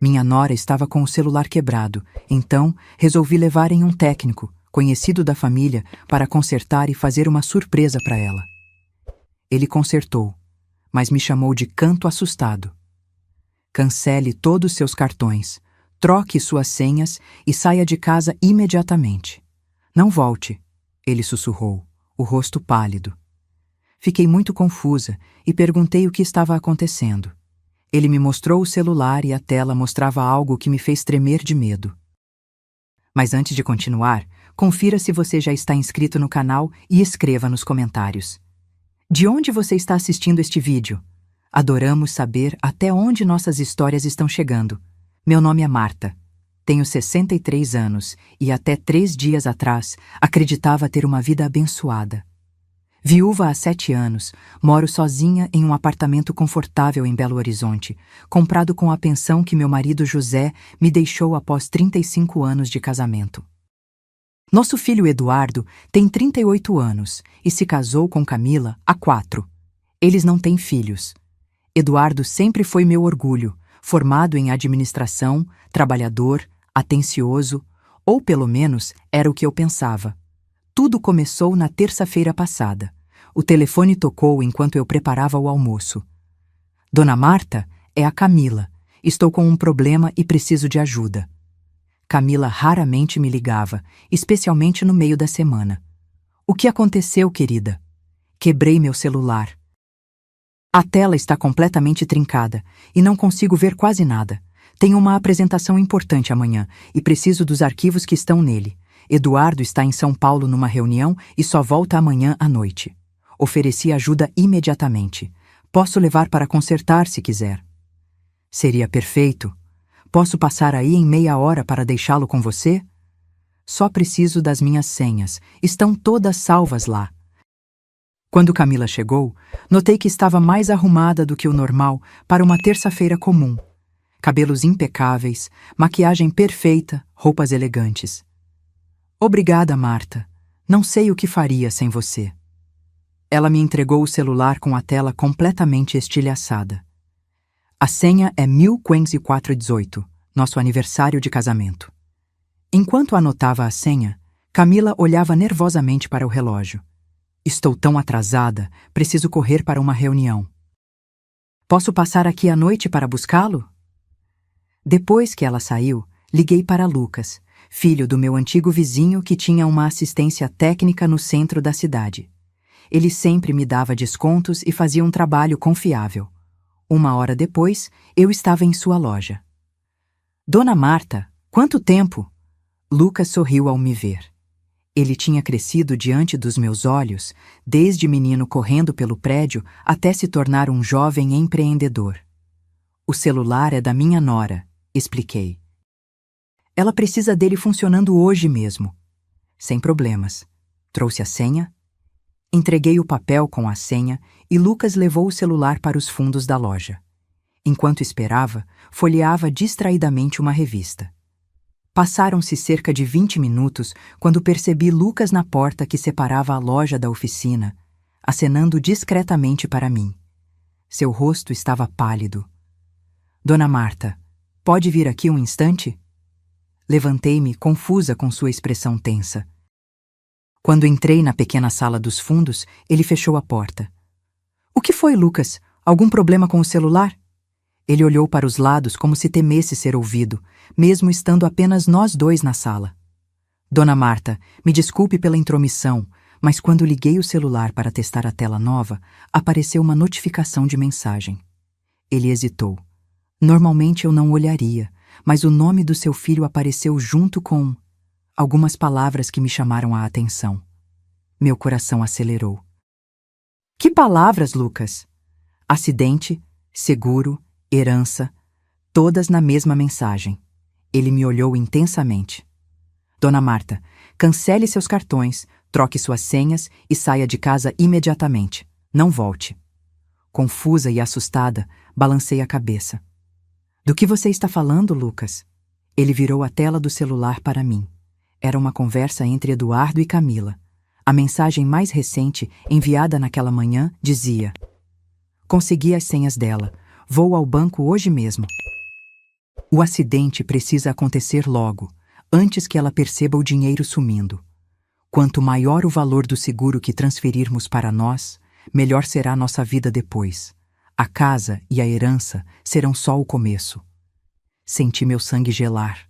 Minha nora estava com o celular quebrado, então resolvi levar em um técnico, conhecido da família, para consertar e fazer uma surpresa para ela. Ele consertou, mas me chamou de canto assustado. Cancele todos seus cartões, troque suas senhas e saia de casa imediatamente. Não volte, ele sussurrou, o rosto pálido. Fiquei muito confusa e perguntei o que estava acontecendo. Ele me mostrou o celular e a tela mostrava algo que me fez tremer de medo. Mas antes de continuar, confira se você já está inscrito no canal e escreva nos comentários. De onde você está assistindo este vídeo? Adoramos saber até onde nossas histórias estão chegando. Meu nome é Marta. Tenho 63 anos e até 3 dias atrás acreditava ter uma vida abençoada. Viúva há 7 anos, moro sozinha em um apartamento confortável em Belo Horizonte, comprado com a pensão que meu marido José me deixou após 35 anos de casamento. Nosso filho Eduardo tem 38 anos e se casou com Camila há 4. Eles não têm filhos. Eduardo sempre foi meu orgulho, formado em administração, trabalhador, atencioso, ou pelo menos era o que eu pensava. Tudo começou na terça-feira passada. O telefone tocou enquanto eu preparava o almoço. Dona Marta, é a Camila. Estou com um problema e preciso de ajuda. Camila raramente me ligava, especialmente no meio da semana. O que aconteceu, querida? Quebrei meu celular. A tela está completamente trincada e não consigo ver quase nada. Tenho uma apresentação importante amanhã e preciso dos arquivos que estão nele. Eduardo está em São Paulo numa reunião e só volta amanhã à noite. Ofereci ajuda imediatamente. Posso levar para consertar se quiser. Seria perfeito. Posso passar aí em meia hora para deixá-lo com você? Só preciso das minhas senhas. Estão todas salvas lá. Quando Camila chegou, notei que estava mais arrumada do que o normal para uma terça-feira comum. Cabelos impecáveis, maquiagem perfeita, roupas elegantes. Obrigada, Marta. Não sei o que faria sem você. Ela me entregou o celular com a tela completamente estilhaçada. A senha é 1418, nosso aniversário de casamento. Enquanto anotava a senha, Camila olhava nervosamente para o relógio. Estou tão atrasada, preciso correr para uma reunião. Posso passar aqui à noite para buscá-lo? Depois que ela saiu, liguei para Lucas, filho do meu antigo vizinho que tinha uma assistência técnica no centro da cidade. Ele sempre me dava descontos e fazia um trabalho confiável. 1 hora depois, eu estava em sua loja. Dona Marta, quanto tempo? Lucas sorriu ao me ver. Ele tinha crescido diante dos meus olhos, desde menino correndo pelo prédio até se tornar um jovem empreendedor. O celular é da minha nora, expliquei. Ela precisa dele funcionando hoje mesmo. Sem problemas. Trouxe a senha? Entreguei o papel com a senha e Lucas levou o celular para os fundos da loja. Enquanto esperava, folheava distraidamente uma revista. Passaram-se cerca de 20 minutos quando percebi Lucas na porta que separava a loja da oficina, acenando discretamente para mim. Seu rosto estava pálido. Dona Marta, pode vir aqui um instante? Levantei-me, confusa com sua expressão tensa. Quando entrei na pequena sala dos fundos, ele fechou a porta. O que foi, Lucas? Algum problema com o celular? Ele olhou para os lados como se temesse ser ouvido, mesmo estando apenas nós dois na sala. Dona Marta, me desculpe pela intromissão, mas quando liguei o celular para testar a tela nova, apareceu uma notificação de mensagem. Ele hesitou. Normalmente eu não olharia, mas o nome do seu filho apareceu junto com algumas palavras que me chamaram a atenção. Meu coração acelerou. Que palavras, Lucas? Acidente, seguro, herança, todas na mesma mensagem. Ele me olhou intensamente. Dona Marta, cancele seus cartões, troque suas senhas e saia de casa imediatamente. Não volte. Confusa e assustada, balancei a cabeça. Do que você está falando, Lucas? Ele virou a tela do celular para mim. Era uma conversa entre Eduardo e Camila. A mensagem mais recente, enviada naquela manhã, dizia: consegui as senhas dela. Vou ao banco hoje mesmo. O acidente precisa acontecer logo, antes que ela perceba o dinheiro sumindo. Quanto maior o valor do seguro que transferirmos para nós, melhor será nossa vida depois. A casa e a herança serão só o começo. Senti meu sangue gelar.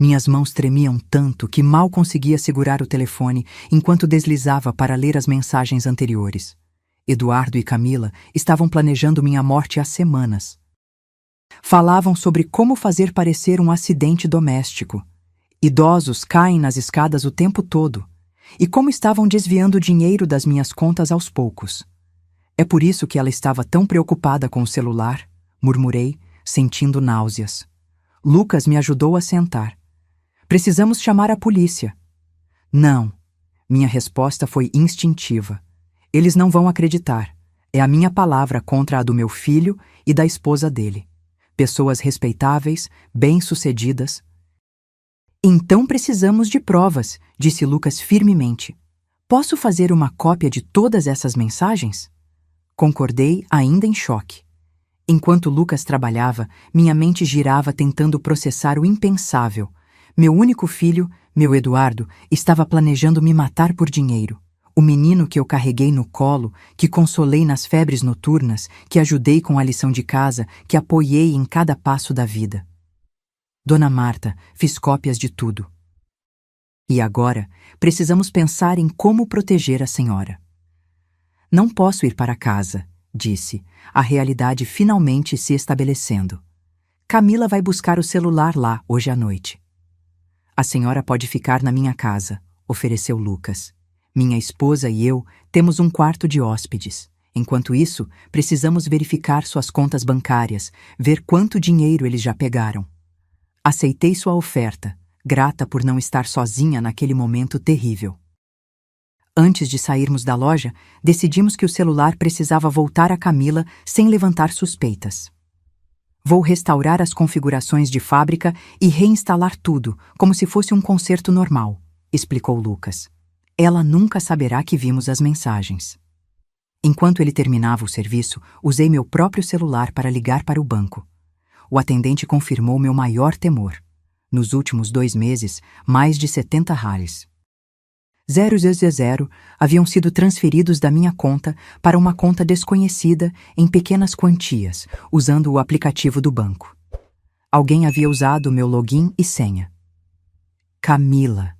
Minhas mãos tremiam tanto que mal conseguia segurar o telefone enquanto deslizava para ler as mensagens anteriores. Eduardo e Camila estavam planejando minha morte há semanas. Falavam sobre como fazer parecer um acidente doméstico. Idosos caem nas escadas o tempo todo. E como estavam desviando dinheiro das minhas contas aos poucos. É por isso que ela estava tão preocupada com o celular, murmurei, sentindo náuseas. Lucas me ajudou a sentar. Precisamos chamar a polícia. Não. Minha resposta foi instintiva. Eles não vão acreditar. É a minha palavra contra a do meu filho e da esposa dele. Pessoas respeitáveis, bem-sucedidas. Então precisamos de provas, disse Lucas firmemente. Posso fazer uma cópia de todas essas mensagens? Concordei, ainda em choque. Enquanto Lucas trabalhava, minha mente girava tentando processar o impensável. Meu único filho, meu Eduardo, estava planejando me matar por dinheiro. O menino que eu carreguei no colo, que consolei nas febres noturnas, que ajudei com a lição de casa, que apoiei em cada passo da vida. Dona Marta, fiz cópias de tudo. E agora, precisamos pensar em como proteger a senhora. Não posso ir para casa, disse, a realidade finalmente se estabelecendo. Camila vai buscar o celular lá hoje à noite. A senhora pode ficar na minha casa, ofereceu Lucas. Minha esposa e eu temos um quarto de hóspedes. Enquanto isso, precisamos verificar suas contas bancárias, ver quanto dinheiro eles já pegaram. Aceitei sua oferta, grata por não estar sozinha naquele momento terrível. Antes de sairmos da loja, decidimos que o celular precisava voltar a Camila sem levantar suspeitas. Vou restaurar as configurações de fábrica e reinstalar tudo, como se fosse um conserto normal, explicou Lucas. Ela nunca saberá que vimos as mensagens. Enquanto ele terminava o serviço, usei meu próprio celular para ligar para o banco. O atendente confirmou meu maior temor. Nos últimos 2 meses, mais de 70 rales. 000 haviam sido transferidos da minha conta para uma conta desconhecida em pequenas quantias, usando o aplicativo do banco. Alguém havia usado meu login e senha. Camila.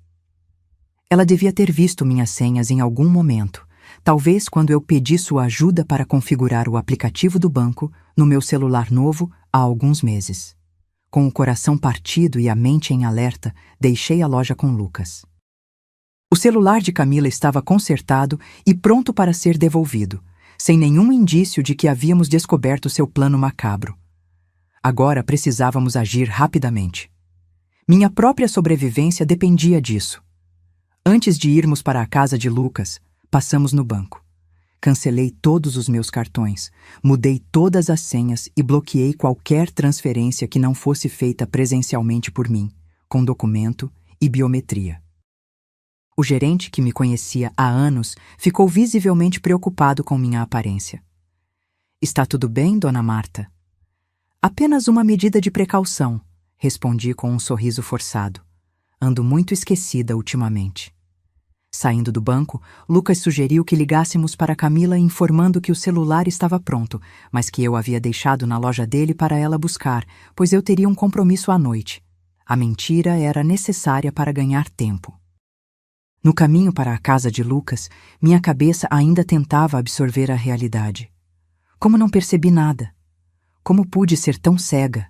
Ela devia ter visto minhas senhas em algum momento, talvez quando eu pedi sua ajuda para configurar o aplicativo do banco no meu celular novo há alguns meses. Com o coração partido e a mente em alerta, deixei a loja com Lucas. O celular de Camila estava consertado e pronto para ser devolvido, sem nenhum indício de que havíamos descoberto seu plano macabro. Agora precisávamos agir rapidamente. Minha própria sobrevivência dependia disso. Antes de irmos para a casa de Lucas, passamos no banco. Cancelei todos os meus cartões, mudei todas as senhas e bloqueei qualquer transferência que não fosse feita presencialmente por mim, com documento e biometria. O gerente, que me conhecia há anos, ficou visivelmente preocupado com minha aparência. Está tudo bem, Dona Marta? Apenas uma medida de precaução, respondi com um sorriso forçado. Ando muito esquecida ultimamente. Saindo do banco, Lucas sugeriu que ligássemos para Camila informando que o celular estava pronto, mas que eu havia deixado na loja dele para ela buscar, pois eu teria um compromisso à noite. A mentira era necessária para ganhar tempo. No caminho para a casa de Lucas, minha cabeça ainda tentava absorver a realidade. Como não percebi nada? Como pude ser tão cega?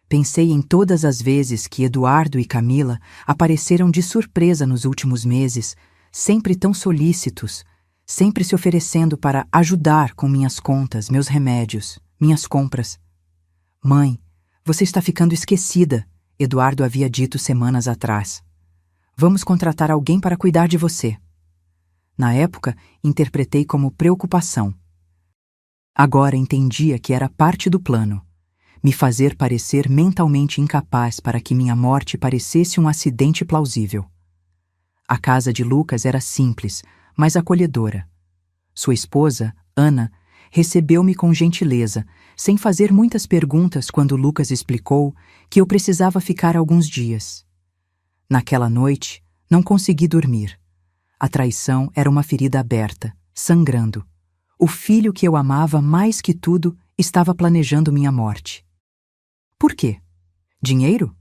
Pensei em todas as vezes que Eduardo e Camila apareceram de surpresa nos últimos meses, sempre tão solícitos, sempre se oferecendo para ajudar com minhas contas, meus remédios, minhas compras. Mãe, você está ficando esquecida, Eduardo havia dito semanas atrás. Vamos contratar alguém para cuidar de você. Na época, interpretei como preocupação. Agora entendia que era parte do plano. Me fazer parecer mentalmente incapaz para que minha morte parecesse um acidente plausível. A casa de Lucas era simples, mas acolhedora. Sua esposa, Ana, recebeu-me com gentileza, sem fazer muitas perguntas quando Lucas explicou que eu precisava ficar alguns dias. Naquela noite, não consegui dormir. A traição era uma ferida aberta, sangrando. O filho que eu amava mais que tudo estava planejando minha morte. Por quê? Dinheiro?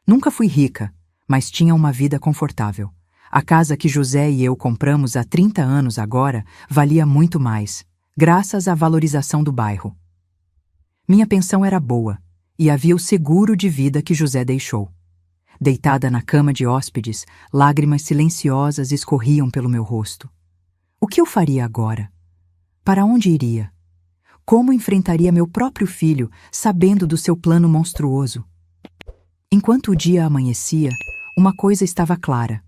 Nunca fui rica, mas tinha uma vida confortável. A casa que José e eu compramos há 30 anos agora valia muito mais, graças à valorização do bairro. Minha pensão era boa, e havia o seguro de vida que José deixou. Deitada na cama de hóspedes, lágrimas silenciosas escorriam pelo meu rosto. O que eu faria agora? Para onde iria? Como enfrentaria meu próprio filho, sabendo do seu plano monstruoso? Enquanto o dia amanhecia, uma coisa estava clara.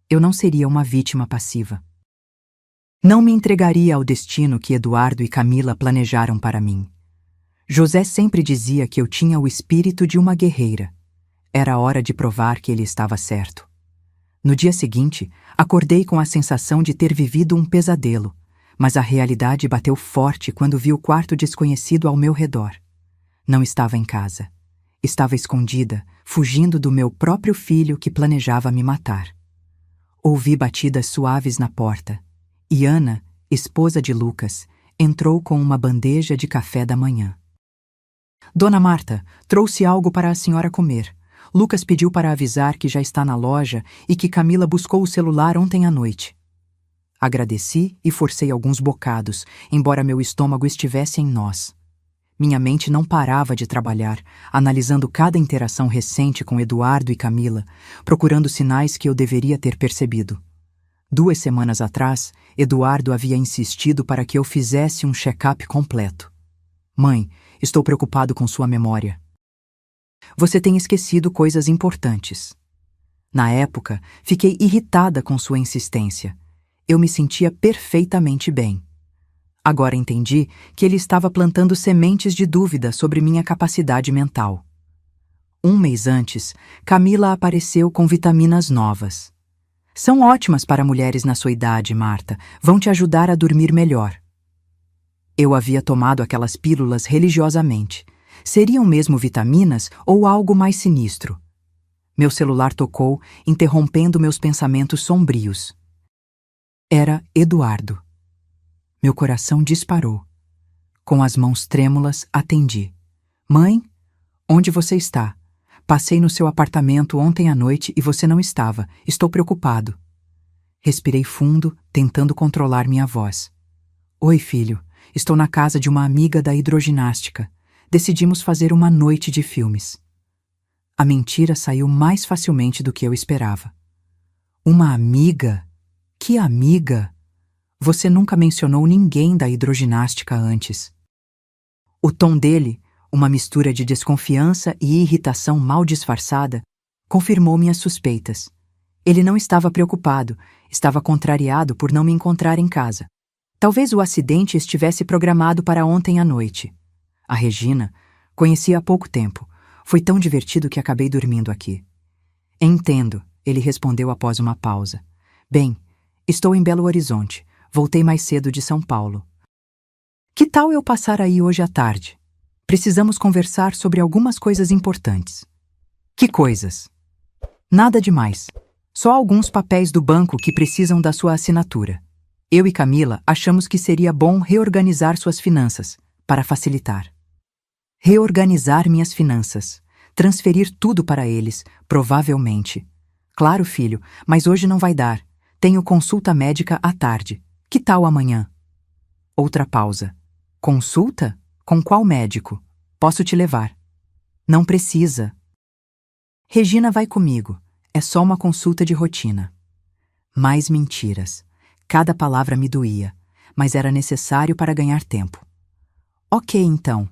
Eu não seria uma vítima passiva. Não me entregaria ao destino que Eduardo e Camila planejaram para mim. José sempre dizia que eu tinha o espírito de uma guerreira. Era hora de provar que ele estava certo. No dia seguinte, acordei com a sensação de ter vivido um pesadelo, mas a realidade bateu forte quando vi o quarto desconhecido ao meu redor. Não estava em casa. Estava escondida, fugindo do meu próprio filho que planejava me matar. Ouvi batidas suaves na porta, e Ana, esposa de Lucas, entrou com uma bandeja de café da manhã. Dona Marta, trouxe algo para a senhora comer. Lucas pediu para avisar que já está na loja e que Camila buscou o celular ontem à noite. Agradeci e forcei alguns bocados, embora meu estômago estivesse em nós. Minha mente não parava de trabalhar, analisando cada interação recente com Eduardo e Camila, procurando sinais que eu deveria ter percebido. 2 semanas atrás, Eduardo havia insistido para que eu fizesse um check-up completo. Mãe, estou preocupado com sua memória. Você tem esquecido coisas importantes. Na época, fiquei irritada com sua insistência. Eu me sentia perfeitamente bem. Agora entendi que ele estava plantando sementes de dúvida sobre minha capacidade mental. 1 mês antes, Camila apareceu com vitaminas novas. São ótimas para mulheres na sua idade, Marta. Vão te ajudar a dormir melhor. Eu havia tomado aquelas pílulas religiosamente. Seriam mesmo vitaminas ou algo mais sinistro? Meu celular tocou, interrompendo meus pensamentos sombrios. Era Eduardo. Meu coração disparou. Com as mãos trêmulas, atendi. Mãe, onde você está? Passei no seu apartamento ontem à noite e você não estava. Estou preocupado. Respirei fundo, tentando controlar minha voz. Oi, filho. Estou na casa de uma amiga da hidroginástica. Decidimos fazer uma noite de filmes. A mentira saiu mais facilmente do que eu esperava. Uma amiga? Que amiga? Você nunca mencionou ninguém da hidroginástica antes. O tom dele, uma mistura de desconfiança e irritação mal disfarçada, confirmou minhas suspeitas. Ele não estava preocupado, estava contrariado por não me encontrar em casa. Talvez o acidente estivesse programado para ontem à noite. A Regina, conheci há pouco tempo. Foi tão divertido que acabei dormindo aqui. Entendo, ele respondeu após uma pausa. Bem, estou em Belo Horizonte. Voltei mais cedo de São Paulo. Que tal eu passar aí hoje à tarde? Precisamos conversar sobre algumas coisas importantes. Que coisas? Nada demais. Só alguns papéis do banco que precisam da sua assinatura. Eu e Camila achamos que seria bom reorganizar suas finanças, para facilitar. Reorganizar minhas finanças. Transferir tudo para eles, provavelmente. Claro, filho, mas hoje não vai dar. Tenho consulta médica à tarde. Que tal amanhã? Outra pausa. Consulta? Com qual médico? Posso te levar. Não precisa. Regina vai comigo. É só uma consulta de rotina. Mais mentiras. Cada palavra me doía, mas era necessário para ganhar tempo. Ok, então.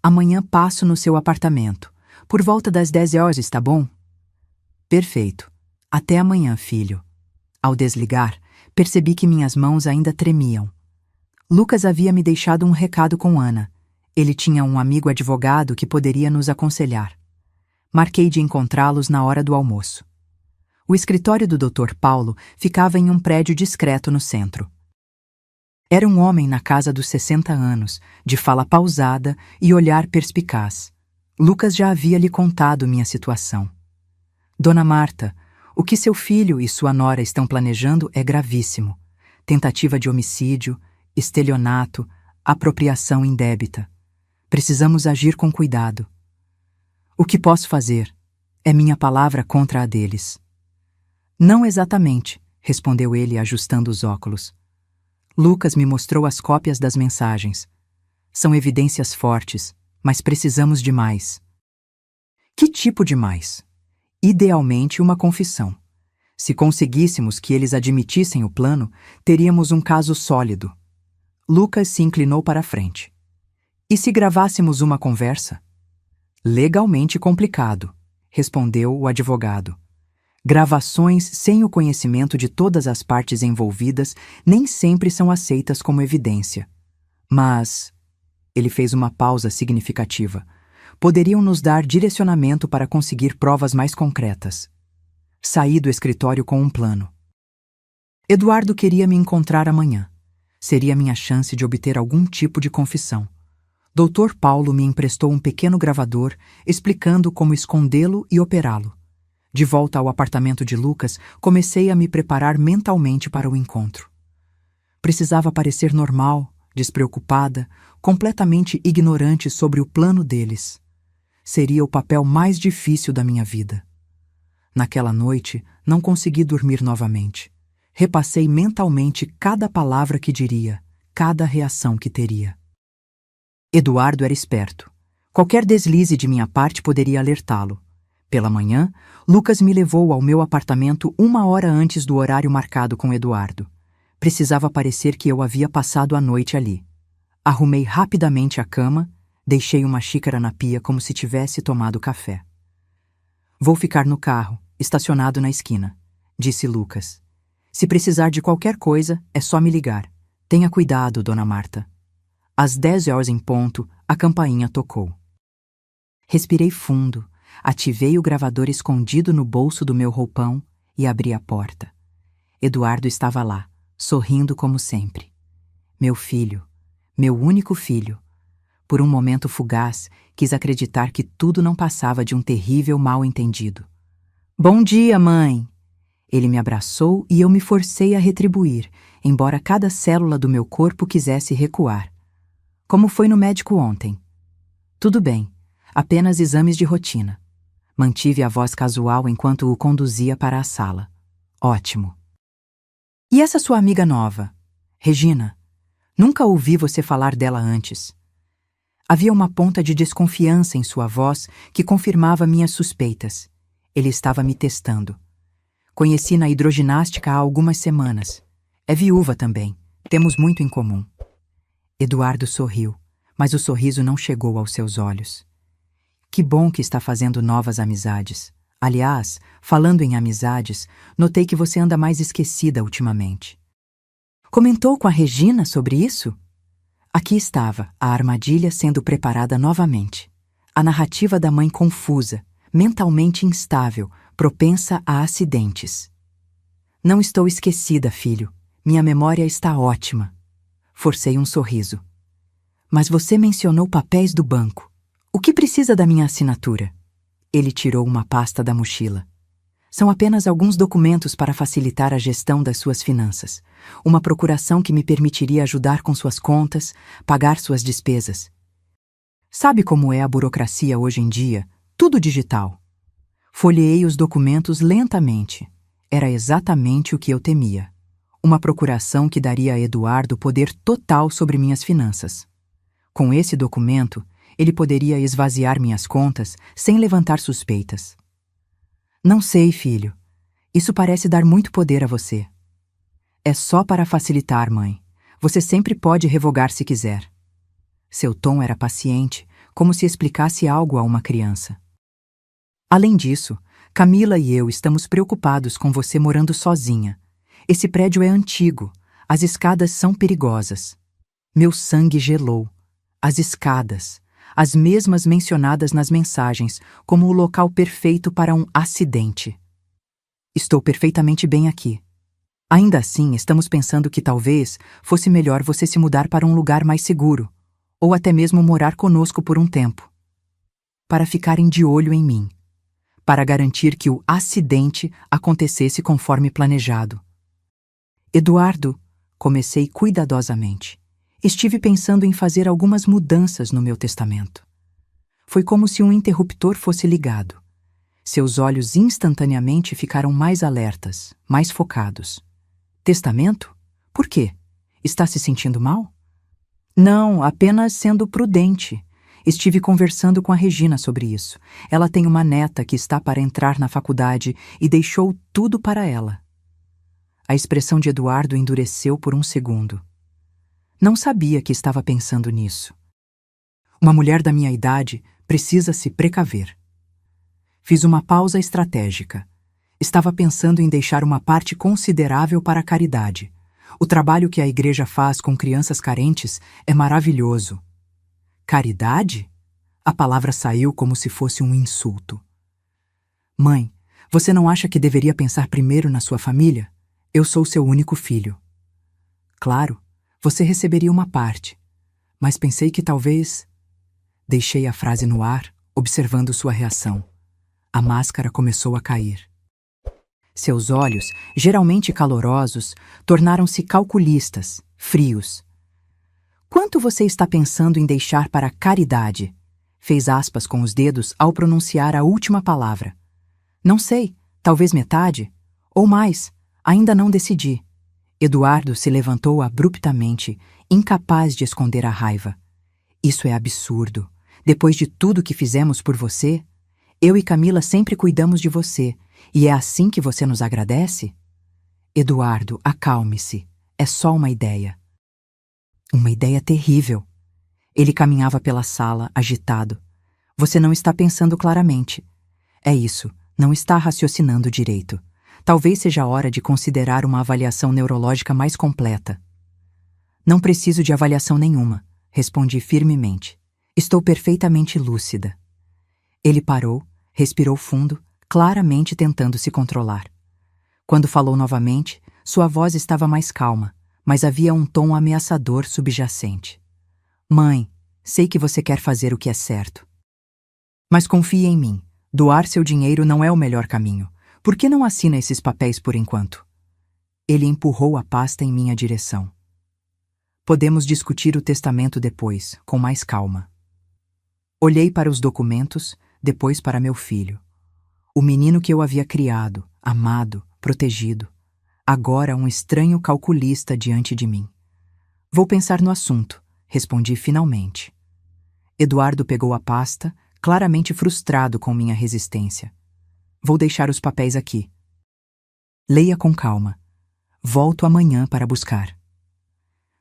Amanhã passo no seu apartamento. Por volta das 10 horas, está bom? Perfeito. Até amanhã, filho. Ao desligar, percebi que minhas mãos ainda tremiam. Lucas havia me deixado um recado com Ana. Ele tinha um amigo advogado que poderia nos aconselhar. Marquei de encontrá-los na hora do almoço. O escritório do Dr. Paulo ficava em um prédio discreto no centro. Era um homem na casa dos 60 anos, de fala pausada e olhar perspicaz. Lucas já havia lhe contado minha situação. Dona Marta, o que seu filho e sua nora estão planejando é gravíssimo. Tentativa de homicídio, estelionato, apropriação indébita. Precisamos agir com cuidado. O que posso fazer? É minha palavra contra a deles. Não exatamente, respondeu ele ajustando os óculos. Lucas me mostrou as cópias das mensagens. São evidências fortes, mas precisamos de mais. Que tipo de mais? Idealmente uma confissão. Se conseguíssemos que eles admitissem o plano, teríamos um caso sólido. Lucas se inclinou para a frente. E se gravássemos uma conversa? Legalmente complicado, respondeu o advogado. Gravações sem o conhecimento de todas as partes envolvidas nem sempre são aceitas como evidência. Mas, ele fez uma pausa significativa, poderiam nos dar direcionamento para conseguir provas mais concretas. Saí do escritório com um plano. Eduardo queria me encontrar amanhã. Seria minha chance de obter algum tipo de confissão. Dr. Paulo me emprestou um pequeno gravador explicando como escondê-lo e operá-lo. De volta ao apartamento de Lucas, comecei a me preparar mentalmente para o encontro. Precisava parecer normal, despreocupada, completamente ignorante sobre o plano deles. Seria o papel mais difícil da minha vida. Naquela noite, não consegui dormir novamente. Repassei mentalmente cada palavra que diria, cada reação que teria. Eduardo era esperto. Qualquer deslize de minha parte poderia alertá-lo. Pela manhã, Lucas me levou ao meu apartamento 1 hora antes do horário marcado com Eduardo. Precisava parecer que eu havia passado a noite ali. Arrumei rapidamente a cama, deixei uma xícara na pia como se tivesse tomado café. Vou ficar no carro, estacionado na esquina, disse Lucas. Se precisar de qualquer coisa, é só me ligar. Tenha cuidado, Dona Marta. Às 10 horas em ponto, a campainha tocou. Respirei fundo. Ativei o gravador escondido no bolso do meu roupão e abri a porta. Eduardo estava lá, sorrindo como sempre. Meu filho, meu único filho. Por um momento fugaz, quis acreditar que tudo não passava de um terrível mal-entendido. Bom dia, mãe! Ele me abraçou e eu me forcei a retribuir, embora cada célula do meu corpo quisesse recuar. Como foi no médico ontem? Tudo bem, apenas exames de rotina. Mantive a voz casual enquanto o conduzia para a sala. Ótimo. E essa sua amiga nova, Regina? Nunca ouvi você falar dela antes. Havia uma ponta de desconfiança em sua voz que confirmava minhas suspeitas. Ele estava me testando. Conheci na hidroginástica há algumas semanas. É viúva também. Temos muito em comum. Eduardo sorriu, mas o sorriso não chegou aos seus olhos. Que bom que está fazendo novas amizades. Aliás, falando em amizades, notei que você anda mais esquecida ultimamente. Comentou com a Regina sobre isso? Aqui estava, a armadilha sendo preparada novamente. A narrativa da mãe confusa, mentalmente instável, propensa a acidentes. Não estou esquecida, filho. Minha memória está ótima. Forcei um sorriso. Mas você mencionou papéis do banco. O que precisa da minha assinatura? Ele tirou uma pasta da mochila. São apenas alguns documentos para facilitar a gestão das suas finanças. Uma procuração que me permitiria ajudar com suas contas, pagar suas despesas. Sabe como é a burocracia hoje em dia? Tudo digital. Folheei os documentos lentamente. Era exatamente o que eu temia. Uma procuração que daria a Eduardo poder total sobre minhas finanças. Com esse documento, ele poderia esvaziar minhas contas sem levantar suspeitas. Não sei, filho. Isso parece dar muito poder a você. É só para facilitar, mãe. Você sempre pode revogar se quiser. Seu tom era paciente, como se explicasse algo a uma criança. Além disso, Camila e eu estamos preocupados com você morando sozinha. Esse prédio é antigo. As escadas são perigosas. Meu sangue gelou. As escadas, as mesmas mencionadas nas mensagens, como o local perfeito para um acidente. Estou perfeitamente bem aqui. Ainda assim, estamos pensando que talvez fosse melhor você se mudar para um lugar mais seguro, ou até mesmo morar conosco por um tempo, para ficarem de olho em mim, para garantir que o acidente acontecesse conforme planejado. Eduardo, comecei cuidadosamente. Estive pensando em fazer algumas mudanças no meu testamento. Foi como se um interruptor fosse ligado. Seus olhos instantaneamente ficaram mais alertas, mais focados. Testamento? Por quê? Está se sentindo mal? Não, apenas sendo prudente. Estive conversando com a Regina sobre isso. Ela tem uma neta que está para entrar na faculdade e deixou tudo para ela. A expressão de Eduardo endureceu por um segundo. Não sabia que estava pensando nisso. Uma mulher da minha idade precisa se precaver. Fiz uma pausa estratégica. Estava pensando em deixar uma parte considerável para a caridade. O trabalho que a igreja faz com crianças carentes é maravilhoso. Caridade? A palavra saiu como se fosse um insulto. Mãe, você não acha que deveria pensar primeiro na sua família? Eu sou seu único filho. Claro, você receberia uma parte, mas pensei que talvez... Deixei a frase no ar, observando sua reação. A máscara começou a cair. Seus olhos, geralmente calorosos, tornaram-se calculistas, frios. Quanto você está pensando em deixar para a caridade? Fez aspas com os dedos ao pronunciar a última palavra. Não sei, talvez metade? Ou mais, ainda não decidi. Eduardo se levantou abruptamente, incapaz de esconder a raiva. Isso é absurdo. Depois de tudo que fizemos por você, eu e Camila sempre cuidamos de você, e é assim que você nos agradece? Eduardo, acalme-se. É só uma ideia. Uma ideia terrível. Ele caminhava pela sala, agitado. Você não está pensando claramente. É isso, não está raciocinando direito. Talvez seja a hora de considerar uma avaliação neurológica mais completa. Não preciso de avaliação nenhuma, respondi firmemente. Estou perfeitamente lúcida. Ele parou, respirou fundo, claramente tentando se controlar. Quando falou novamente, sua voz estava mais calma, mas havia um tom ameaçador subjacente. Mãe, sei que você quer fazer o que é certo. Mas confie em mim. Doar seu dinheiro não é o melhor caminho. Por que não assina esses papéis por enquanto? Ele empurrou a pasta em minha direção. Podemos discutir o testamento depois, com mais calma. Olhei para os documentos, depois para meu filho. O menino que eu havia criado, amado, protegido. Agora um estranho calculista diante de mim. Vou pensar no assunto, respondi finalmente. Eduardo pegou a pasta, claramente frustrado com minha resistência. Vou deixar os papéis aqui. Leia com calma. Volto amanhã para buscar.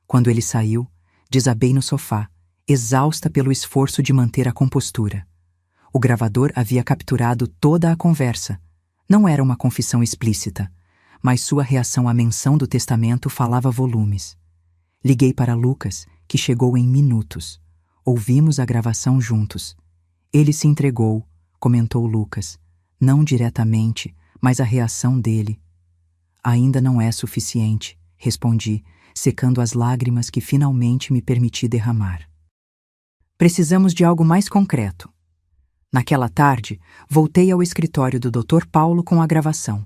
Quando ele saiu, desabei no sofá, exausta pelo esforço de manter a compostura. O gravador havia capturado toda a conversa. Não era uma confissão explícita, mas sua reação à menção do testamento falava volumes. Liguei para Lucas, que chegou em minutos. Ouvimos a gravação juntos. Ele se entregou, comentou Lucas. Não diretamente, mas a reação dele. Ainda não é suficiente, respondi, secando as lágrimas que finalmente me permiti derramar. Precisamos de algo mais concreto. Naquela tarde, voltei ao escritório do Dr. Paulo com a gravação.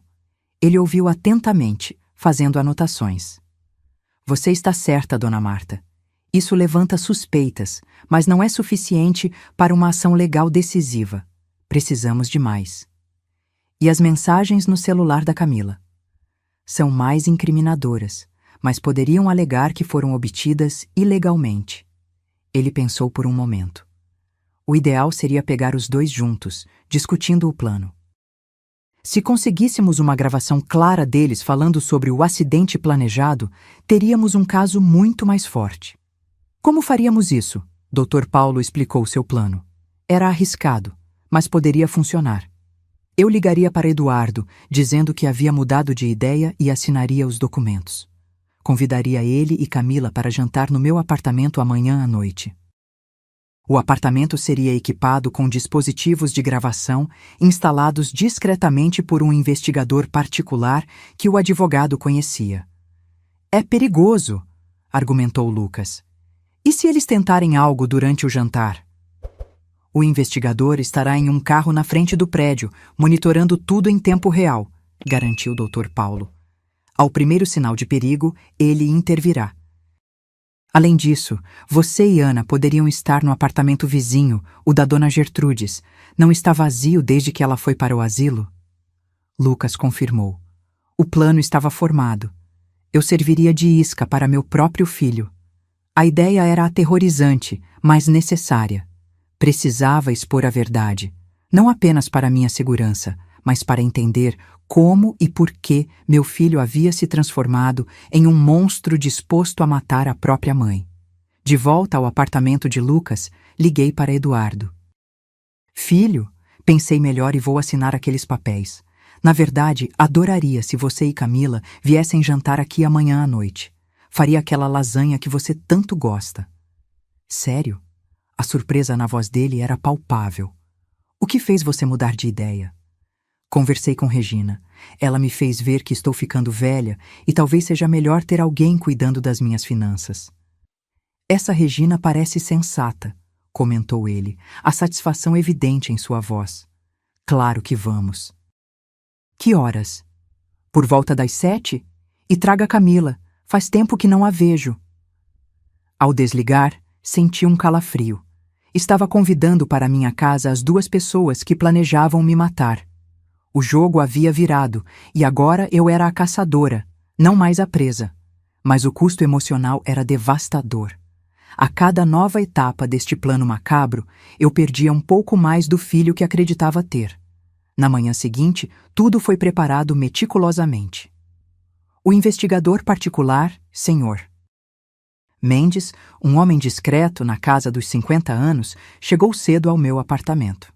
Ele ouviu atentamente, fazendo anotações. Você está certa, Dona Marta. Isso levanta suspeitas, mas não é suficiente para uma ação legal decisiva. Precisamos de mais. E as mensagens no celular da Camila? São mais incriminadoras, mas poderiam alegar que foram obtidas ilegalmente. Ele pensou por um momento. O ideal seria pegar os dois juntos, discutindo o plano. Se conseguíssemos uma gravação clara deles falando sobre o acidente planejado, teríamos um caso muito mais forte. Como faríamos isso? Dr. Paulo explicou seu plano. Era arriscado, mas poderia funcionar. Eu ligaria para Eduardo, dizendo que havia mudado de ideia e assinaria os documentos. Convidaria ele e Camila para jantar no meu apartamento amanhã à noite. O apartamento seria equipado com dispositivos de gravação instalados discretamente por um investigador particular que o advogado conhecia. É perigoso, argumentou Lucas. E se eles tentarem algo durante o jantar? O investigador estará em um carro na frente do prédio, monitorando tudo em tempo real, garantiu o Dr. Paulo. Ao primeiro sinal de perigo, ele intervirá. Além disso, você e Ana poderiam estar no apartamento vizinho, o da Dona Gertrudes. Não está vazio desde que ela foi para o asilo? Lucas confirmou. O plano estava formado. Eu serviria de isca para meu próprio filho. A ideia era aterrorizante, mas necessária. Precisava expor a verdade, não apenas para minha segurança, mas para entender como e por que meu filho havia se transformado em um monstro disposto a matar a própria mãe. De volta ao apartamento de Lucas, liguei para Eduardo. Filho, pensei melhor e vou assinar aqueles papéis. Na verdade, adoraria se você e Camila viessem jantar aqui amanhã à noite. Faria aquela lasanha que você tanto gosta. Sério? A surpresa na voz dele era palpável. O que fez você mudar de ideia? Conversei com Regina. Ela me fez ver que estou ficando velha e talvez seja melhor ter alguém cuidando das minhas finanças. Essa Regina parece sensata, comentou ele, a satisfação evidente em sua voz. Claro que vamos. Que horas? Por volta das 7? E traga Camila. Faz tempo que não a vejo. Ao desligar, senti um calafrio. Estava convidando para minha casa as 2 pessoas que planejavam me matar. O jogo havia virado, e agora eu era a caçadora, não mais a presa. Mas o custo emocional era devastador. A cada nova etapa deste plano macabro, eu perdia um pouco mais do filho que acreditava ter. Na manhã seguinte, tudo foi preparado meticulosamente. O investigador particular, Sr. Mendes, um homem discreto na casa dos 50 anos, chegou cedo ao meu apartamento.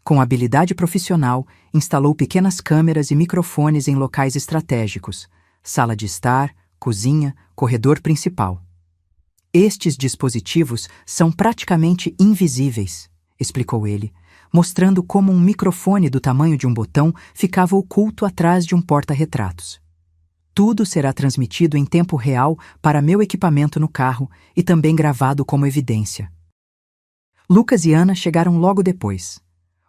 Com habilidade profissional, instalou pequenas câmeras e microfones em locais estratégicos, sala de estar, cozinha, corredor principal. Estes dispositivos são praticamente invisíveis, explicou ele, mostrando como um microfone do tamanho de um botão ficava oculto atrás de um porta-retratos. Tudo será transmitido em tempo real para meu equipamento no carro e também gravado como evidência. Lucas e Ana chegaram logo depois.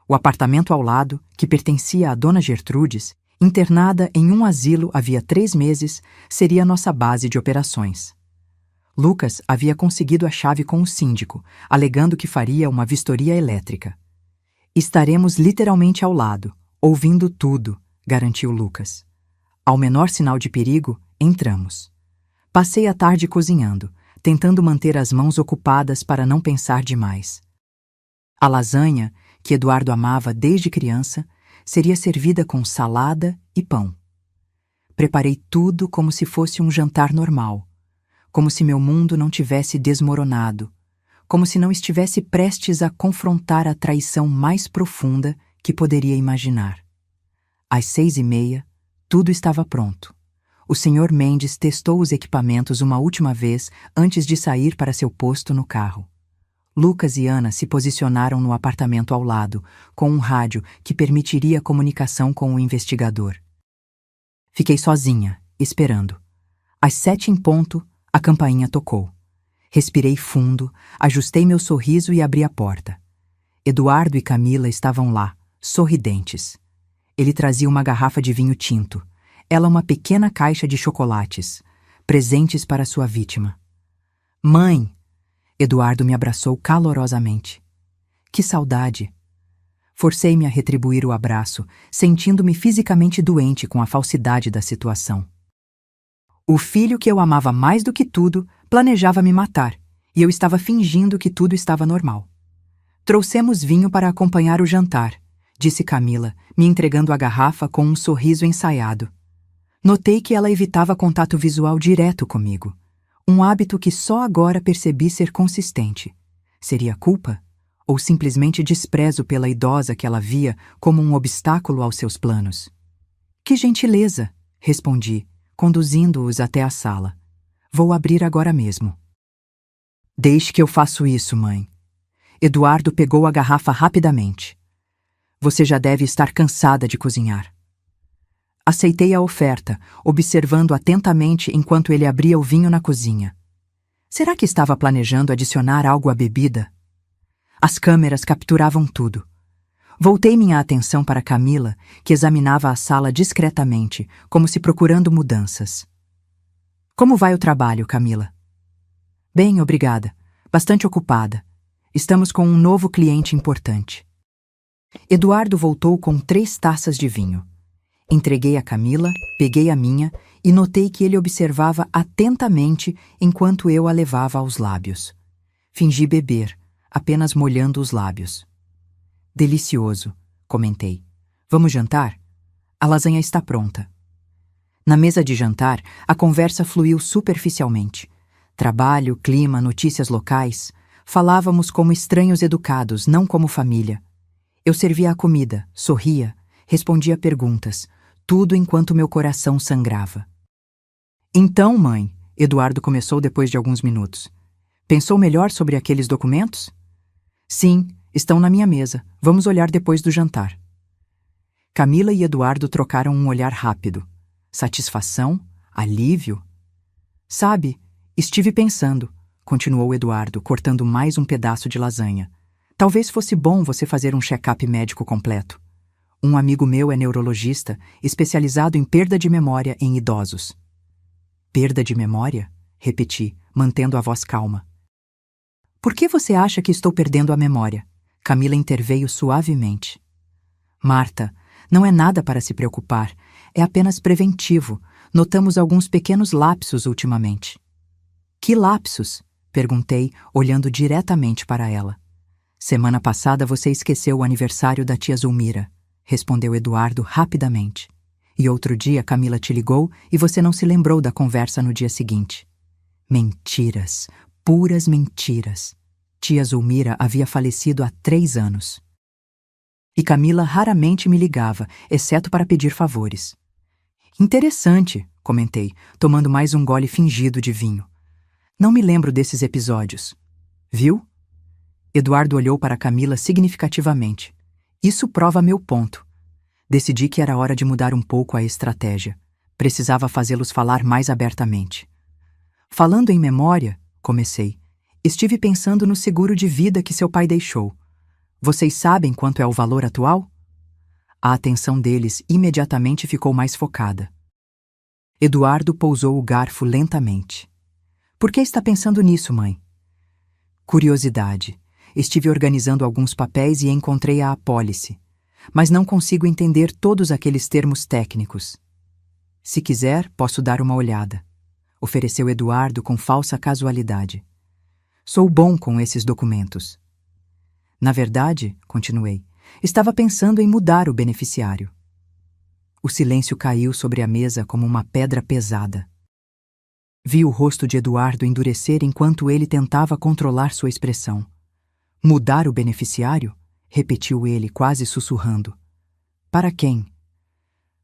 O apartamento ao lado, que pertencia à Dona Gertrudes, internada em um asilo havia 3 meses, seria nossa base de operações. Lucas havia conseguido a chave com o síndico, alegando que faria uma vistoria elétrica. Estaremos literalmente ao lado, ouvindo tudo, garantiu Lucas. Ao menor sinal de perigo, entramos. Passei a tarde cozinhando, tentando manter as mãos ocupadas para não pensar demais. A lasanha, que Eduardo amava desde criança, seria servida com salada e pão. Preparei tudo como se fosse um jantar normal, como se meu mundo não tivesse desmoronado, como se não estivesse prestes a confrontar a traição mais profunda que poderia imaginar. Às 6h30, tudo estava pronto. O Sr. Mendes testou os equipamentos uma última vez antes de sair para seu posto no carro. Lucas e Ana se posicionaram no apartamento ao lado, com um rádio que permitiria comunicação com o investigador. Fiquei sozinha, esperando. Às 7 em ponto, a campainha tocou. Respirei fundo, ajustei meu sorriso e abri a porta. Eduardo e Camila estavam lá, sorridentes. Ele trazia uma garrafa de vinho tinto, ela uma pequena caixa de chocolates, presentes para sua vítima. Mãe! Eduardo me abraçou calorosamente. Que saudade! Forcei-me a retribuir o abraço, sentindo-me fisicamente doente com a falsidade da situação. O filho que eu amava mais do que tudo planejava me matar, e eu estava fingindo que tudo estava normal. Trouxemos vinho para acompanhar o jantar, disse Camila, me entregando a garrafa com um sorriso ensaiado. Notei que ela evitava contato visual direto comigo, um hábito que só agora percebi ser consistente. Seria culpa? Ou simplesmente desprezo pela idosa que ela via como um obstáculo aos seus planos? Que gentileza, respondi, conduzindo-os até a sala. Vou abrir agora mesmo. Deixe que eu faço isso, mãe. Eduardo pegou a garrafa rapidamente. Você já deve estar cansada de cozinhar. Aceitei a oferta, observando atentamente enquanto ele abria o vinho na cozinha. Será que estava planejando adicionar algo à bebida? As câmeras capturavam tudo. Voltei minha atenção para Camila, que examinava a sala discretamente, como se procurando mudanças. Como vai o trabalho, Camila? Bem, obrigada. Bastante ocupada. Estamos com um novo cliente importante. Eduardo voltou com 3 taças de vinho. Entreguei a Camila, peguei a minha e notei que ele observava atentamente enquanto eu a levava aos lábios. Fingi beber, apenas molhando os lábios. Delicioso, comentei. Vamos jantar? A lasanha está pronta. Na mesa de jantar, a conversa fluiu superficialmente. Trabalho, clima, notícias locais. Falávamos como estranhos educados, não como família. Eu servia a comida, sorria, respondia perguntas, tudo enquanto meu coração sangrava. Então, mãe, Eduardo começou depois de alguns minutos. Pensou melhor sobre aqueles documentos? Sim, estão na minha mesa. Vamos olhar depois do jantar. Camila e Eduardo trocaram um olhar rápido. Satisfação? Alívio? Sabe, estive pensando, continuou Eduardo, cortando mais um pedaço de lasanha. Talvez fosse bom você fazer um check-up médico completo. Um amigo meu é neurologista, especializado em perda de memória em idosos. Perda de memória? Repeti, mantendo a voz calma. Por que você acha que estou perdendo a memória? Camila interveio suavemente. Marta, não é nada para se preocupar. É apenas preventivo. Notamos alguns pequenos lapsos ultimamente. Que lapsos? Perguntei, olhando diretamente para ela. Semana passada você esqueceu o aniversário da tia Zulmira, respondeu Eduardo rapidamente. E outro dia Camila te ligou e você não se lembrou da conversa no dia seguinte. Mentiras, puras mentiras. Tia Zulmira havia falecido há 3 anos. E Camila raramente me ligava, exceto para pedir favores. Interessante, comentei, tomando mais um gole fingido de vinho. Não me lembro desses episódios. Viu? Eduardo olhou para Camila significativamente. Isso prova meu ponto. Decidi que era hora de mudar um pouco a estratégia. Precisava fazê-los falar mais abertamente. Falando em memória, comecei, estive pensando no seguro de vida que seu pai deixou. Vocês sabem quanto é o valor atual? A atenção deles imediatamente ficou mais focada. Eduardo pousou o garfo lentamente. Por que está pensando nisso, mãe? Curiosidade. Estive organizando alguns papéis e encontrei a apólice, mas não consigo entender todos aqueles termos técnicos. Se quiser, posso dar uma olhada, ofereceu Eduardo com falsa casualidade. Sou bom com esses documentos. Na verdade, continuei, estava pensando em mudar o beneficiário. O silêncio caiu sobre a mesa como uma pedra pesada. Vi o rosto de Eduardo endurecer enquanto ele tentava controlar sua expressão. Mudar o beneficiário? Repetiu ele, quase sussurrando. Para quem?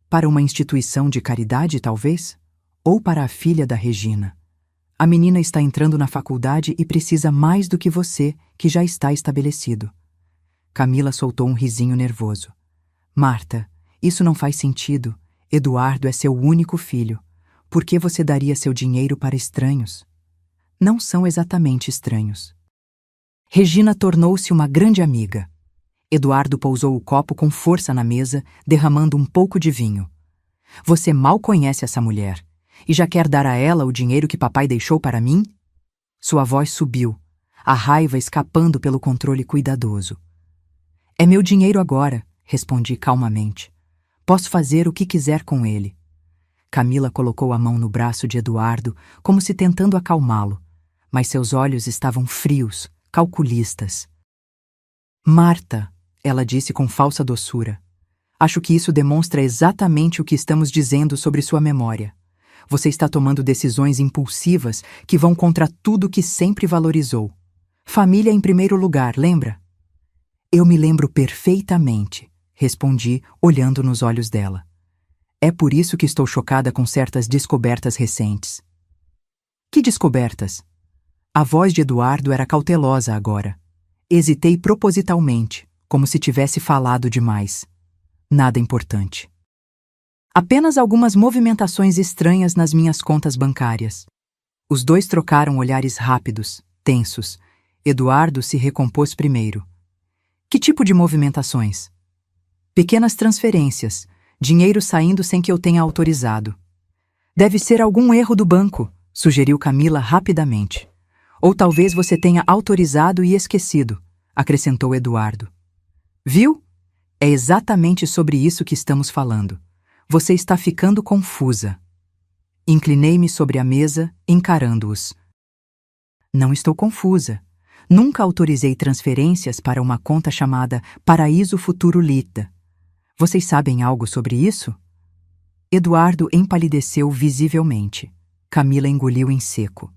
Para uma instituição de caridade, talvez? Ou para a filha da Regina? A menina está entrando na faculdade e precisa mais do que você, que já está estabelecido. Camila soltou um risinho nervoso. Marta, isso não faz sentido. Eduardo é seu único filho. Por que você daria seu dinheiro para estranhos? Não são exatamente estranhos. Regina tornou-se uma grande amiga. Eduardo pousou o copo com força na mesa, derramando um pouco de vinho. Você mal conhece essa mulher, e já quer dar a ela o dinheiro que papai deixou para mim? Sua voz subiu, a raiva escapando pelo controle cuidadoso. É meu dinheiro agora, respondi calmamente. Posso fazer o que quiser com ele. Camila colocou a mão no braço de Eduardo, como se tentando acalmá-lo, mas seus olhos estavam frios, calculistas. Marta, ela disse com falsa doçura. Acho que isso demonstra exatamente o que estamos dizendo sobre sua memória. Você está tomando decisões impulsivas que vão contra tudo que sempre valorizou. Família em primeiro lugar, lembra? Eu me lembro perfeitamente, respondi, olhando nos olhos dela. É por isso que estou chocada com certas descobertas recentes. Que descobertas? A voz de Eduardo era cautelosa agora. Hesitei propositalmente, como se tivesse falado demais. Nada importante. Apenas algumas movimentações estranhas nas minhas contas bancárias. Os dois trocaram olhares rápidos, tensos. Eduardo se recompôs primeiro. Que tipo de movimentações? Pequenas transferências, dinheiro saindo sem que eu tenha autorizado. Deve ser algum erro do banco, sugeriu Camila rapidamente. Ou talvez você tenha autorizado e esquecido, acrescentou Eduardo. Viu? É exatamente sobre isso que estamos falando. Você está ficando confusa. Inclinei-me sobre a mesa, encarando-os. Não estou confusa. Nunca autorizei transferências para uma conta chamada Paraíso Futuro Lita. Vocês sabem algo sobre isso? Eduardo empalideceu visivelmente. Camila engoliu em seco.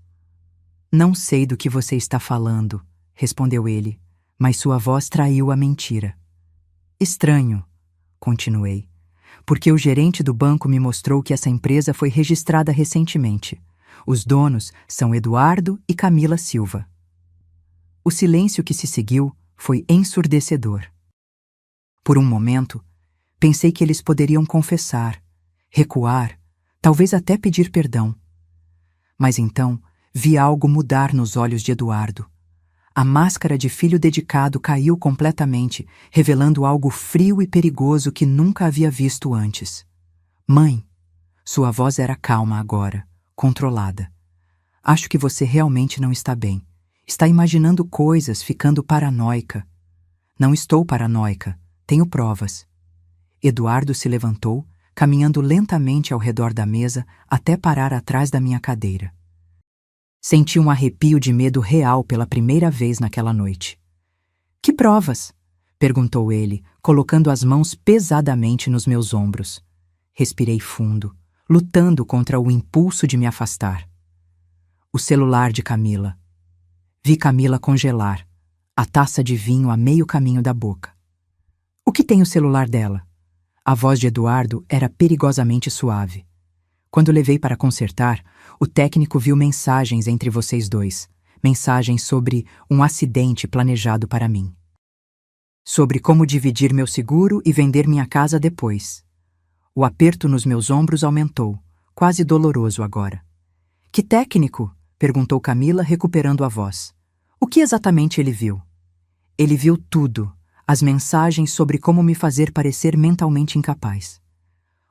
Não sei do que você está falando, respondeu ele, mas sua voz traiu a mentira. Estranho, continuei, porque o gerente do banco me mostrou que essa empresa foi registrada recentemente. Os donos são Eduardo e Camila Silva. O silêncio que se seguiu foi ensurdecedor. Por um momento, pensei que eles poderiam confessar, recuar, talvez até pedir perdão. Mas então, vi algo mudar nos olhos de Eduardo. A máscara de filho dedicado caiu completamente, revelando algo frio e perigoso que nunca havia visto antes. Mãe, sua voz era calma agora, controlada. Acho que você realmente não está bem. Está imaginando coisas, ficando paranoica. Não estou paranoica, tenho provas. Eduardo se levantou, caminhando lentamente ao redor da mesa até parar atrás da minha cadeira. Senti um arrepio de medo real pela primeira vez naquela noite. Que provas? Perguntou ele, colocando as mãos pesadamente nos meus ombros. Respirei fundo, lutando contra o impulso de me afastar. O celular de Camila. Vi Camila congelar, a taça de vinho a meio caminho da boca. O que tem o celular dela? A voz de Eduardo era perigosamente suave. Quando levei para consertar, o técnico viu mensagens entre vocês dois. Mensagens sobre um acidente planejado para mim. Sobre como dividir meu seguro e vender minha casa depois. O aperto nos meus ombros aumentou, quase doloroso agora. Que técnico? Perguntou Camila, recuperando a voz. O que exatamente ele viu? Ele viu tudo. As mensagens sobre como me fazer parecer mentalmente incapaz.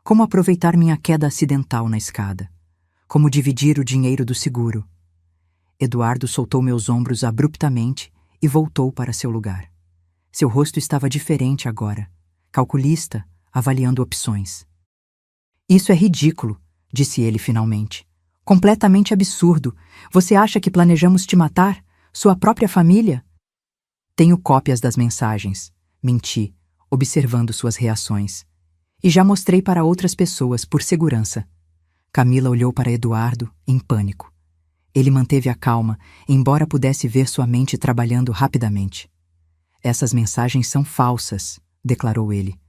Como aproveitar minha queda acidental na escada. Como dividir o dinheiro do seguro. Eduardo soltou meus ombros abruptamente e voltou para seu lugar. Seu rosto estava diferente agora, calculista, avaliando opções. Isso é ridículo, disse ele finalmente. Completamente absurdo. Você acha que planejamos te matar? Sua própria família? Tenho cópias das mensagens. Menti, observando suas reações. E já mostrei para outras pessoas, por segurança. Camila olhou para Eduardo, em pânico. Ele manteve a calma, embora pudesse ver sua mente trabalhando rapidamente. Essas mensagens são falsas, declarou ele.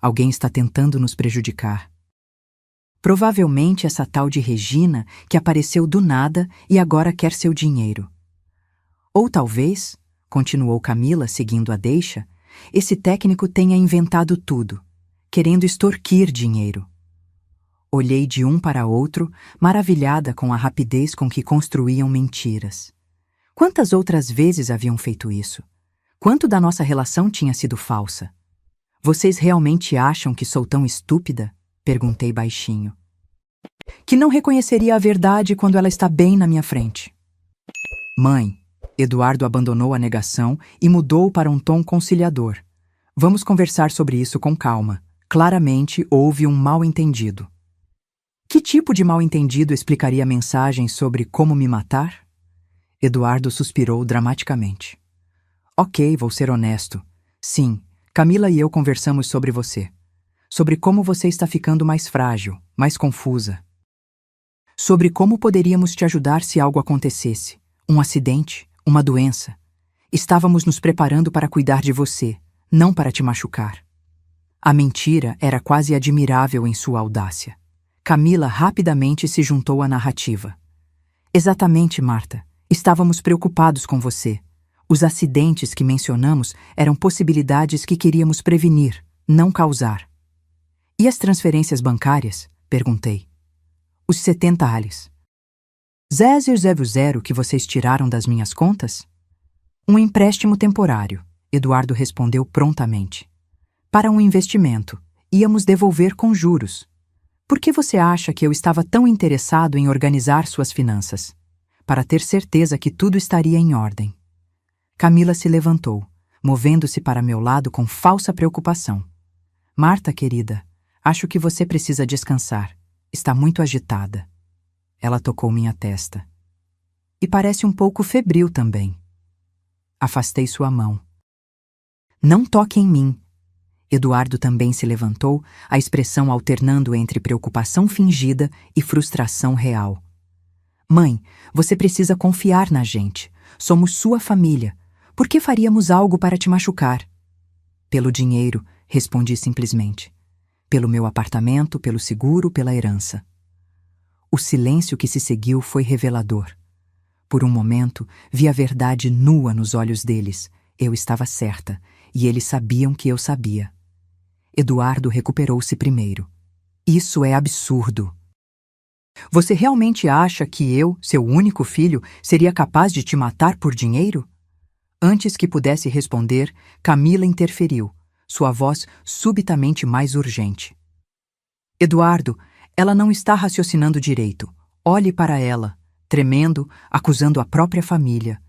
Alguém está tentando nos prejudicar. Provavelmente essa tal de Regina, que apareceu do nada e agora quer seu dinheiro. Ou talvez, continuou Camila, seguindo a deixa, esse técnico tenha inventado tudo, querendo extorquir dinheiro. Olhei de um para outro, maravilhada com a rapidez com que construíam mentiras. Quantas outras vezes haviam feito isso? Quanto da nossa relação tinha sido falsa? Vocês realmente acham que sou tão estúpida? Perguntei baixinho. Que não reconheceria a verdade quando ela está bem na minha frente. Mãe, Eduardo abandonou a negação e mudou para um tom conciliador. Vamos conversar sobre isso com calma. Claramente houve um mal-entendido. Que tipo de mal-entendido explicaria a mensagem sobre como me matar? Eduardo suspirou dramaticamente. Ok, vou ser honesto. Sim, Camila e eu conversamos sobre você. Sobre como você está ficando mais frágil, mais confusa. Sobre como poderíamos te ajudar se algo acontecesse. Um acidente, uma doença. Estávamos nos preparando para cuidar de você, não para te machucar. A mentira era quase admirável em sua audácia. Camila rapidamente se juntou à narrativa. Exatamente, Marta. Estávamos preocupados com você. Os acidentes que mencionamos eram possibilidades que queríamos prevenir, não causar. E as transferências bancárias? Perguntei. Os 70 ales. 000 que vocês tiraram das minhas contas? Um empréstimo temporário, Eduardo respondeu prontamente. Para um investimento, íamos devolver com juros. Por que você acha que eu estava tão interessado em organizar suas finanças? Para ter certeza que tudo estaria em ordem. Camila se levantou, movendo-se para meu lado com falsa preocupação. Marta, querida, acho que você precisa descansar. Está muito agitada. Ela tocou minha testa. E parece um pouco febril também. Afastei sua mão. Não toque em mim. Eduardo também se levantou, a expressão alternando entre preocupação fingida e frustração real. Mãe, você precisa confiar na gente. Somos sua família. Por que faríamos algo para te machucar? Pelo dinheiro, respondi simplesmente. Pelo meu apartamento, pelo seguro, pela herança. O silêncio que se seguiu foi revelador. Por um momento, vi a verdade nua nos olhos deles. Eu estava certa, e eles sabiam que eu sabia. Eduardo recuperou-se primeiro. Isso é absurdo. Você realmente acha que eu, seu único filho, seria capaz de te matar por dinheiro? Antes que pudesse responder, Camila interferiu, sua voz subitamente mais urgente. Eduardo, ela não está raciocinando direito. Olhe para ela, tremendo, acusando a própria família.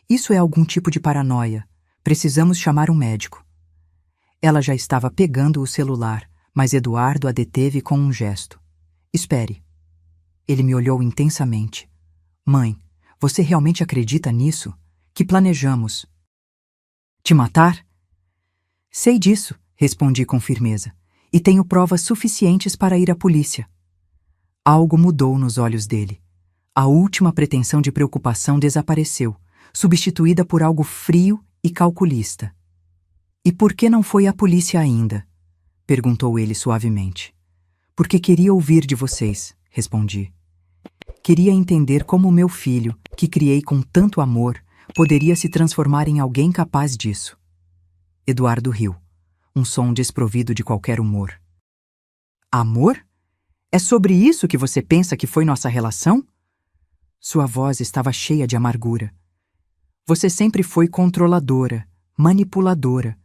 Isso é algum tipo de paranoia. Precisamos chamar um médico. Ela já estava pegando o celular, mas Eduardo a deteve com um gesto. Espere. Ele me olhou intensamente. Mãe, você realmente acredita nisso? Que planejamos? Te matar? Sei disso, respondi com firmeza, e tenho provas suficientes para ir à polícia. Algo mudou nos olhos dele. A última pretensão de preocupação desapareceu, substituída por algo frio e calculista. E por que não foi à polícia ainda? Perguntou ele suavemente. Porque queria ouvir de vocês, respondi. Queria entender como meu filho, que criei com tanto amor, poderia se transformar em alguém capaz disso. Eduardo riu, um som desprovido de qualquer humor. Amor? É sobre isso que você pensa que foi nossa relação? Sua voz estava cheia de amargura. Você sempre foi controladora, manipuladora.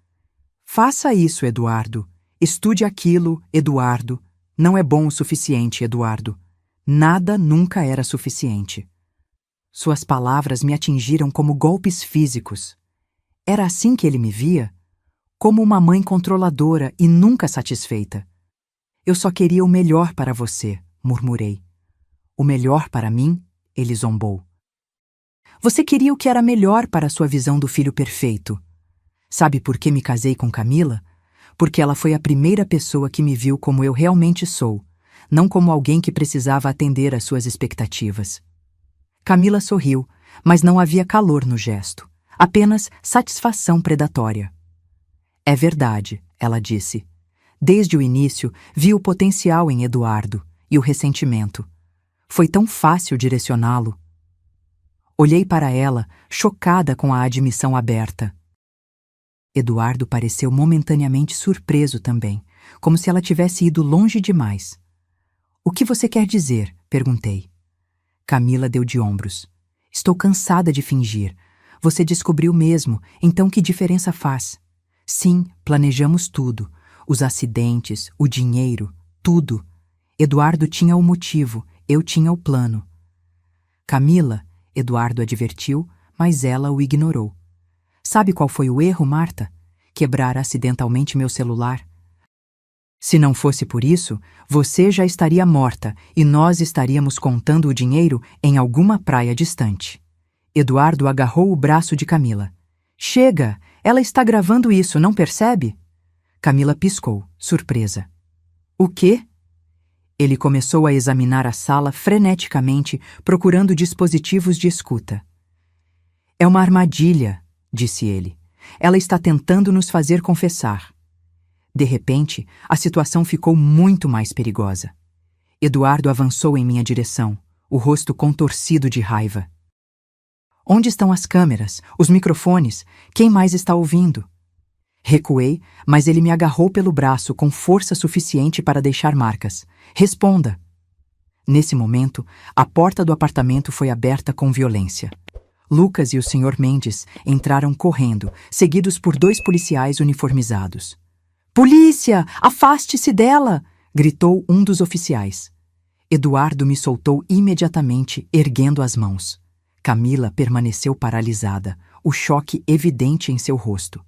Faça isso, Eduardo. Estude aquilo, Eduardo. Não é bom o suficiente, Eduardo. Nada nunca era suficiente. Suas palavras me atingiram como golpes físicos. Era assim que ele me via? Como uma mãe controladora e nunca satisfeita. Eu só queria o melhor para você, murmurei. O melhor para mim? Ele zombou. Você queria o que era melhor para a sua visão do filho perfeito. Sabe por que me casei com Camila? Porque ela foi a primeira pessoa que me viu como eu realmente sou, não como alguém que precisava atender às suas expectativas. Camila sorriu, mas não havia calor no gesto, apenas satisfação predatória. É verdade, ela disse. Desde o início, vi o potencial em Eduardo e o ressentimento. Foi tão fácil direcioná-lo. Olhei para ela, chocada com a admissão aberta. Eduardo pareceu momentaneamente surpreso também, como se ela tivesse ido longe demais. O que você quer dizer? Perguntei. Camila deu de ombros. Estou cansada de fingir. Você descobriu mesmo, então que diferença faz? Sim, planejamos tudo. Os acidentes, o dinheiro, tudo. Eduardo tinha o motivo, eu tinha o plano. Camila, Eduardo advertiu, mas ela o ignorou. Sabe qual foi o erro, Marta? Quebrar acidentalmente meu celular. Se não fosse por isso, você já estaria morta e nós estaríamos contando o dinheiro em alguma praia distante. Eduardo agarrou o braço de Camila. Chega! Ela está gravando isso, não percebe? Camila piscou, surpresa. O quê? Ele começou a examinar a sala freneticamente, procurando dispositivos de escuta. É uma armadilha, disse ele. Ela está tentando nos fazer confessar. De repente, a situação ficou muito mais perigosa. Eduardo avançou em minha direção, o rosto contorcido de raiva. Onde estão as câmeras, os microfones? Quem mais está ouvindo? Recuei, mas ele me agarrou pelo braço com força suficiente para deixar marcas. Responda! Nesse momento, a porta do apartamento foi aberta com violência. Lucas e o Sr. Mendes entraram correndo, seguidos por 2 policiais uniformizados. Polícia! Afaste-se dela! Gritou um dos oficiais. Eduardo me soltou imediatamente, erguendo as mãos. Camila permaneceu paralisada, o choque evidente em seu rosto.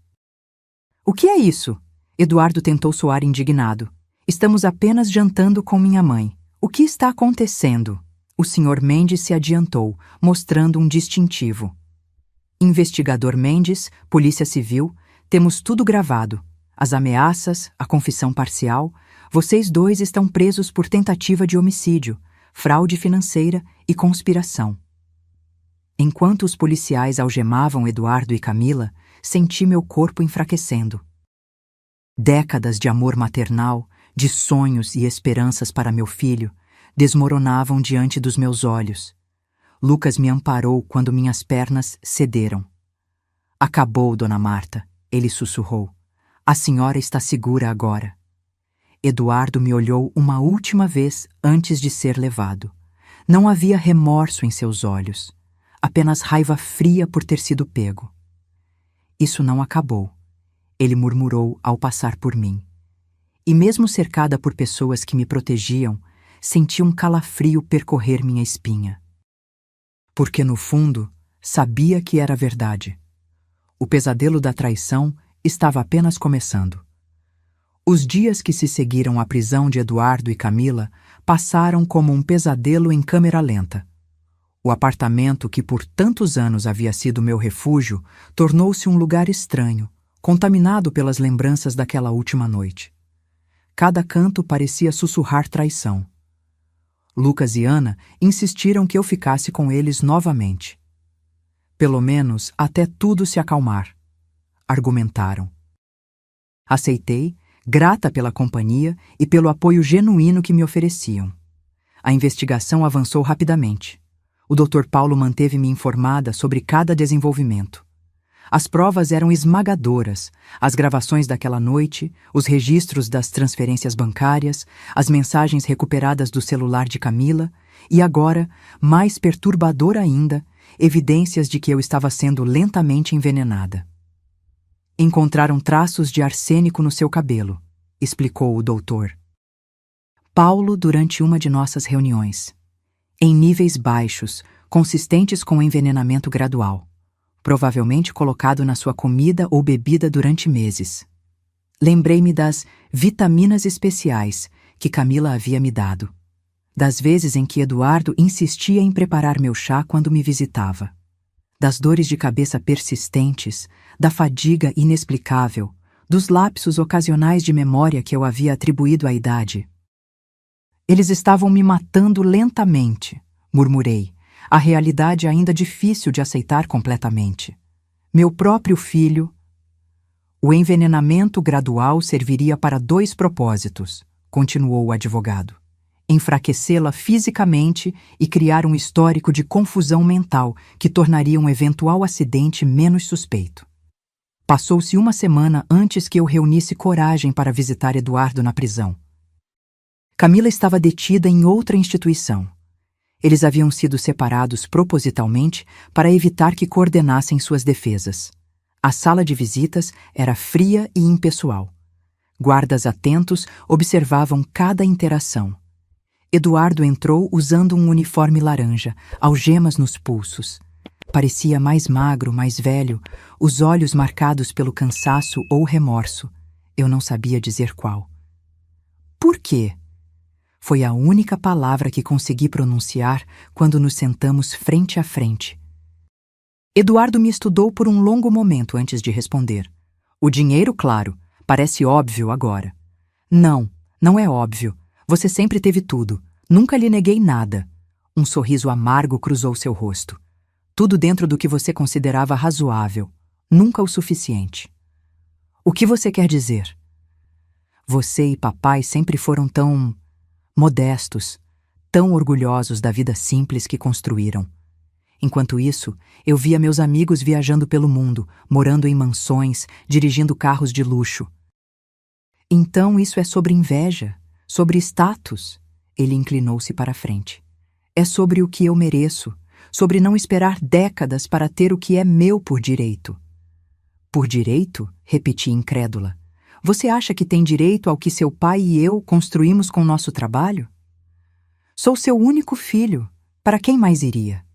O que é isso? Eduardo tentou soar indignado. Estamos apenas jantando com minha mãe. O que está acontecendo? O Sr. Mendes se adiantou, mostrando um distintivo. Investigador Mendes, Polícia Civil, temos tudo gravado. As ameaças, a confissão parcial. Vocês 2 estão presos por tentativa de homicídio, fraude financeira e conspiração. Enquanto os policiais algemavam Eduardo e Camila, senti meu corpo enfraquecendo. Décadas de amor maternal, de sonhos e esperanças para meu filho, desmoronavam diante dos meus olhos. Lucas me amparou quando minhas pernas cederam. Acabou, Dona Marta, ele sussurrou. A senhora está segura agora. Eduardo me olhou uma última vez antes de ser levado. Não havia remorso em seus olhos, apenas raiva fria por ter sido pego. Isso não acabou, ele murmurou ao passar por mim. E mesmo cercada por pessoas que me protegiam, senti um calafrio percorrer minha espinha. Porque no fundo, sabia que era verdade. O pesadelo da traição estava apenas começando. Os dias que se seguiram à prisão de Eduardo e Camila passaram como um pesadelo em câmera lenta. O apartamento que por tantos anos havia sido meu refúgio tornou-se um lugar estranho, contaminado pelas lembranças daquela última noite. Cada canto parecia sussurrar traição. Lucas e Ana insistiram que eu ficasse com eles novamente. Pelo menos até tudo se acalmar, argumentaram. Aceitei, grata pela companhia e pelo apoio genuíno que me ofereciam. A investigação avançou rapidamente. O Dr. Paulo manteve-me informada sobre cada desenvolvimento. As provas eram esmagadoras, as gravações daquela noite, os registros das transferências bancárias, as mensagens recuperadas do celular de Camila e agora, mais perturbador ainda, evidências de que eu estava sendo lentamente envenenada. Encontraram traços de arsênico no seu cabelo, explicou o doutor. Paulo durante uma de nossas reuniões. Em níveis baixos, consistentes com envenenamento gradual. Provavelmente colocado na sua comida ou bebida durante meses. Lembrei-me das vitaminas especiais que Camila havia me dado. Das vezes em que Eduardo insistia em preparar meu chá quando me visitava. Das dores de cabeça persistentes, da fadiga inexplicável, dos lapsos ocasionais de memória que eu havia atribuído à idade. Eles estavam me matando lentamente, murmurei, a realidade ainda difícil de aceitar completamente. Meu próprio filho. O envenenamento gradual serviria para 2 propósitos, continuou o advogado. Enfraquecê-la fisicamente e criar um histórico de confusão mental que tornaria um eventual acidente menos suspeito. Passou-se uma semana antes que eu reunisse coragem para visitar Eduardo na prisão. Camila estava detida em outra instituição. Eles haviam sido separados propositalmente para evitar que coordenassem suas defesas. A sala de visitas era fria e impessoal. Guardas atentos observavam cada interação. Eduardo entrou usando um uniforme laranja, algemas nos pulsos. Parecia mais magro, mais velho, os olhos marcados pelo cansaço ou remorso. Eu não sabia dizer qual. Por quê? Foi a única palavra que consegui pronunciar quando nos sentamos frente a frente. Eduardo me estudou por um longo momento antes de responder. O dinheiro, claro, parece óbvio agora. Não, não é óbvio. Você sempre teve tudo. Nunca lhe neguei nada. Um sorriso amargo cruzou seu rosto. Tudo dentro do que você considerava razoável. Nunca o suficiente. O que você quer dizer? Você e papai sempre foram tão modestos, tão orgulhosos da vida simples que construíram. Enquanto isso, eu via meus amigos viajando pelo mundo, morando em mansões, dirigindo carros de luxo. Então isso é sobre inveja, sobre status. Ele inclinou-se para a frente. É sobre o que eu mereço, sobre não esperar décadas para ter o que é meu por direito. Por direito? Repeti incrédula. Você acha que tem direito ao que seu pai e eu construímos com nosso trabalho? Sou seu único filho. Para quem mais iria?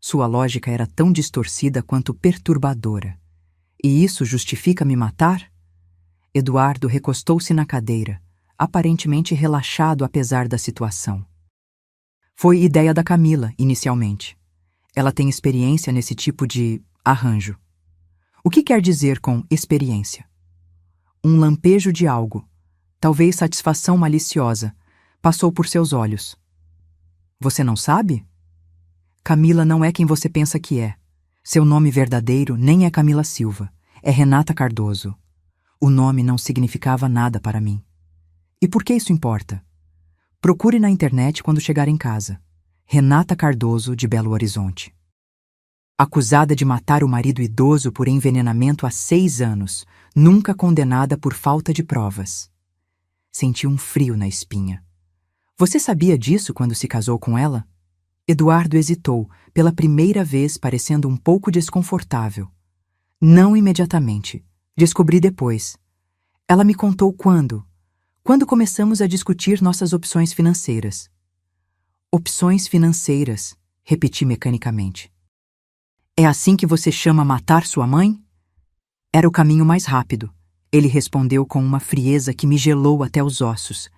Sua lógica era tão distorcida quanto perturbadora. E isso justifica me matar? Eduardo recostou-se na cadeira, aparentemente relaxado apesar da situação. Foi ideia da Camila, inicialmente. Ela tem experiência nesse tipo de arranjo. O que quer dizer com experiência? Um lampejo de algo, talvez satisfação maliciosa, passou por seus olhos. Você não sabe? Camila não é quem você pensa que é. Seu nome verdadeiro nem é Camila Silva, é Renata Cardoso. O nome não significava nada para mim. E por que isso importa? Procure na internet quando chegar em casa. Renata Cardoso, de Belo Horizonte. Acusada de matar o marido idoso por envenenamento há 6 anos, nunca condenada por falta de provas. Senti um frio na espinha. Você sabia disso quando se casou com ela? Eduardo hesitou, pela primeira vez parecendo um pouco desconfortável. Não imediatamente. Descobri depois. Ela me contou quando. Quando começamos a discutir nossas opções financeiras. Opções financeiras, repeti mecanicamente. É assim que você chama matar sua mãe? Era o caminho mais rápido. Ele respondeu com uma frieza que me gelou até os ossos.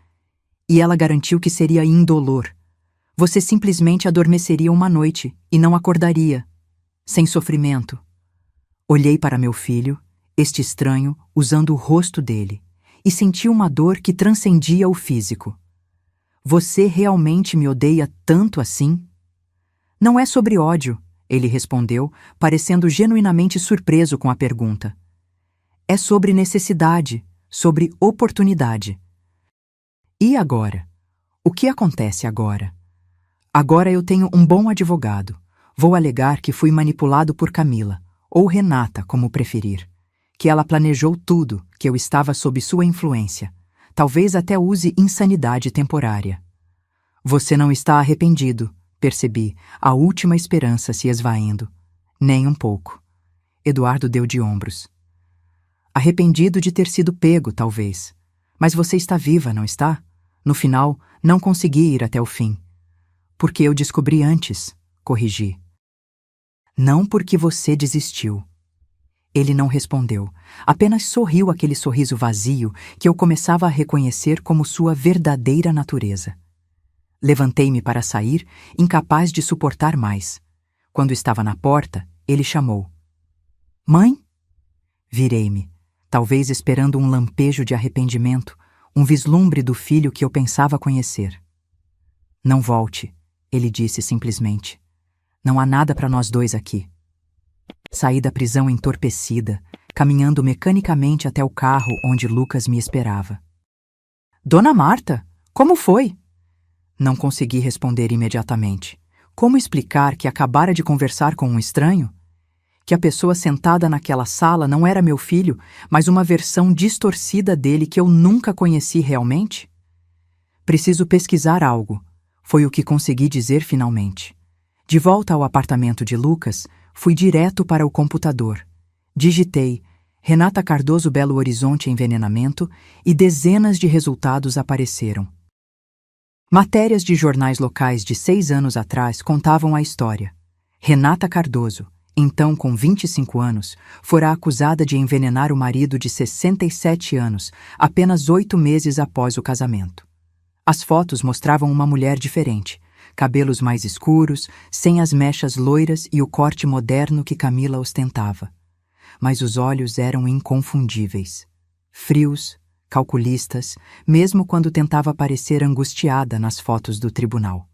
E ela garantiu que seria indolor. Você simplesmente adormeceria uma noite e não acordaria, sem sofrimento. Olhei para meu filho, este estranho, usando o rosto dele, e senti uma dor que transcendia o físico. Você realmente me odeia tanto assim? Não é sobre ódio, ele respondeu, parecendo genuinamente surpreso com a pergunta. É sobre necessidade, sobre oportunidade. E agora? O que acontece agora? Agora eu tenho um bom advogado. Vou alegar que fui manipulado por Camila, ou Renata, como preferir. Que ela planejou tudo, que eu estava sob sua influência. Talvez até use insanidade temporária. Você não está arrependido, percebi, a última esperança se esvaindo. Nem um pouco. Eduardo deu de ombros. Arrependido de ter sido pego, talvez. Mas você está viva, não está? No final, não consegui ir até o fim. Porque eu descobri antes, corrigi. Não porque você desistiu. Ele não respondeu, apenas sorriu aquele sorriso vazio que eu começava a reconhecer como sua verdadeira natureza. Levantei-me para sair, incapaz de suportar mais. Quando estava na porta, ele chamou. Mãe? Virei-me, talvez esperando um lampejo de arrependimento, um vislumbre do filho que eu pensava conhecer. Não volte, ele disse simplesmente. Não há nada para nós dois aqui. Saí da prisão entorpecida, caminhando mecanicamente até o carro onde Lucas me esperava. Dona Marta, como foi? Não consegui responder imediatamente. Como explicar que acabara de conversar com um estranho? Que a pessoa sentada naquela sala não era meu filho, mas uma versão distorcida dele que eu nunca conheci realmente? Preciso pesquisar algo. Foi o que consegui dizer finalmente. De volta ao apartamento de Lucas, fui direto para o computador. Digitei Renata Cardoso Belo Horizonte envenenamento e dezenas de resultados apareceram. Matérias de jornais locais de 6 anos atrás contavam a história. Renata Cardoso, então com 25 anos, fora acusada de envenenar o marido de 67 anos, apenas 8 meses após o casamento. As fotos mostravam uma mulher diferente, cabelos mais escuros, sem as mechas loiras e o corte moderno que Camila ostentava. Mas os olhos eram inconfundíveis. Frios, calculistas, mesmo quando tentava parecer angustiada nas fotos do tribunal.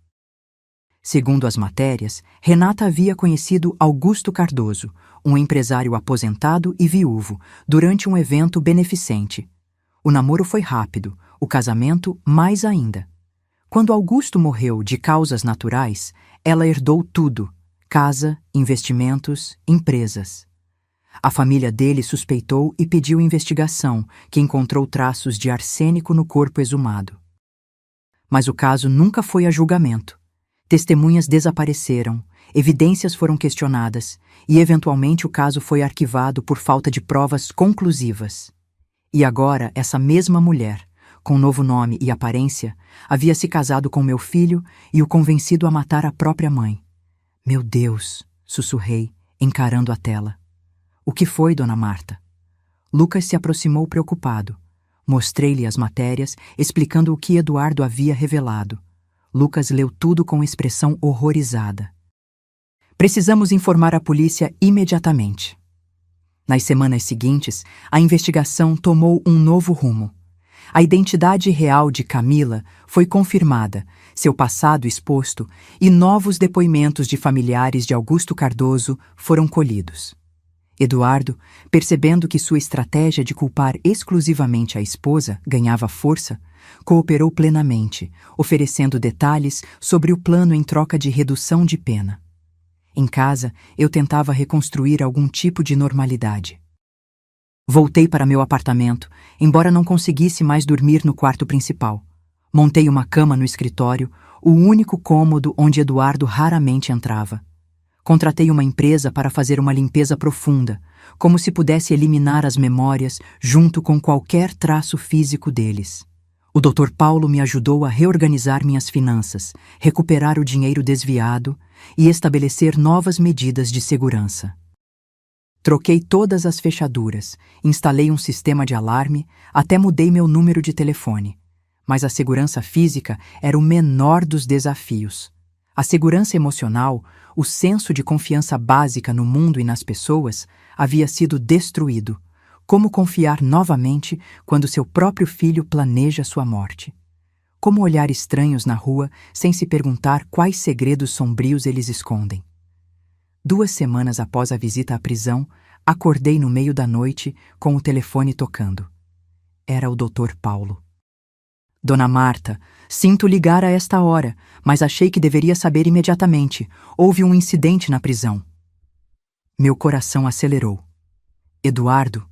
Segundo as matérias, Renata havia conhecido Augusto Cardoso, um empresário aposentado e viúvo, durante um evento beneficente. O namoro foi rápido, o casamento mais ainda. Quando Augusto morreu de causas naturais, ela herdou tudo. casa, investimentos, empresas. A família dele suspeitou e pediu investigação, que encontrou traços de arsênico no corpo exumado. Mas o caso nunca foi a julgamento. Testemunhas desapareceram, evidências foram questionadas e, eventualmente, o caso foi arquivado por falta de provas conclusivas. E agora, essa mesma mulher, com novo nome e aparência, havia se casado com meu filho e o convencido a matar a própria mãe. Meu Deus, sussurrei, encarando a tela. O que foi, Dona Marta? Lucas se aproximou preocupado. Mostrei-lhe as matérias, explicando o que Eduardo havia revelado. Lucas leu tudo com expressão horrorizada. Precisamos informar a polícia imediatamente. Nas semanas seguintes, a investigação tomou um novo rumo. A identidade real de Camila foi confirmada, seu passado exposto e novos depoimentos de familiares de Augusto Cardoso foram colhidos. Eduardo, percebendo que sua estratégia de culpar exclusivamente a esposa ganhava força, cooperou plenamente, oferecendo detalhes sobre o plano em troca de redução de pena. Em casa, eu tentava reconstruir algum tipo de normalidade. Voltei para meu apartamento, embora não conseguisse mais dormir no quarto principal. Montei uma cama no escritório, o único cômodo onde Eduardo raramente entrava. Contratei uma empresa para fazer uma limpeza profunda, como se pudesse eliminar as memórias junto com qualquer traço físico deles. O Dr. Paulo me ajudou a reorganizar minhas finanças, recuperar o dinheiro desviado e estabelecer novas medidas de segurança. Troquei todas as fechaduras, instalei um sistema de alarme, até mudei meu número de telefone. Mas a segurança física era o menor dos desafios. A segurança emocional, o senso de confiança básica no mundo e nas pessoas, havia sido destruído. Como confiar novamente quando seu próprio filho planeja sua morte? Como olhar estranhos na rua sem se perguntar quais segredos sombrios eles escondem? 2 semanas após a visita à prisão, acordei no meio da noite com o telefone tocando. Era o Dr. Paulo. Dona Marta, sinto ligar a esta hora, mas achei que deveria saber imediatamente. Houve um incidente na prisão. Meu coração acelerou. Eduardo?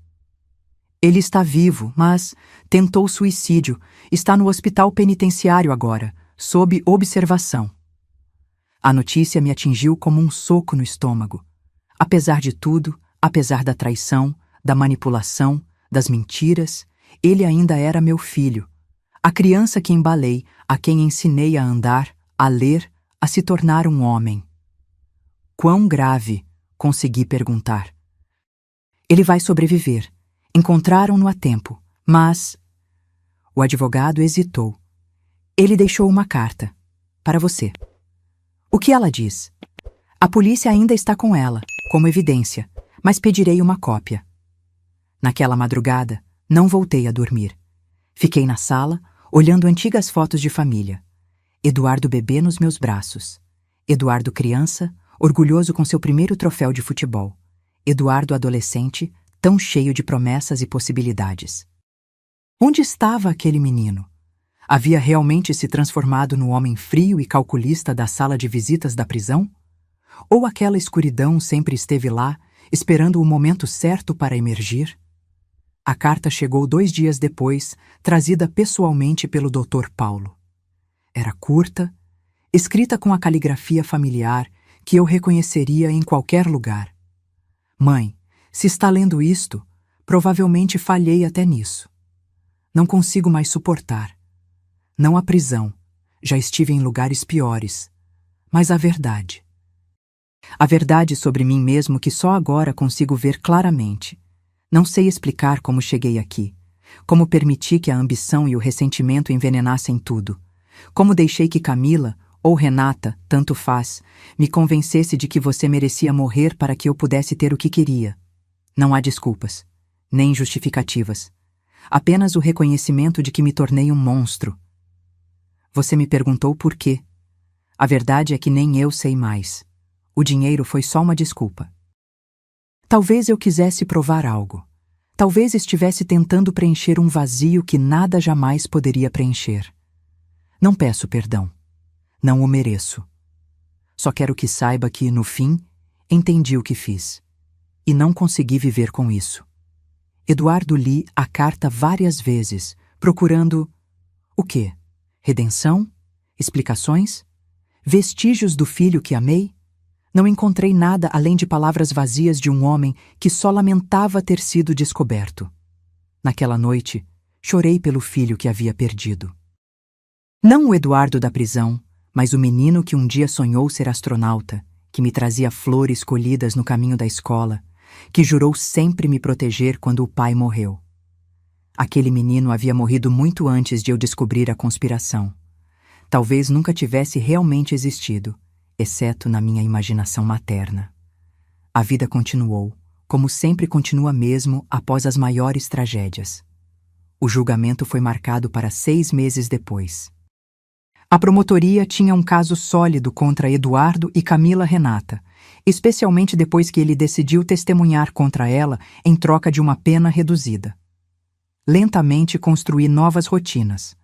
Ele está vivo, mas tentou suicídio. Está no hospital penitenciário agora, sob observação. A notícia me atingiu como um soco no estômago. Apesar de tudo, apesar da traição, da manipulação, das mentiras, ele ainda era meu filho. A criança que embalei, a quem ensinei a andar, a ler, a se tornar um homem. Quão grave? Consegui perguntar. Ele vai sobreviver. Encontraram-no a tempo, mas... O advogado hesitou. Ele deixou uma carta. Para você. O que ela diz? A polícia ainda está com ela, como evidência, mas pedirei uma cópia. Naquela madrugada, não voltei a dormir. Fiquei na sala, olhando antigas fotos de família. Eduardo bebê nos meus braços. Eduardo criança, orgulhoso com seu primeiro troféu de futebol. Eduardo adolescente, tão cheio de promessas e possibilidades. Onde estava aquele menino? Havia realmente se transformado no homem frio e calculista da sala de visitas da prisão? Ou aquela escuridão sempre esteve lá, esperando o momento certo para emergir? A carta chegou 2 dias depois, trazida pessoalmente pelo Dr. Paulo. Era curta, escrita com a caligrafia familiar que eu reconheceria em qualquer lugar. Mãe, se está lendo isto, provavelmente falhei até nisso. Não consigo mais suportar. Não a prisão, já estive em lugares piores, mas a verdade. A verdade sobre mim mesmo que só agora consigo ver claramente. Não sei explicar como cheguei aqui, como permiti que a ambição e o ressentimento envenenassem tudo, como deixei que Camila, ou Renata, tanto faz, me convencesse de que você merecia morrer para que eu pudesse ter o que queria. Não há desculpas, nem justificativas. Apenas o reconhecimento de que me tornei um monstro. Você me perguntou por quê. A verdade é que nem eu sei mais. O dinheiro foi só uma desculpa. Talvez eu quisesse provar algo. Talvez estivesse tentando preencher um vazio que nada jamais poderia preencher. Não peço perdão. Não o mereço. Só quero que saiba que, no fim, entendi o que fiz. E não consegui viver com isso. Eduardo li a carta várias vezes, procurando... o quê? Redenção? Explicações? Vestígios do filho que amei? Não encontrei nada além de palavras vazias de um homem que só lamentava ter sido descoberto. Naquela noite, chorei pelo filho que havia perdido. Não o Eduardo da prisão, mas o menino que um dia sonhou ser astronauta, que me trazia flores colhidas no caminho da escola, que jurou sempre me proteger quando o pai morreu. Aquele menino havia morrido muito antes de eu descobrir a conspiração. Talvez nunca tivesse realmente existido, exceto na minha imaginação materna. A vida continuou, como sempre continua mesmo após as maiores tragédias. O julgamento foi marcado para 6 meses depois. A promotoria tinha um caso sólido contra Eduardo e Camila Renata, especialmente depois que ele decidiu testemunhar contra ela em troca de uma pena reduzida. Lentamente construí novas rotinas.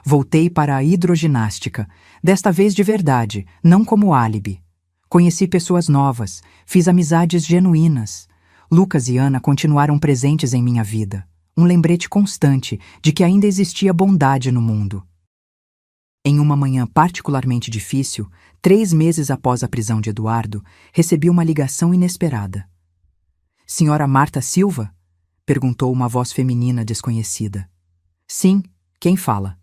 Voltei para a hidroginástica, desta vez de verdade, não como álibi. Conheci pessoas novas, fiz amizades genuínas. Lucas e Ana continuaram presentes em minha vida, um lembrete constante de que ainda existia bondade no mundo. Em uma manhã particularmente difícil, 3 meses após a prisão de Eduardo, recebi uma ligação inesperada. "Senhora Marta Silva?" perguntou uma voz feminina desconhecida. "Sim, quem fala?"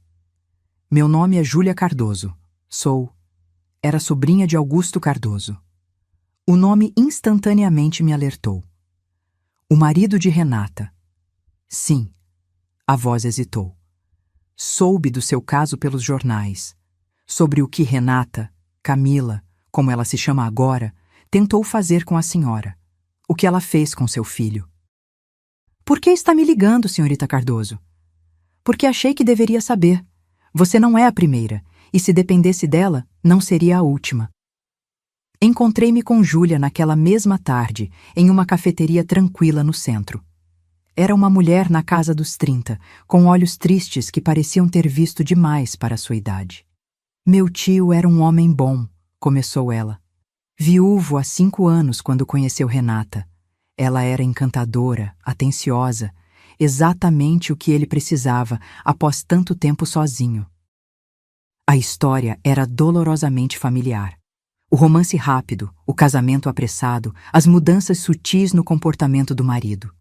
"Meu nome é Júlia Cardoso. Era sobrinha de Augusto Cardoso." O nome instantaneamente me alertou. "O marido de Renata." "Sim." A voz hesitou. "Soube do seu caso pelos jornais, sobre o que Renata, Camila, como ela se chama agora, tentou fazer com a senhora. O que ela fez com seu filho." "Por que está me ligando, senhorita Cardoso?" "Porque achei que deveria saber. Você não é a primeira, e se dependesse dela, não seria a última." Encontrei-me com Júlia naquela mesma tarde, em uma cafeteria tranquila no centro. Era uma mulher na casa dos 30, com olhos tristes que pareciam ter visto demais para a sua idade. "Meu tio era um homem bom", começou ela. "Viúvo há 5 anos quando conheceu Renata. Ela era encantadora, atenciosa, exatamente o que ele precisava após tanto tempo sozinho." A história era dolorosamente familiar. O romance rápido, o casamento apressado, as mudanças sutis no comportamento do marido.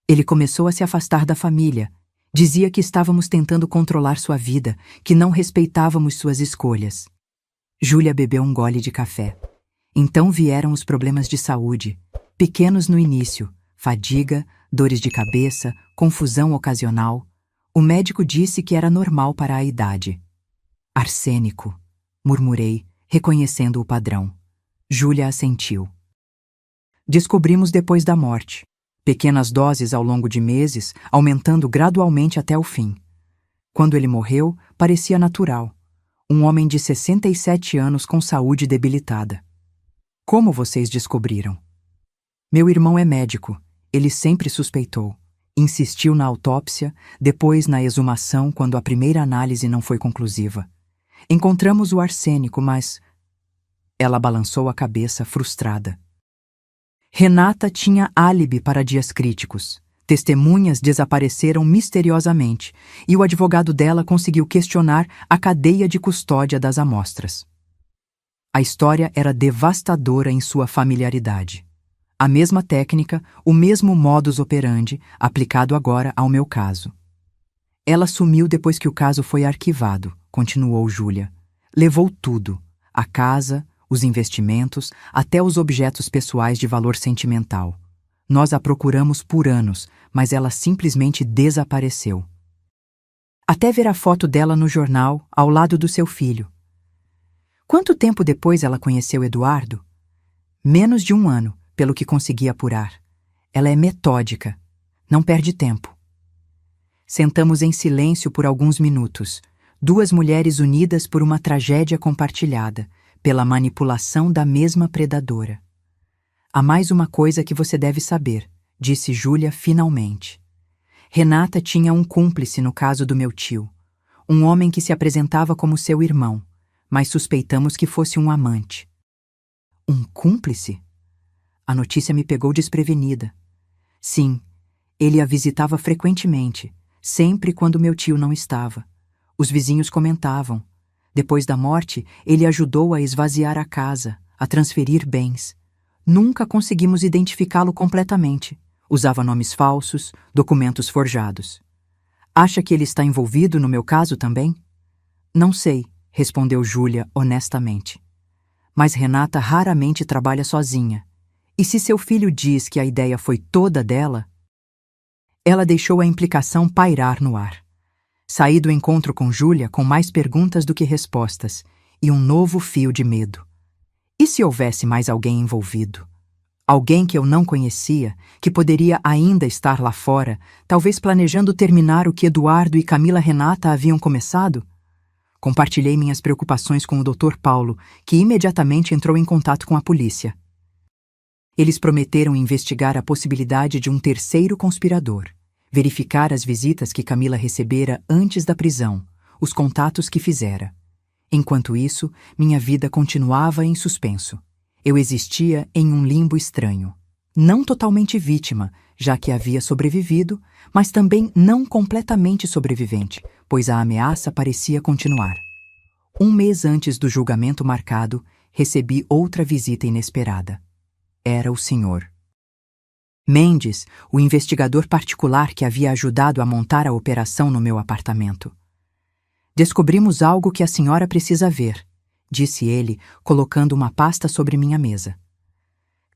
Ele começou a se afastar da família. Dizia que estávamos tentando controlar sua vida, que não respeitávamos suas escolhas. Júlia bebeu um gole de café. Então vieram os problemas de saúde, pequenos no início, fadiga, dores de cabeça, confusão ocasional. O médico disse que era normal para a idade. "Arsênico", murmurei, reconhecendo o padrão. Júlia assentiu. "Descobrimos depois da morte. Pequenas doses ao longo de meses, aumentando gradualmente até o fim. Quando ele morreu, parecia natural. Um homem de 67 anos com saúde debilitada." "Como vocês descobriram?" "Meu irmão é médico. Ele sempre suspeitou. Insistiu na autópsia, depois na exumação quando a primeira análise não foi conclusiva. Encontramos o arsênico, mas..." Ela balançou a cabeça, frustrada. Renata tinha álibi para dias críticos. Testemunhas desapareceram misteriosamente e o advogado dela conseguiu questionar a cadeia de custódia das amostras. A história era devastadora em sua familiaridade. A mesma técnica, o mesmo modus operandi, aplicado agora ao meu caso. "Ela sumiu depois que o caso foi arquivado", continuou Júlia. "Levou tudo, a casa, os investimentos, até os objetos pessoais de valor sentimental. Nós a procuramos por anos, mas ela simplesmente desapareceu. Até ver a foto dela no jornal, ao lado do seu filho." "Quanto tempo depois ela conheceu Eduardo?" "Menos de 1 ano, pelo que consegui apurar. Ela é metódica, não perde tempo." Sentamos em silêncio por alguns minutos, 2 mulheres unidas por uma tragédia compartilhada, pela manipulação da mesma predadora. "Há mais uma coisa que você deve saber", disse Júlia finalmente. "Renata tinha um cúmplice no caso do meu tio, um homem que se apresentava como seu irmão, mas suspeitamos que fosse um amante. Um cúmplice? A notícia me pegou desprevenida. Sim, ele a visitava frequentemente, sempre quando meu tio não estava. Os vizinhos comentavam. Depois da morte, ele ajudou a esvaziar a casa, a transferir bens. Nunca conseguimos identificá-lo completamente. Usava nomes falsos, documentos forjados. Acha que ele está envolvido no meu caso também? Não sei, respondeu Júlia honestamente. Mas Renata raramente trabalha sozinha. E se seu filho diz que a ideia foi toda dela? Ela deixou a implicação pairar no ar. Saí do encontro com Júlia com mais perguntas do que respostas e um novo fio de medo. E se houvesse mais alguém envolvido? Alguém que eu não conhecia, que poderia ainda estar lá fora, talvez planejando terminar o que Eduardo e Camila Renata haviam começado? Compartilhei minhas preocupações com o Dr. Paulo, que imediatamente entrou em contato com a polícia. Eles prometeram investigar a possibilidade de um terceiro conspirador, verificar as visitas que Camila recebera antes da prisão, os contatos que fizera. Enquanto isso, minha vida continuava em suspenso. Eu existia em um limbo estranho. Não totalmente vítima, já que havia sobrevivido, mas também não completamente sobrevivente, pois a ameaça parecia continuar. Um mês antes do julgamento marcado, recebi outra visita inesperada. Era o Sr. Mendes, o investigador particular que havia ajudado a montar a operação no meu apartamento. Descobrimos algo que a senhora precisa ver, disse ele, colocando uma pasta sobre minha mesa.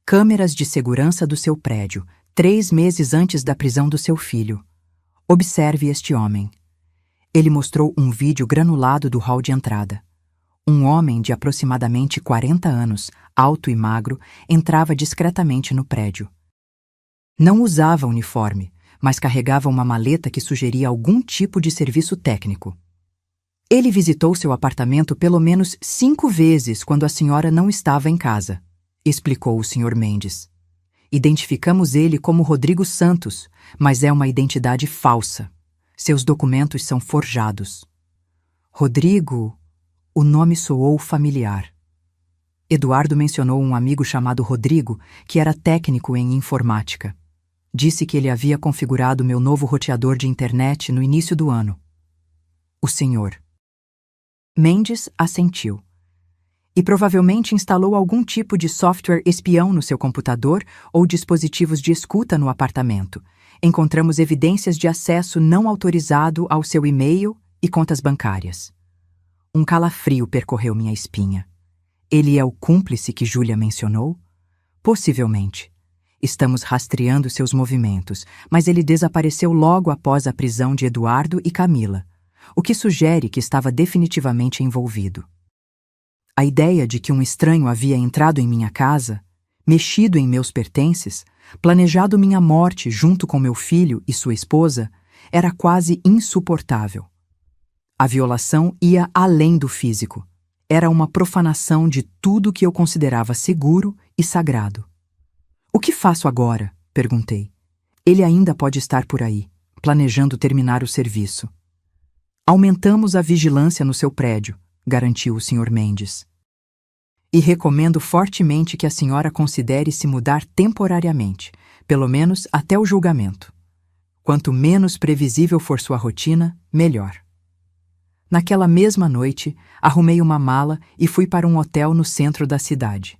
Câmeras de segurança do seu prédio, 3 meses antes da prisão do seu filho. Observe este homem. Ele mostrou um vídeo granulado do hall de entrada. Um homem de aproximadamente 40 anos, alto e magro, entrava discretamente no prédio. Não usava uniforme, mas carregava uma maleta que sugeria algum tipo de serviço técnico. Ele visitou seu apartamento pelo menos 5 vezes quando a senhora não estava em casa, explicou o Sr. Mendes. Identificamos ele como Rodrigo Santos, mas é uma identidade falsa. Seus documentos são forjados. Rodrigo... O nome soou familiar. Eduardo mencionou um amigo chamado Rodrigo, que era técnico em informática. Disse que ele havia configurado meu novo roteador de internet no início do ano. O senhor Mendes assentiu. E provavelmente instalou algum tipo de software espião no seu computador ou dispositivos de escuta no apartamento. Encontramos evidências de acesso não autorizado ao seu e-mail e contas bancárias. Um calafrio percorreu minha espinha. Ele é o cúmplice que Júlia mencionou? Possivelmente. Estamos rastreando seus movimentos, mas ele desapareceu logo após a prisão de Eduardo e Camila, o que sugere que estava definitivamente envolvido. A ideia de que um estranho havia entrado em minha casa, mexido em meus pertences, planejado minha morte junto com meu filho e sua esposa, era quase insuportável. A violação ia além do físico. Era uma profanação de tudo que eu considerava seguro e sagrado. O que faço agora? Perguntei. Ele ainda pode estar por aí, planejando terminar o serviço. Aumentamos a vigilância no seu prédio, garantiu o Sr. Mendes. E recomendo fortemente que a senhora considere se mudar temporariamente, pelo menos até o julgamento. Quanto menos previsível for sua rotina, melhor. Naquela mesma noite, arrumei uma mala e fui para um hotel no centro da cidade.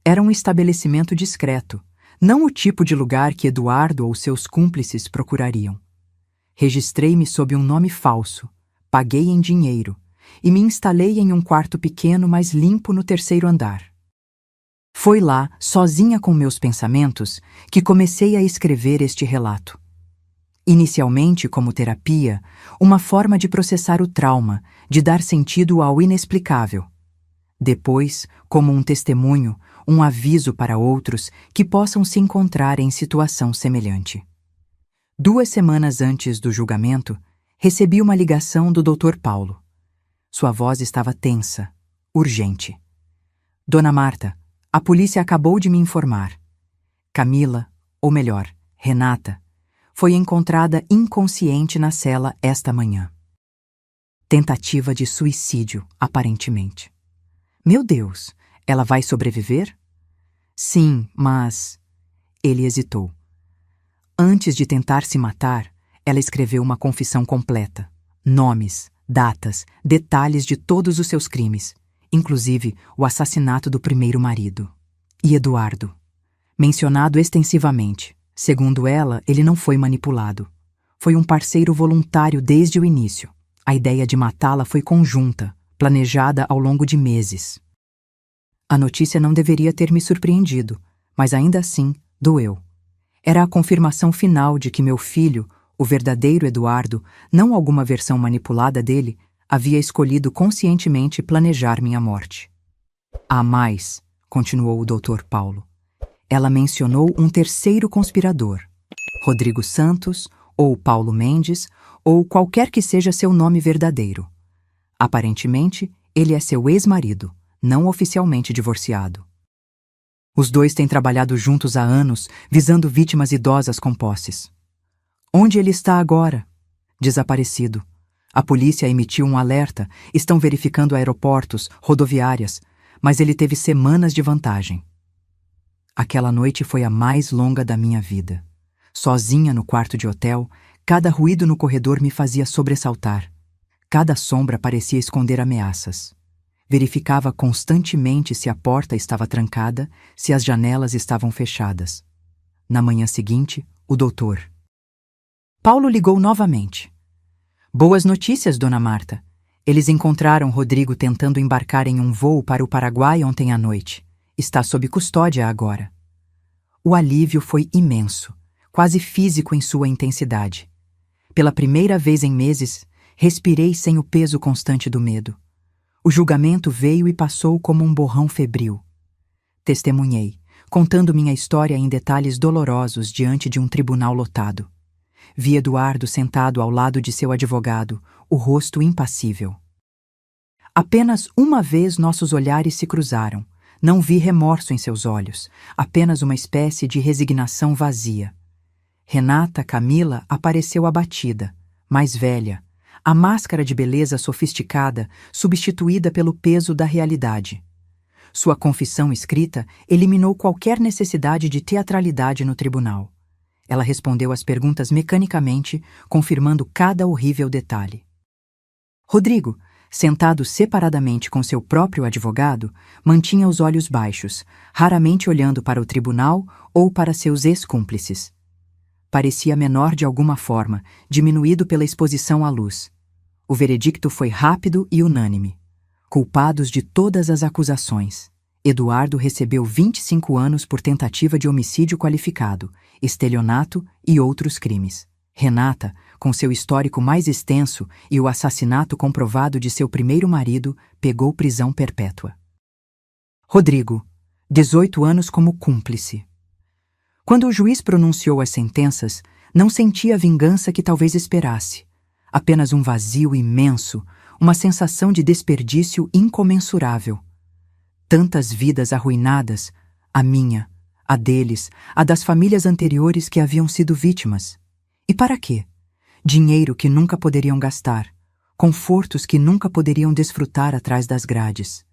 Era um estabelecimento discreto, não o tipo de lugar que Eduardo ou seus cúmplices procurariam. Registrei-me sob um nome falso, paguei em dinheiro e me instalei em um quarto pequeno, mas limpo no 3º andar. Foi lá, sozinha com meus pensamentos, que comecei a escrever este relato. Inicialmente como terapia, uma forma de processar o trauma, de dar sentido ao inexplicável. Depois, como um testemunho, um aviso para outros que possam se encontrar em situação semelhante. 2 semanas antes do julgamento, recebi uma ligação do Dr. Paulo. Sua voz estava tensa, urgente. Dona Marta, a polícia acabou de me informar. Camila, ou melhor, Renata, foi encontrada inconsciente na cela esta manhã. Tentativa de suicídio, aparentemente. Meu Deus, Ela vai sobreviver? Sim, mas... Ele hesitou. Antes de tentar se matar, ela escreveu uma confissão completa. Nomes, datas, detalhes de todos os seus crimes, inclusive o assassinato do primeiro marido. E Eduardo. Mencionado extensivamente. Segundo ela, ele não foi manipulado. Foi um parceiro voluntário desde o início. A ideia de matá-la foi conjunta, planejada ao longo de meses. A notícia não deveria ter me surpreendido, mas ainda assim, doeu. Era a confirmação final de que meu filho, o verdadeiro Eduardo, não alguma versão manipulada dele, havia escolhido conscientemente planejar minha morte. Há mais, continuou o Dr. Paulo. Ela mencionou um terceiro conspirador, Rodrigo Santos, ou Paulo Mendes, ou qualquer que seja seu nome verdadeiro. Aparentemente, ele é seu ex-marido, não oficialmente divorciado. Os dois têm trabalhado juntos há anos, visando vítimas idosas com posses. Onde ele está agora? Desaparecido. A polícia emitiu um alerta, estão verificando aeroportos, rodoviárias, mas ele teve semanas de vantagem. Aquela noite foi a mais longa da minha vida. Sozinha no quarto de hotel, cada ruído no corredor me fazia sobressaltar. Cada sombra parecia esconder ameaças. Verificava constantemente se a porta estava trancada, se as janelas estavam fechadas. Na manhã seguinte, o doutor. Paulo ligou novamente. Boas notícias, dona Marta. Eles encontraram Rodrigo tentando embarcar em um voo para o Paraguai ontem à noite. Está sob custódia agora. O alívio foi imenso, quase físico em sua intensidade. Pela primeira vez em meses, respirei sem o peso constante do medo. O julgamento veio e passou como um borrão febril. Testemunhei, contando minha história em detalhes dolorosos diante de um tribunal lotado. Vi Eduardo sentado ao lado de seu advogado, o rosto impassível. Apenas uma vez nossos olhares se cruzaram. Não vi remorso em seus olhos, apenas uma espécie de resignação vazia. Renata Camila apareceu abatida, mais velha, a máscara de beleza sofisticada substituída pelo peso da realidade. Sua confissão escrita eliminou qualquer necessidade de teatralidade no tribunal. Ela respondeu às perguntas mecanicamente, confirmando cada horrível detalhe. Rodrigo, sentado separadamente com seu próprio advogado, mantinha os olhos baixos, raramente olhando para o tribunal ou para seus ex-cúmplices. Parecia menor de alguma forma, diminuído pela exposição à luz. O veredicto foi rápido e unânime. Culpados de todas as acusações. Eduardo recebeu 25 anos por tentativa de homicídio qualificado, estelionato e outros crimes. Renata, com seu histórico mais extenso e o assassinato comprovado de seu primeiro marido, pegou prisão perpétua. Rodrigo, 18 anos como cúmplice. Quando o juiz pronunciou as sentenças, não senti a vingança que talvez esperasse. Apenas um vazio imenso, uma sensação de desperdício incomensurável. Tantas vidas arruinadas, a minha, a deles, a das famílias anteriores que haviam sido vítimas. E para quê? Dinheiro que nunca poderiam gastar, confortos que nunca poderiam desfrutar atrás das grades.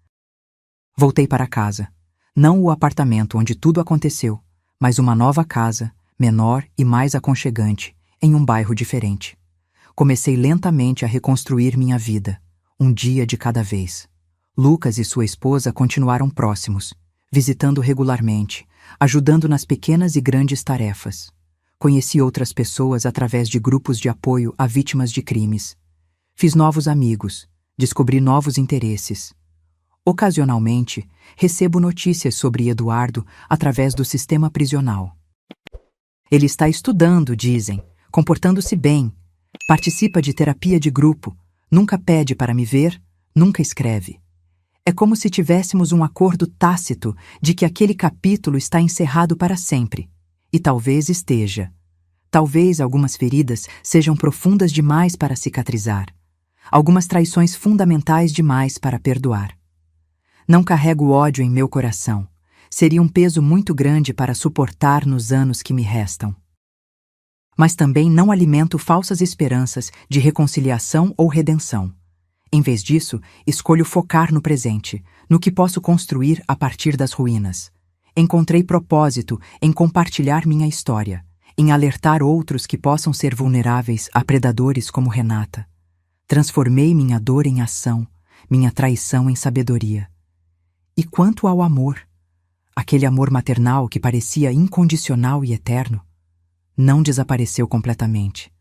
Voltei para casa. Não o apartamento onde tudo aconteceu, mas uma nova casa, menor e mais aconchegante, em um bairro diferente. Comecei lentamente a reconstruir minha vida, um dia de cada vez. Lucas e sua esposa continuaram próximos, visitando regularmente, ajudando nas pequenas e grandes tarefas. Conheci outras pessoas através de grupos de apoio a vítimas de crimes. Fiz novos amigos, descobri novos interesses. Ocasionalmente, recebo notícias sobre Eduardo através do sistema prisional. Ele está estudando, dizem, comportando-se bem, participa de terapia de grupo, nunca pede para me ver, nunca escreve. É como se tivéssemos um acordo tácito de que aquele capítulo está encerrado para sempre. E talvez esteja. Talvez algumas feridas sejam profundas demais para cicatrizar. Algumas traições fundamentais demais para perdoar. Não carrego ódio em meu coração. Seria um peso muito grande para suportar nos anos que me restam. Mas também não alimento falsas esperanças de reconciliação ou redenção. Em vez disso, escolho focar no presente, no que posso construir a partir das ruínas. Encontrei propósito em compartilhar minha história, em alertar outros que possam ser vulneráveis a predadores como Renata. Transformei minha dor em ação, minha traição em sabedoria. E quanto ao amor, aquele amor maternal que parecia incondicional e eterno, não desapareceu completamente.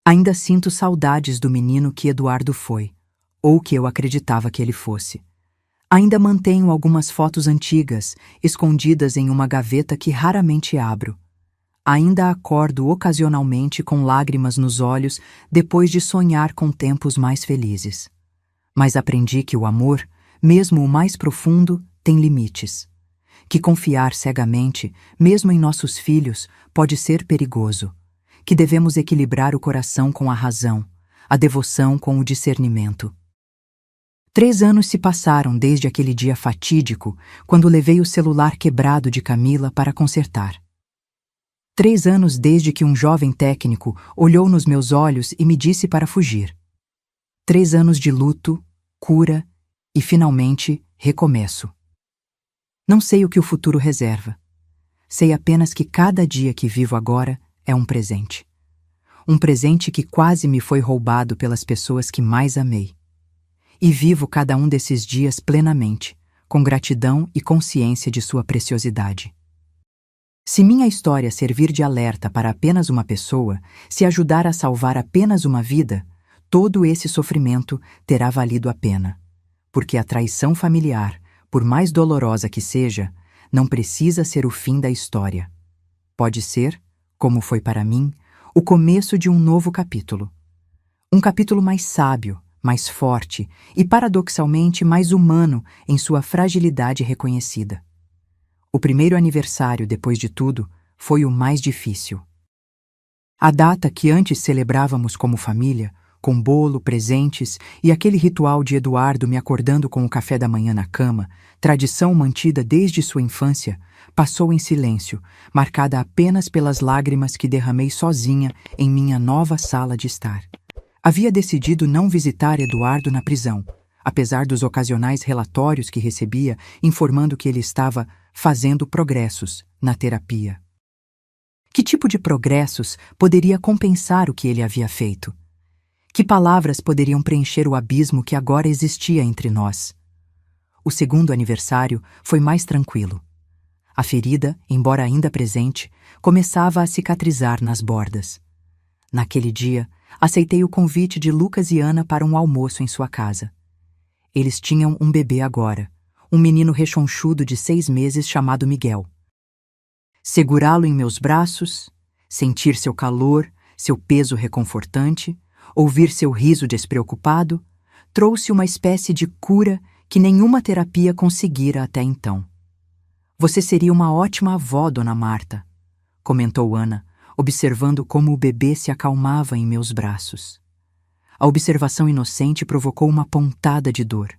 Ainda sinto saudades do menino que Eduardo foi, ou que eu acreditava que ele fosse. Ainda mantenho algumas fotos antigas, escondidas em uma gaveta que raramente abro. Ainda acordo ocasionalmente com lágrimas nos olhos depois de sonhar com tempos mais felizes. Mas aprendi que o amor, mesmo o mais profundo, tem limites. Que confiar cegamente, mesmo em nossos filhos, pode ser perigoso. Que devemos equilibrar o coração com a razão, a devoção com o discernimento. 3 anos se passaram desde aquele dia fatídico, quando levei o celular quebrado de Camila para consertar. 3 anos desde que um jovem técnico olhou nos meus olhos e me disse para fugir. 3 anos de luto, cura e, finalmente, recomeço. Não sei o que o futuro reserva. Sei apenas que cada dia que vivo agora é um presente. Um presente que quase me foi roubado pelas pessoas que mais amei. E vivo cada um desses dias plenamente, com gratidão e consciência de sua preciosidade. Se minha história servir de alerta para apenas uma pessoa, se ajudar a salvar apenas uma vida, todo esse sofrimento terá valido a pena. Porque a traição familiar, por mais dolorosa que seja, não precisa ser o fim da história. Pode ser, como foi para mim, o começo de um novo capítulo. Um capítulo mais sábio, mais forte e, paradoxalmente, mais humano em sua fragilidade reconhecida. O primeiro aniversário, depois de tudo, foi o mais difícil. A data que antes celebrávamos como família, com bolo, presentes e aquele ritual de Eduardo me acordando com o café da manhã na cama, tradição mantida desde sua infância, passou em silêncio, marcada apenas pelas lágrimas que derramei sozinha em minha nova sala de estar. Havia decidido não visitar Eduardo na prisão, apesar dos ocasionais relatórios que recebia informando que ele estava fazendo progressos na terapia. Que tipo de progressos poderia compensar o que ele havia feito? Que palavras poderiam preencher o abismo que agora existia entre nós? O segundo aniversário foi mais tranquilo. A ferida, embora ainda presente, começava a cicatrizar nas bordas. Naquele dia, aceitei o convite de Lucas e Ana para um almoço em sua casa. Eles tinham um bebê agora, um menino rechonchudo de 6 meses chamado Miguel. Segurá-lo em meus braços, sentir seu calor, seu peso reconfortante, ouvir seu riso despreocupado, trouxe uma espécie de cura que nenhuma terapia conseguira até então. Você seria uma ótima avó, Dona Marta, comentou Ana, observando como o bebê se acalmava em meus braços. A observação inocente provocou uma pontada de dor.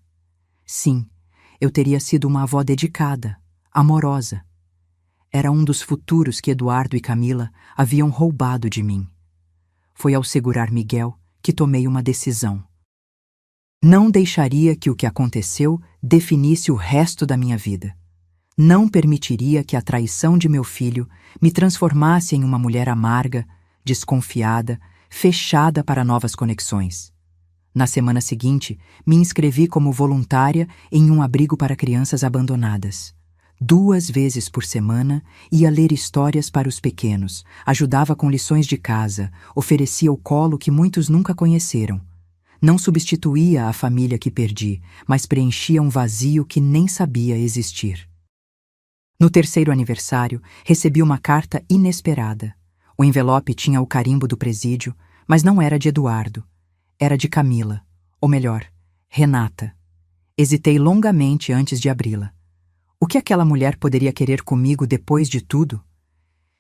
Sim, eu teria sido uma avó dedicada, amorosa. Era um dos futuros que Eduardo e Camila haviam roubado de mim. Foi ao segurar Miguel que tomei uma decisão. Não deixaria que o que aconteceu definisse o resto da minha vida. Não permitiria que a traição de meu filho me transformasse em uma mulher amarga, desconfiada, fechada para novas conexões. Na semana seguinte, me inscrevi como voluntária em um abrigo para crianças abandonadas. 2 vezes por semana, ia ler histórias para os pequenos, ajudava com lições de casa, oferecia o colo que muitos nunca conheceram. Não substituía a família que perdi, mas preenchia um vazio que nem sabia existir. No 3º aniversário, recebi uma carta inesperada. O envelope tinha o carimbo do presídio, mas não era de Eduardo. Era de Camila, ou melhor, Renata. Hesitei longamente antes de abri-la. O que aquela mulher poderia querer comigo depois de tudo?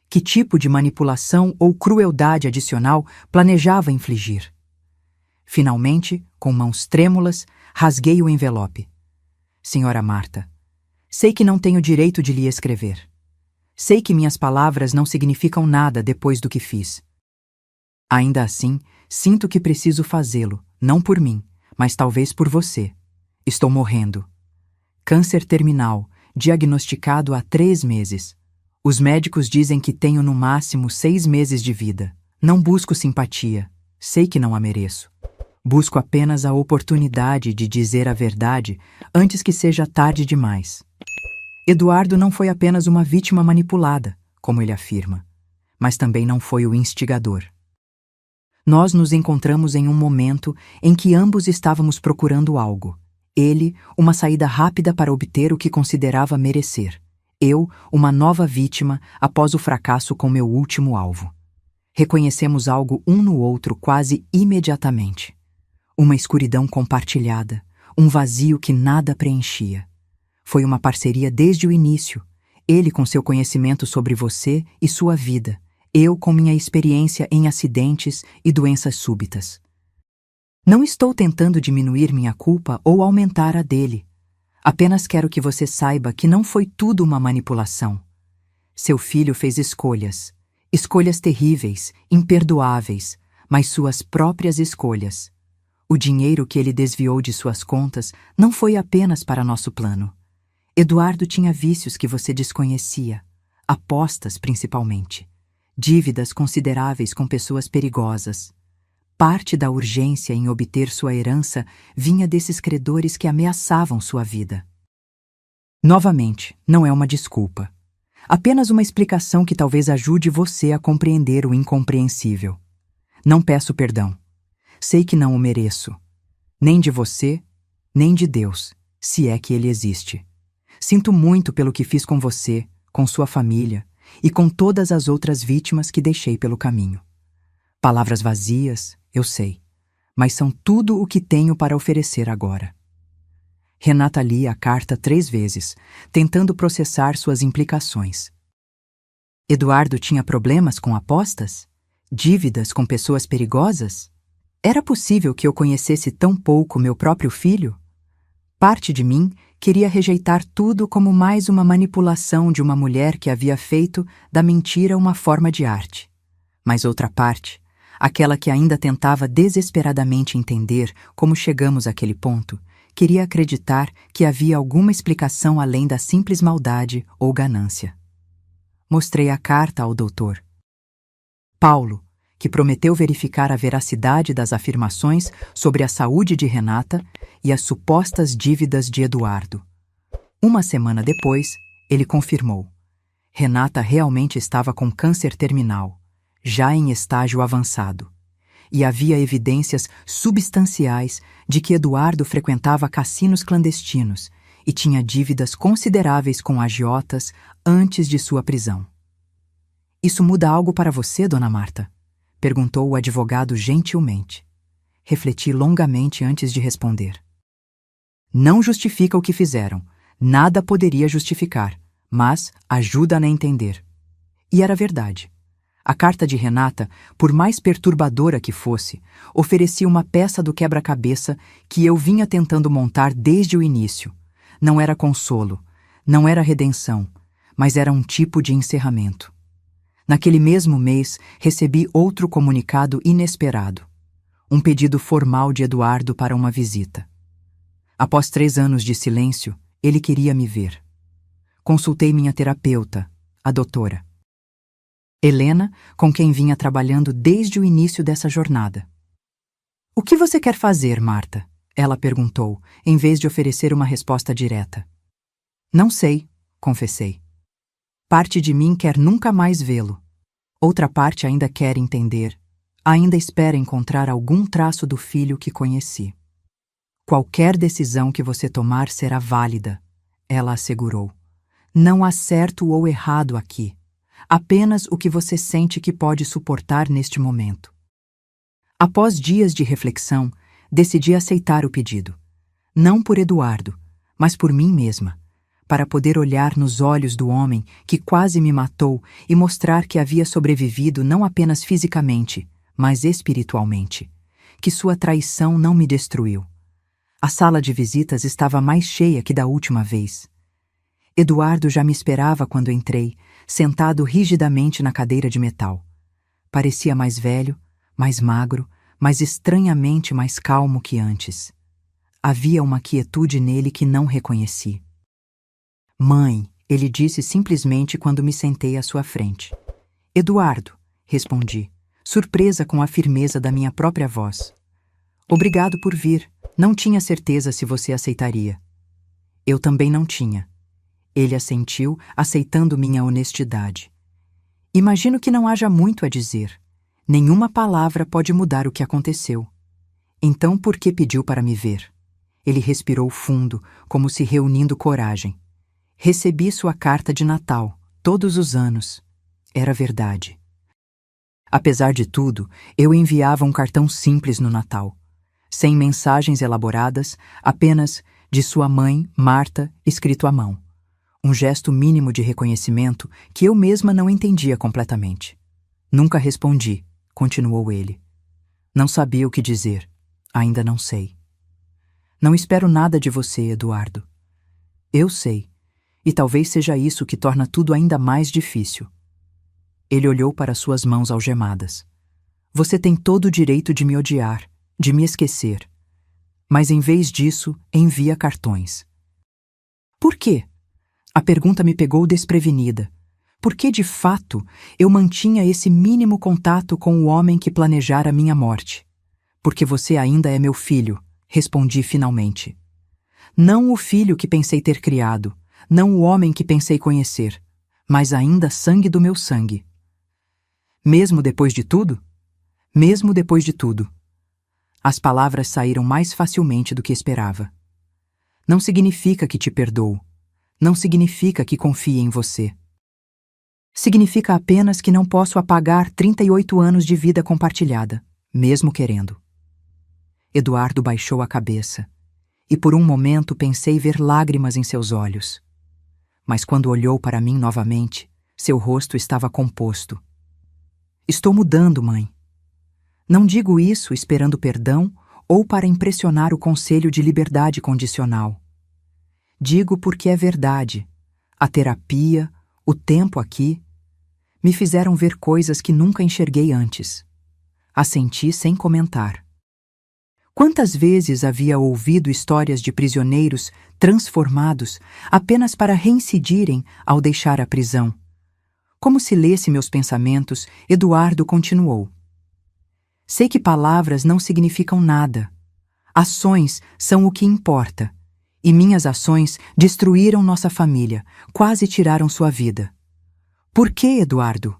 Que tipo de manipulação ou crueldade adicional planejava infligir? Finalmente, com mãos trêmulas, rasguei o envelope. Senhora Marta, sei que não tenho direito de lhe escrever. Sei que minhas palavras não significam nada depois do que fiz. Ainda assim, sinto que preciso fazê-lo, não por mim, mas talvez por você. Estou morrendo. Câncer terminal, diagnosticado há 3 meses. Os médicos dizem que tenho no máximo 6 meses de vida. Não busco simpatia. Sei que não a mereço. Busco apenas a oportunidade de dizer a verdade antes que seja tarde demais. Eduardo não foi apenas uma vítima manipulada, como ele afirma, mas também não foi o instigador. Nós nos encontramos em um momento em que ambos estávamos procurando algo. Ele, uma saída rápida para obter o que considerava merecer. Eu, uma nova vítima após o fracasso com meu último alvo. Reconhecemos algo um no outro quase imediatamente. Uma escuridão compartilhada, um vazio que nada preenchia. Foi uma parceria desde o início, ele com seu conhecimento sobre você e sua vida, eu com minha experiência em acidentes e doenças súbitas. Não estou tentando diminuir minha culpa ou aumentar a dele. Apenas quero que você saiba que não foi tudo uma manipulação. Seu filho fez escolhas. Escolhas terríveis, imperdoáveis, mas suas próprias escolhas. O dinheiro que ele desviou de suas contas não foi apenas para nosso plano. Eduardo tinha vícios que você desconhecia, apostas principalmente, dívidas consideráveis com pessoas perigosas. Parte da urgência em obter sua herança vinha desses credores que ameaçavam sua vida. Novamente, não é uma desculpa. Apenas uma explicação que talvez ajude você a compreender o incompreensível. Não peço perdão. Sei que não o mereço. Nem de você, nem de Deus, se é que ele existe. Sinto muito pelo que fiz com você, com sua família e com todas as outras vítimas que deixei pelo caminho. Palavras vazias, eu sei, mas são tudo o que tenho para oferecer agora. Renata lia a carta 3 vezes, tentando processar suas implicações. Eduardo tinha problemas com apostas? Dívidas com pessoas perigosas? Era possível que eu conhecesse tão pouco meu próprio filho? Parte de mim queria rejeitar tudo como mais uma manipulação de uma mulher que havia feito da mentira uma forma de arte. Mas outra parte, aquela que ainda tentava desesperadamente entender como chegamos àquele ponto, queria acreditar que havia alguma explicação além da simples maldade ou ganância. Mostrei a carta ao doutor Paulo, que prometeu verificar a veracidade das afirmações sobre a saúde de Renata e as supostas dívidas de Eduardo. Uma semana depois, ele confirmou. Renata realmente estava com câncer terminal, já em estágio avançado. E havia evidências substanciais de que Eduardo frequentava cassinos clandestinos e tinha dívidas consideráveis com agiotas antes de sua prisão. Isso muda algo para você, Dona Marta? Perguntou o advogado gentilmente. Refleti longamente antes de responder. Não justifica o que fizeram. Nada poderia justificar, mas ajuda a entender. E era verdade. A carta de Renata, por mais perturbadora que fosse, oferecia uma peça do quebra-cabeça que eu vinha tentando montar desde o início. Não era consolo, não era redenção, mas era um tipo de encerramento. Naquele mesmo mês, recebi outro comunicado inesperado. Um pedido formal de Eduardo para uma visita. Após 3 anos de silêncio, ele queria me ver. Consultei minha terapeuta, a doutora Helena, com quem vinha trabalhando desde o início dessa jornada. O que você quer fazer, Marta? Ela perguntou, em vez de oferecer uma resposta direta. Não sei, confessei. Parte de mim quer nunca mais vê-lo. Outra parte ainda quer entender, ainda espera encontrar algum traço do filho que conheci. Qualquer decisão que você tomar será válida, ela assegurou. Não há certo ou errado aqui. Apenas o que você sente que pode suportar neste momento. Após dias de reflexão, decidi aceitar o pedido. Não por Eduardo, mas por mim mesma, para poder olhar nos olhos do homem que quase me matou e mostrar que havia sobrevivido não apenas fisicamente, mas espiritualmente, que sua traição não me destruiu. A sala de visitas estava mais cheia que da última vez. Eduardo já me esperava quando entrei, sentado rigidamente na cadeira de metal. Parecia mais velho, mais magro, mas estranhamente mais calmo que antes. Havia uma quietude nele que não reconheci. Mãe, ele disse simplesmente quando me sentei à sua frente. Eduardo, respondi, surpresa com a firmeza da minha própria voz. Obrigado por vir. Não tinha certeza se você aceitaria. Eu também não tinha. Ele assentiu, aceitando minha honestidade. Imagino que não haja muito a dizer. Nenhuma palavra pode mudar o que aconteceu. Então por que pediu para me ver? Ele respirou fundo, como se reunindo coragem. Recebi sua carta de Natal, todos os anos. Era verdade. Apesar de tudo, eu enviava um cartão simples no Natal. Sem mensagens elaboradas, apenas de sua mãe, Marta, escrito à mão. Um gesto mínimo de reconhecimento que eu mesma não entendia completamente. Nunca respondi, continuou ele. Não sabia o que dizer. Ainda não sei. Não espero nada de você, Eduardo. Eu sei, e talvez seja isso que torna tudo ainda mais difícil. Ele olhou para suas mãos algemadas. Você tem todo o direito de me odiar, de me esquecer. Mas em vez disso, envia cartões. Por quê? A pergunta me pegou desprevenida. Por que, de fato, eu mantinha esse mínimo contato com o homem que planejara minha morte? Porque você ainda é meu filho, respondi finalmente. Não o filho que pensei ter criado, não o homem que pensei conhecer, mas ainda sangue do meu sangue. Mesmo depois de tudo? Mesmo depois de tudo. As palavras saíram mais facilmente do que esperava. Não significa que te perdoo. Não significa que confie em você. Significa apenas que não posso apagar 38 anos de vida compartilhada, mesmo querendo. Eduardo baixou a cabeça, e por um momento pensei ver lágrimas em seus olhos. Mas quando olhou para mim novamente, seu rosto estava composto. Estou mudando, mãe. Não digo isso esperando perdão ou para impressionar o Conselho de Liberdade Condicional. Digo porque é verdade. A terapia, o tempo aqui, me fizeram ver coisas que nunca enxerguei antes. Assenti sem comentar. Quantas vezes havia ouvido histórias de prisioneiros transformados apenas para reincidirem ao deixar a prisão? Como se lesse meus pensamentos, Eduardo continuou. Sei que palavras não significam nada. Ações são o que importa. E minhas ações destruíram nossa família, quase tiraram sua vida. Por que, Eduardo?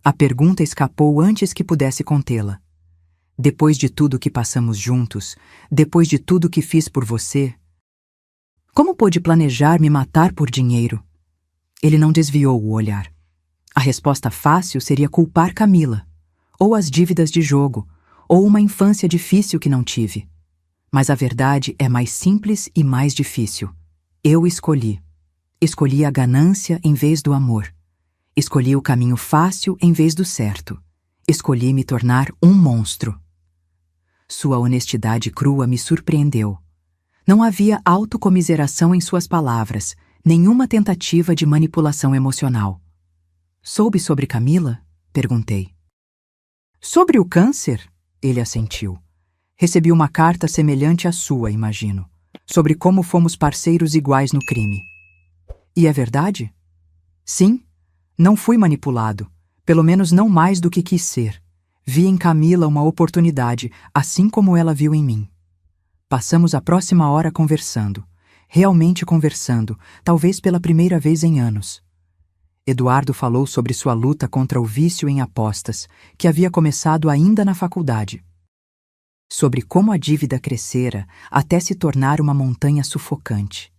A pergunta escapou antes que pudesse contê-la. Depois de tudo que passamos juntos, depois de tudo que fiz por você, como pôde planejar me matar por dinheiro? Ele não desviou o olhar. A resposta fácil seria culpar Camila, ou as dívidas de jogo, ou uma infância difícil que não tive. Mas a verdade é mais simples e mais difícil. Eu escolhi. Escolhi a ganância em vez do amor. Escolhi o caminho fácil em vez do certo. Escolhi me tornar um monstro. Sua honestidade crua me surpreendeu. Não havia autocomiseração em suas palavras, nenhuma tentativa de manipulação emocional. Soube sobre Camila? Perguntei. Sobre o câncer? Ele assentiu. Recebi uma carta semelhante à sua, imagino, sobre como fomos parceiros iguais no crime. E é verdade? Sim, não fui manipulado, pelo menos não mais do que quis ser. Vi em Camila uma oportunidade, assim como ela viu em mim. Passamos a próxima hora conversando, realmente conversando, talvez pela primeira vez em anos. Eduardo falou sobre sua luta contra o vício em apostas, que havia começado ainda na faculdade. Sobre como a dívida crescera até se tornar uma montanha sufocante.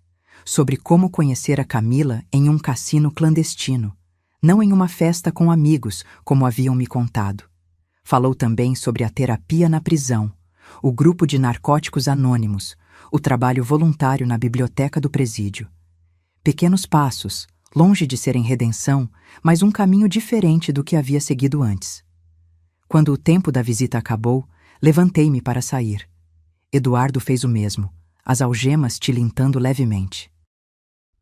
Sobre como conhecer a Camila em um cassino clandestino, não em uma festa com amigos, como haviam me contado. Falou também sobre a terapia na prisão, o grupo de narcóticos anônimos, o trabalho voluntário na biblioteca do presídio. Pequenos passos, longe de serem redenção, mas um caminho diferente do que havia seguido antes. Quando o tempo da visita acabou, levantei-me para sair. Eduardo fez o mesmo, as algemas tilintando levemente.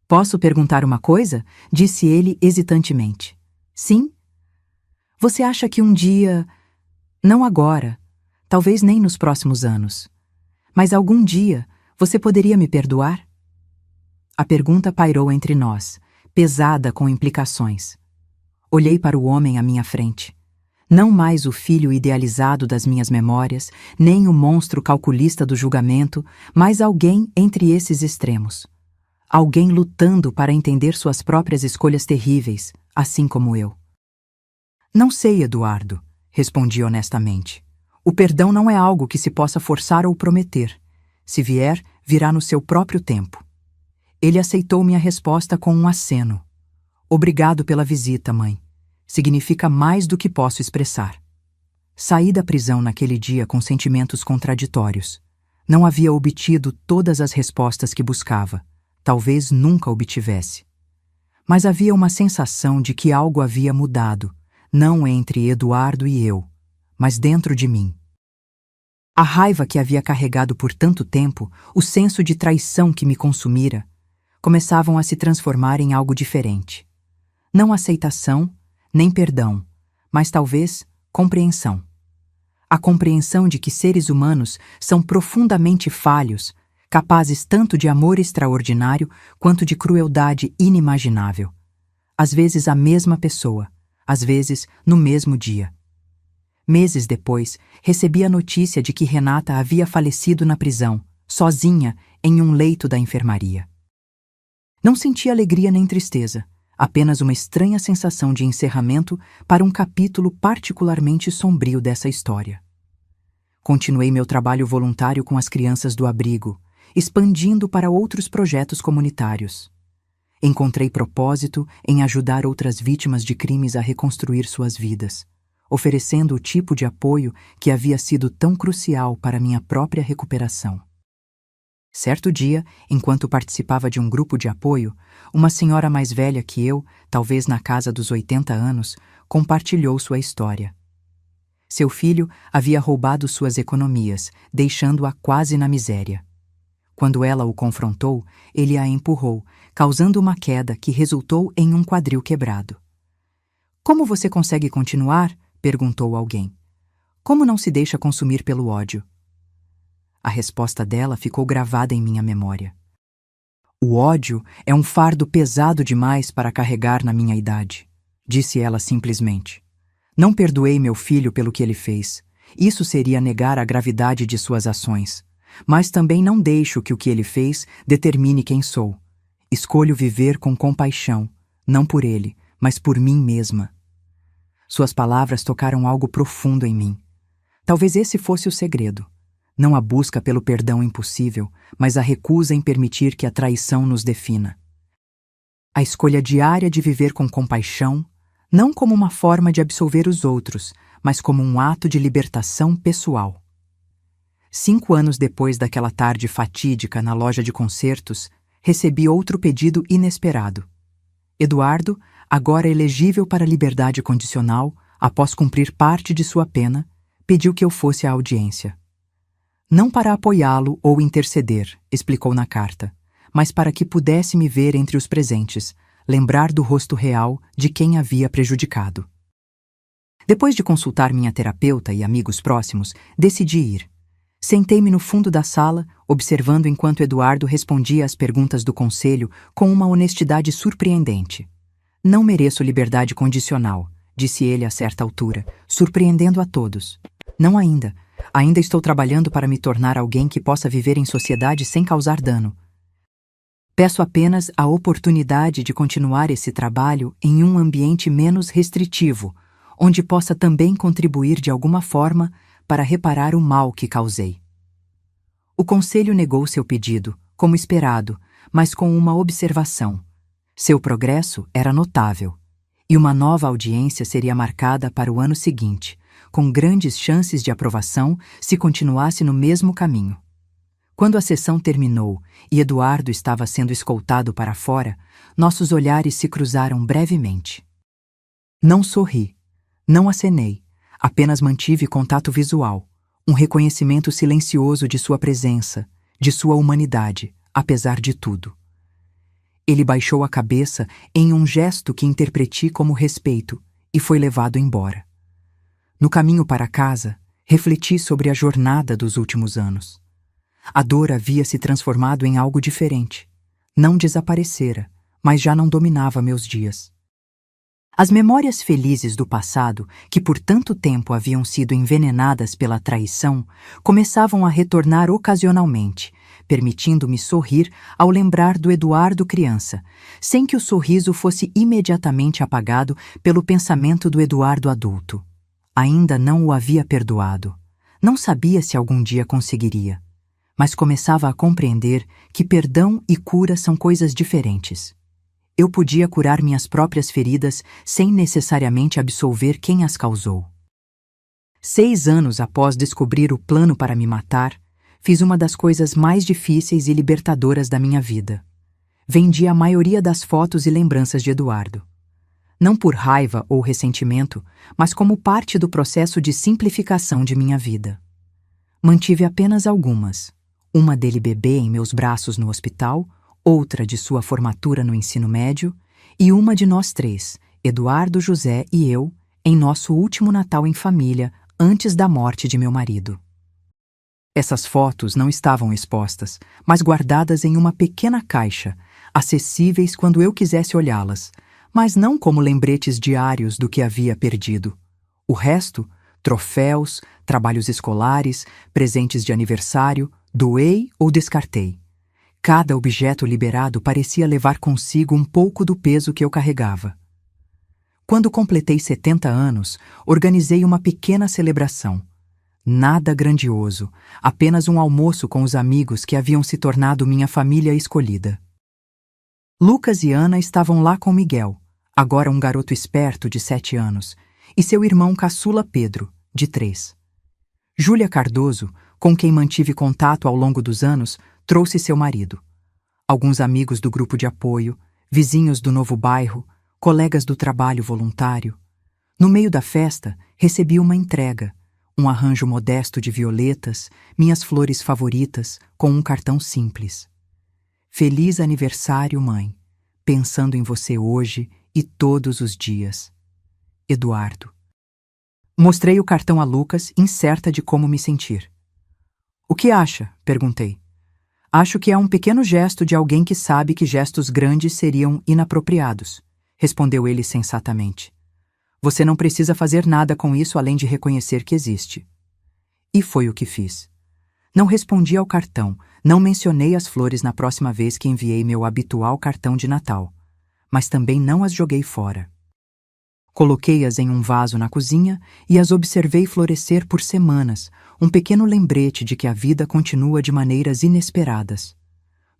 Posso perguntar uma coisa? Disse ele hesitantemente. Sim? Você acha que um dia... Não agora, talvez nem nos próximos anos, mas algum dia Você poderia me perdoar? A pergunta pairou entre nós, pesada com implicações. Olhei para o homem à minha frente. Não mais o filho idealizado das minhas memórias, nem o monstro calculista do julgamento, mas alguém entre esses extremos. Alguém lutando para entender suas próprias escolhas terríveis, assim como eu. Não sei, Eduardo, respondi honestamente. O perdão não é algo que se possa forçar ou prometer. Se vier, virá no seu próprio tempo. Ele aceitou minha resposta com um aceno. Obrigado pela visita, mãe. Significa mais do que posso expressar. Saí da prisão naquele dia com sentimentos contraditórios. Não havia obtido todas as respostas que buscava. Talvez nunca obtivesse. Mas havia uma sensação de que algo havia mudado, não entre Eduardo e eu, mas dentro de mim. A raiva que havia carregado por tanto tempo, o senso de traição que me consumira, começavam a se transformar em algo diferente. Não aceitação, nem perdão, mas talvez compreensão. A compreensão de que seres humanos são profundamente falhos, capazes tanto de amor extraordinário quanto de crueldade inimaginável. Às vezes a mesma pessoa, às vezes no mesmo dia. Meses depois, recebi a notícia de que Renata havia falecido na prisão, sozinha, em um leito da enfermaria. Não senti alegria nem tristeza, apenas uma estranha sensação de encerramento para um capítulo particularmente sombrio dessa história. Continuei meu trabalho voluntário com as crianças do abrigo, expandindo para outros projetos comunitários. Encontrei propósito em ajudar outras vítimas de crimes a reconstruir suas vidas, oferecendo o tipo de apoio que havia sido tão crucial para minha própria recuperação. Certo dia, enquanto participava de um grupo de apoio, uma senhora mais velha que eu, talvez na casa dos 80 anos, compartilhou sua história. Seu filho havia roubado suas economias, deixando-a quase na miséria. Quando ela o confrontou, ele a empurrou, causando uma queda que resultou em um quadril quebrado. "Como você consegue continuar?" perguntou alguém. "Como não se deixa consumir pelo ódio?" A resposta dela ficou gravada em minha memória. "O ódio é um fardo pesado demais para carregar na minha idade", disse ela simplesmente. "Não perdoei meu filho pelo que ele fez. Isso seria negar a gravidade de suas ações. Mas também não deixo que o que ele fez determine quem sou. Escolho viver com compaixão, não por ele, mas por mim mesma." Suas palavras tocaram algo profundo em mim. Talvez esse fosse o segredo. Não a busca pelo perdão impossível, mas a recusa em permitir que a traição nos defina. A escolha diária de viver com compaixão, não como uma forma de absolver os outros, mas como um ato de libertação pessoal. 5 anos depois daquela tarde fatídica na loja de concertos, recebi outro pedido inesperado. Eduardo, agora elegível para liberdade condicional, após cumprir parte de sua pena, pediu que eu fosse à audiência. Não para apoiá-lo ou interceder, explicou na carta, mas para que pudesse me ver entre os presentes, lembrar do rosto real de quem havia prejudicado. Depois de consultar minha terapeuta e amigos próximos, decidi ir. Sentei-me no fundo da sala, observando enquanto Eduardo respondia às perguntas do conselho com uma honestidade surpreendente. "Não mereço liberdade condicional", disse ele a certa altura, surpreendendo a todos. "Não ainda. Ainda estou trabalhando para me tornar alguém que possa viver em sociedade sem causar dano. Peço apenas a oportunidade de continuar esse trabalho em um ambiente menos restritivo, onde possa também contribuir de alguma forma para reparar o mal que causei." O conselho negou seu pedido, como esperado, mas com uma observação. Seu progresso era notável, e uma nova audiência seria marcada para o ano seguinte, com grandes chances de aprovação se continuasse no mesmo caminho. Quando a sessão terminou e Eduardo estava sendo escoltado para fora, nossos olhares se cruzaram brevemente. Não sorri, não acenei, apenas mantive contato visual, um reconhecimento silencioso de sua presença, de sua humanidade, apesar de tudo. Ele baixou a cabeça em um gesto que interpreti como respeito e foi levado embora. No caminho para casa, refleti sobre a jornada dos últimos anos. A dor havia se transformado em algo diferente. Não desaparecera, mas já não dominava meus dias. As memórias felizes do passado, que por tanto tempo haviam sido envenenadas pela traição, começavam a retornar ocasionalmente, permitindo-me sorrir ao lembrar do Eduardo criança, sem que o sorriso fosse imediatamente apagado pelo pensamento do Eduardo adulto. Ainda não o havia perdoado. Não sabia se algum dia conseguiria, mas começava a compreender que perdão e cura são coisas diferentes. Eu podia curar minhas próprias feridas sem necessariamente absolver quem as causou. 6 anos após descobrir o plano para me matar, fiz uma das coisas mais difíceis e libertadoras da minha vida. Vendi a maioria das fotos e lembranças de Eduardo. Não por raiva ou ressentimento, mas como parte do processo de simplificação de minha vida. Mantive apenas algumas. Uma dele bebê em meus braços no hospital, outra de sua formatura no ensino médio e uma de nós 3, Eduardo, José e eu, em nosso último Natal em família antes da morte de meu marido. Essas fotos não estavam expostas, mas guardadas em uma pequena caixa, acessíveis quando eu quisesse olhá-las, mas não como lembretes diários do que havia perdido. O resto, troféus, trabalhos escolares, presentes de aniversário, doei ou descartei. Cada objeto liberado parecia levar consigo um pouco do peso que eu carregava. Quando completei 70 anos, organizei uma pequena celebração. Nada grandioso, apenas um almoço com os amigos que haviam se tornado minha família escolhida. Lucas e Ana estavam lá com Miguel, agora um garoto esperto de 7 anos, e seu irmão caçula Pedro, de 3. Júlia Cardoso, com quem mantive contato ao longo dos anos, trouxe seu marido. Alguns amigos do grupo de apoio, vizinhos do novo bairro, colegas do trabalho voluntário. No meio da festa, recebi uma entrega, um arranjo modesto de violetas, minhas flores favoritas, com um cartão simples. Feliz aniversário, mãe. Pensando em você hoje e todos os dias. Eduardo. Mostrei o cartão a Lucas, incerta de como me sentir. O que acha? Perguntei. Acho que é um pequeno gesto de alguém que sabe que gestos grandes seriam inapropriados, respondeu ele sensatamente. Você não precisa fazer nada com isso além de reconhecer que existe. E foi o que fiz. Não respondi ao cartão, não mencionei as flores na próxima vez que enviei meu habitual cartão de Natal, mas também não as joguei fora. Coloquei-as em um vaso na cozinha e as observei florescer por semanas, um pequeno lembrete de que a vida continua de maneiras inesperadas.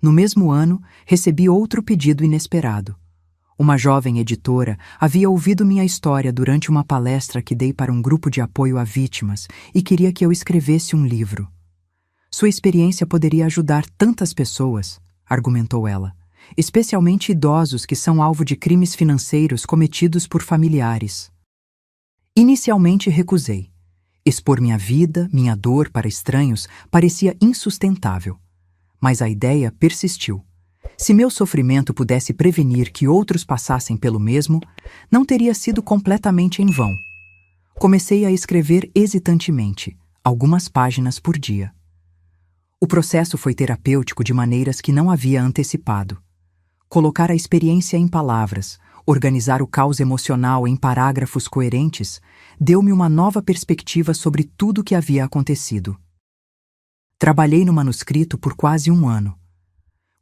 No mesmo ano, recebi outro pedido inesperado. Uma jovem editora havia ouvido minha história durante uma palestra que dei para um grupo de apoio a vítimas e queria que eu escrevesse um livro. Sua experiência poderia ajudar tantas pessoas, argumentou ela, especialmente idosos que são alvo de crimes financeiros cometidos por familiares. Inicialmente recusei. Expor minha vida, minha dor para estranhos parecia insustentável. Mas a ideia persistiu. Se meu sofrimento pudesse prevenir que outros passassem pelo mesmo, não teria sido completamente em vão. Comecei a escrever hesitantemente, algumas páginas por dia. O processo foi terapêutico de maneiras que não havia antecipado. Colocar a experiência em palavras, organizar o caos emocional em parágrafos coerentes, deu-me uma nova perspectiva sobre tudo o que havia acontecido. Trabalhei no manuscrito por quase 1 ano.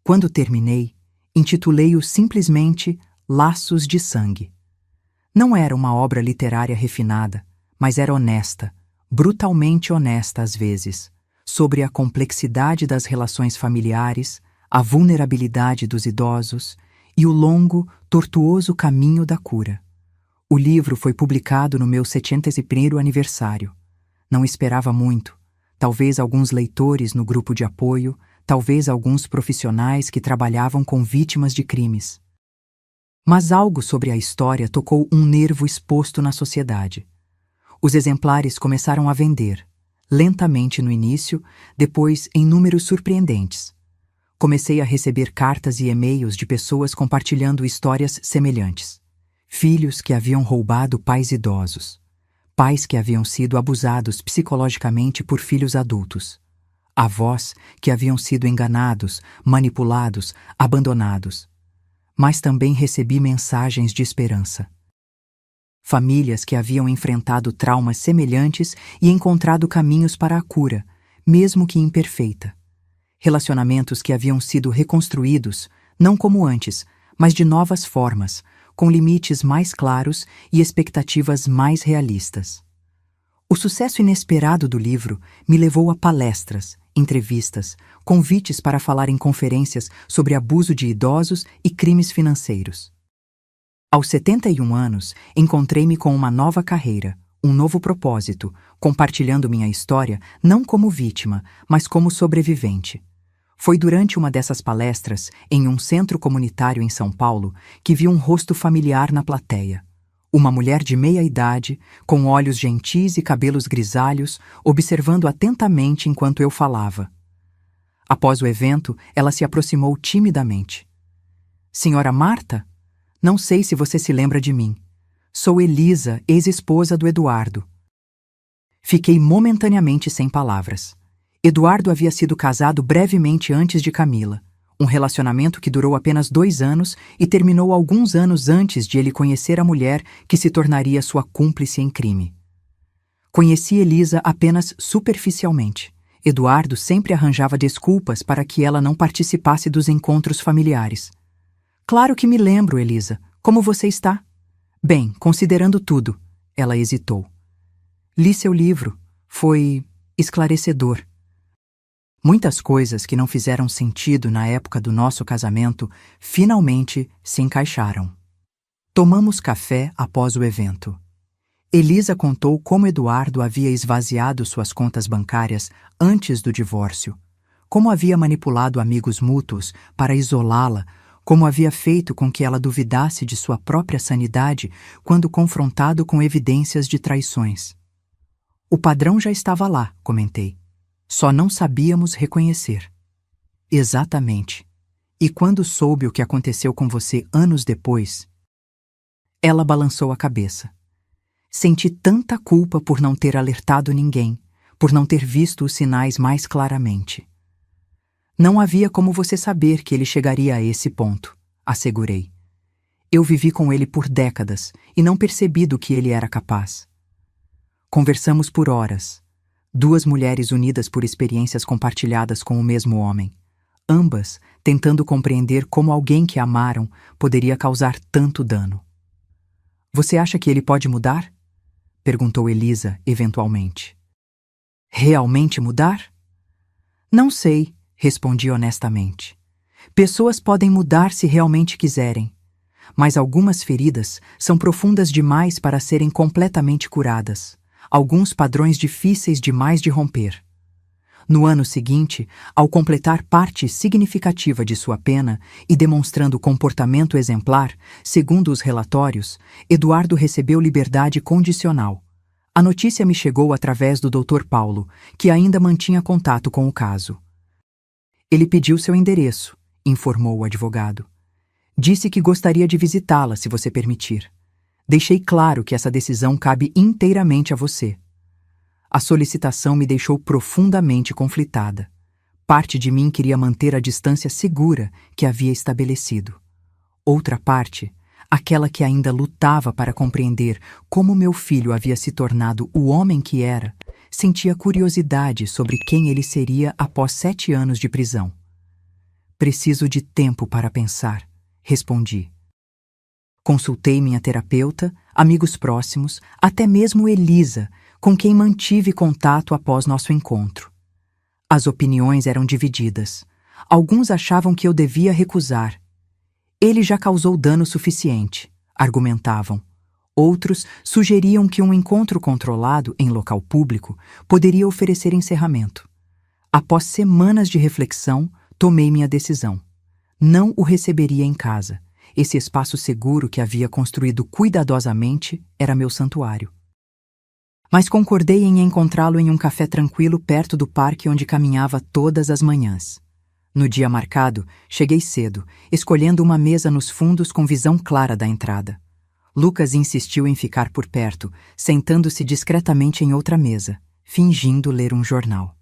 Quando terminei, intitulei-o simplesmente Laços de Sangue. Não era uma obra literária refinada, mas era honesta, brutalmente honesta às vezes, sobre a complexidade das relações familiares, a vulnerabilidade dos idosos e o longo, tortuoso caminho da cura. O livro foi publicado no meu 71º aniversário. Não esperava muito. Talvez alguns leitores no grupo de apoio, talvez alguns profissionais que trabalhavam com vítimas de crimes. Mas algo sobre a história tocou um nervo exposto na sociedade. Os exemplares começaram a vender, lentamente no início, depois em números surpreendentes. Comecei a receber cartas e e-mails de pessoas compartilhando histórias semelhantes. Filhos que haviam roubado pais idosos. Pais que haviam sido abusados psicologicamente por filhos adultos. avós que haviam sido enganados, manipulados, abandonados. Mas também recebi mensagens de esperança. Famílias que haviam enfrentado traumas semelhantes e encontrado caminhos para a cura, mesmo que imperfeita. Relacionamentos que haviam sido reconstruídos, não como antes, mas de novas formas, com limites mais claros e expectativas mais realistas. O sucesso inesperado do livro me levou a palestras, entrevistas, convites para falar em conferências sobre abuso de idosos e crimes financeiros. Aos 71 anos, encontrei-me com uma nova carreira, um novo propósito, compartilhando minha história não como vítima, mas como sobrevivente. Foi durante uma dessas palestras, em um centro comunitário em São Paulo, que vi um rosto familiar na plateia. Uma mulher de meia idade, com olhos gentis e cabelos grisalhos, observando atentamente enquanto eu falava. Após o evento, ela se aproximou timidamente. Senhora Marta? Não sei se você se lembra de mim. Sou Elisa, ex-esposa do Eduardo. Fiquei momentaneamente sem palavras. Eduardo havia sido casado brevemente antes de Camila, um relacionamento que durou apenas 2 anos e terminou alguns anos antes de ele conhecer a mulher que se tornaria sua cúmplice em crime. Conheci Elisa apenas superficialmente. Eduardo sempre arranjava desculpas para que ela não participasse dos encontros familiares. Claro que me lembro, Elisa. Como você está? Bem, considerando tudo. Ela hesitou. Li seu livro. Foi esclarecedor. Muitas coisas que não fizeram sentido na época do nosso casamento finalmente se encaixaram. Tomamos café após o evento. Elisa contou como Eduardo havia esvaziado suas contas bancárias antes do divórcio, como havia manipulado amigos mútuos para isolá-la, como havia feito com que ela duvidasse de sua própria sanidade quando confrontado com evidências de traições. O padrão já estava lá, comentei. Só não sabíamos reconhecer. Exatamente. E quando soube o que aconteceu com você anos depois? Ela balançou a cabeça. Senti tanta culpa por não ter alertado ninguém, por não ter visto os sinais mais claramente. Não havia como você saber que ele chegaria a esse ponto, assegurei. Eu vivi com ele por décadas e não percebi do que ele era capaz. Conversamos por horas. 2 mulheres unidas por experiências compartilhadas com o mesmo homem, ambas tentando compreender como alguém que amaram poderia causar tanto dano. Você acha que ele pode mudar? Perguntou Elisa, eventualmente. Realmente mudar? Não sei, respondi honestamente. Pessoas podem mudar se realmente quiserem, mas algumas feridas são profundas demais para serem completamente curadas. Alguns padrões difíceis demais de romper. No ano seguinte, ao completar parte significativa de sua pena e demonstrando comportamento exemplar, segundo os relatórios, Eduardo recebeu liberdade condicional. A notícia me chegou através do Dr. Paulo, que ainda mantinha contato com o caso. Ele pediu seu endereço, informou o advogado. Disse que gostaria de visitá-la se você permitir. Deixei claro que essa decisão cabe inteiramente a você. A solicitação me deixou profundamente conflitada. Parte de mim queria manter a distância segura que havia estabelecido. Outra parte, aquela que ainda lutava para compreender como meu filho havia se tornado o homem que era, sentia curiosidade sobre quem ele seria após 7 anos de prisão. Preciso de tempo para pensar, respondi. Consultei minha terapeuta, amigos próximos, até mesmo Elisa, com quem mantive contato após nosso encontro. As opiniões eram divididas. Alguns achavam que eu devia recusar. Ele já causou dano suficiente, argumentavam. Outros sugeriam que um encontro controlado em local público poderia oferecer encerramento. Após semanas de reflexão, tomei minha decisão. Não o receberia em casa. Esse espaço seguro que havia construído cuidadosamente era meu santuário. Mas concordei em encontrá-lo em um café tranquilo perto do parque onde caminhava todas as manhãs. No dia marcado, cheguei cedo, escolhendo uma mesa nos fundos com visão clara da entrada. Lucas insistiu em ficar por perto, sentando-se discretamente em outra mesa, fingindo ler um jornal.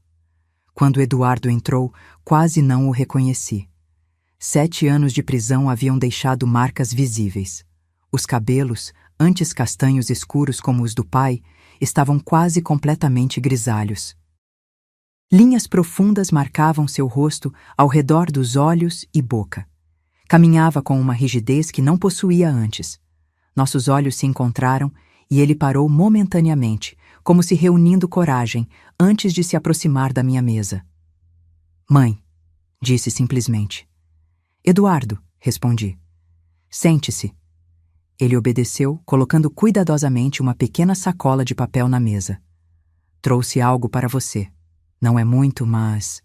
Quando Eduardo entrou, quase não o reconheci. 7 anos de prisão haviam deixado marcas visíveis. Os cabelos, antes castanhos escuros como os do pai, estavam quase completamente grisalhos. Linhas profundas marcavam seu rosto ao redor dos olhos e boca. Caminhava com uma rigidez que não possuía antes. Nossos olhos se encontraram e ele parou momentaneamente, como se reunindo coragem, antes de se aproximar da minha mesa. Mãe, disse simplesmente. Eduardo, respondi. Sente-se. Ele obedeceu, colocando cuidadosamente uma pequena sacola de papel na mesa. Trouxe algo para você. Não é muito, mas...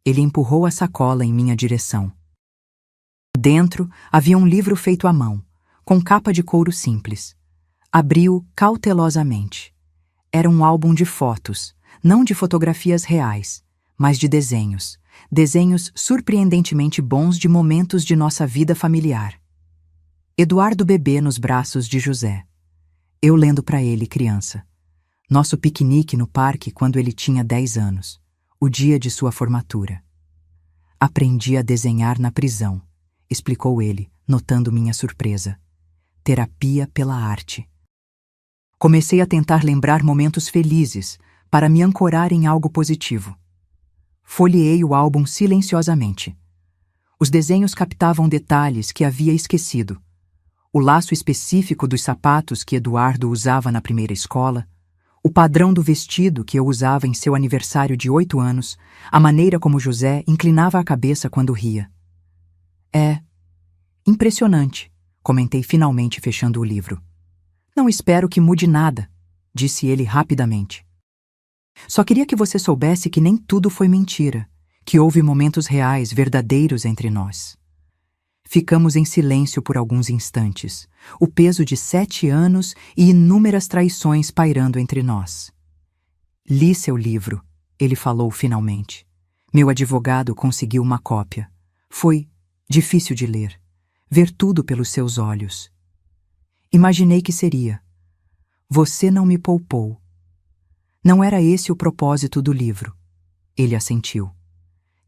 Ele empurrou a sacola em minha direção. Dentro havia um livro feito à mão, com capa de couro simples. Abri-o cautelosamente. Era um álbum de fotos, não de fotografias reais, mas de desenhos. Desenhos surpreendentemente bons de momentos de nossa vida familiar. Eduardo bebê nos braços de José. Eu lendo para ele, criança. Nosso piquenique no parque quando ele tinha 10 anos. O dia de sua formatura. Aprendi a desenhar na prisão, explicou ele, notando minha surpresa. Terapia pela arte. Comecei a tentar lembrar momentos felizes, para me ancorar em algo positivo. Folheei o álbum silenciosamente. Os desenhos captavam detalhes que havia esquecido. O laço específico dos sapatos que Eduardo usava na primeira escola, o padrão do vestido que eu usava em seu aniversário de 8 anos, a maneira como José inclinava a cabeça quando ria. É impressionante, comentei finalmente fechando o livro. Não espero que mude nada, disse ele rapidamente. Só queria que você soubesse que nem tudo foi mentira, que houve momentos reais, verdadeiros entre nós. Ficamos em silêncio por alguns instantes, o peso de 7 anos e inúmeras traições pairando entre nós. Li seu livro, ele falou finalmente. Meu advogado conseguiu uma cópia. Foi difícil de ler, ver tudo pelos seus olhos. Imaginei que seria. Você não me poupou. Não era esse o propósito do livro. Ele assentiu.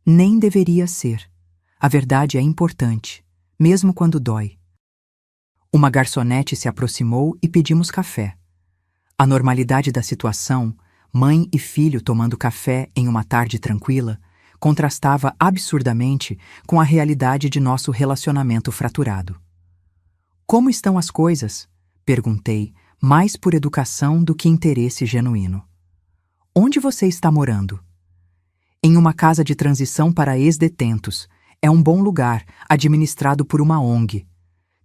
Nem deveria ser. A verdade é importante, mesmo quando dói. Uma garçonete se aproximou e pedimos café. A normalidade da situação, mãe e filho tomando café em uma tarde tranquila, contrastava absurdamente com a realidade de nosso relacionamento fraturado. Como estão as coisas? Perguntei, mais por educação do que interesse genuíno. Onde você está morando? Em uma casa de transição para ex-detentos. É um bom lugar, administrado por uma ONG.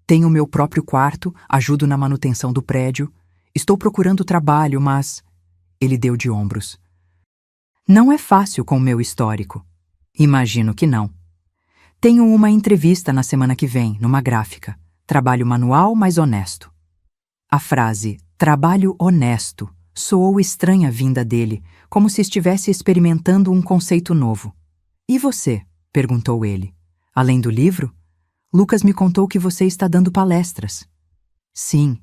Tenho meu próprio quarto, ajudo na manutenção do prédio. Estou procurando trabalho, mas... Ele deu de ombros. Não é fácil com o meu histórico. Imagino que não. Tenho uma entrevista na semana que vem, numa gráfica. Trabalho manual, mas honesto. A frase, trabalho honesto, soou estranha vinda dele, como se estivesse experimentando um conceito novo. E você? Perguntou ele. Além do livro, Lucas me contou que você está dando palestras. Sim,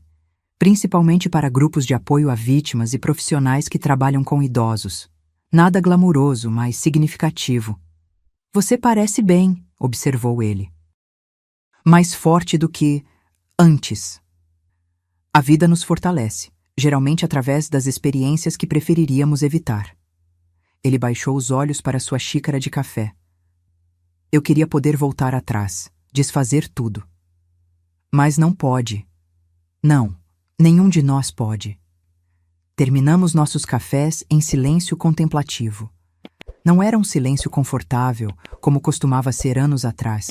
principalmente para grupos de apoio a vítimas e profissionais que trabalham com idosos. Nada glamuroso, mas significativo. Você parece bem, observou ele. Mais forte do que antes. A vida nos fortalece, geralmente através das experiências que preferiríamos evitar. Ele baixou os olhos para sua xícara de café. Eu queria poder voltar atrás, desfazer tudo. Mas não pode. Não, nenhum de nós pode. Terminamos nossos cafés em silêncio contemplativo. Não era um silêncio confortável, como costumava ser anos atrás,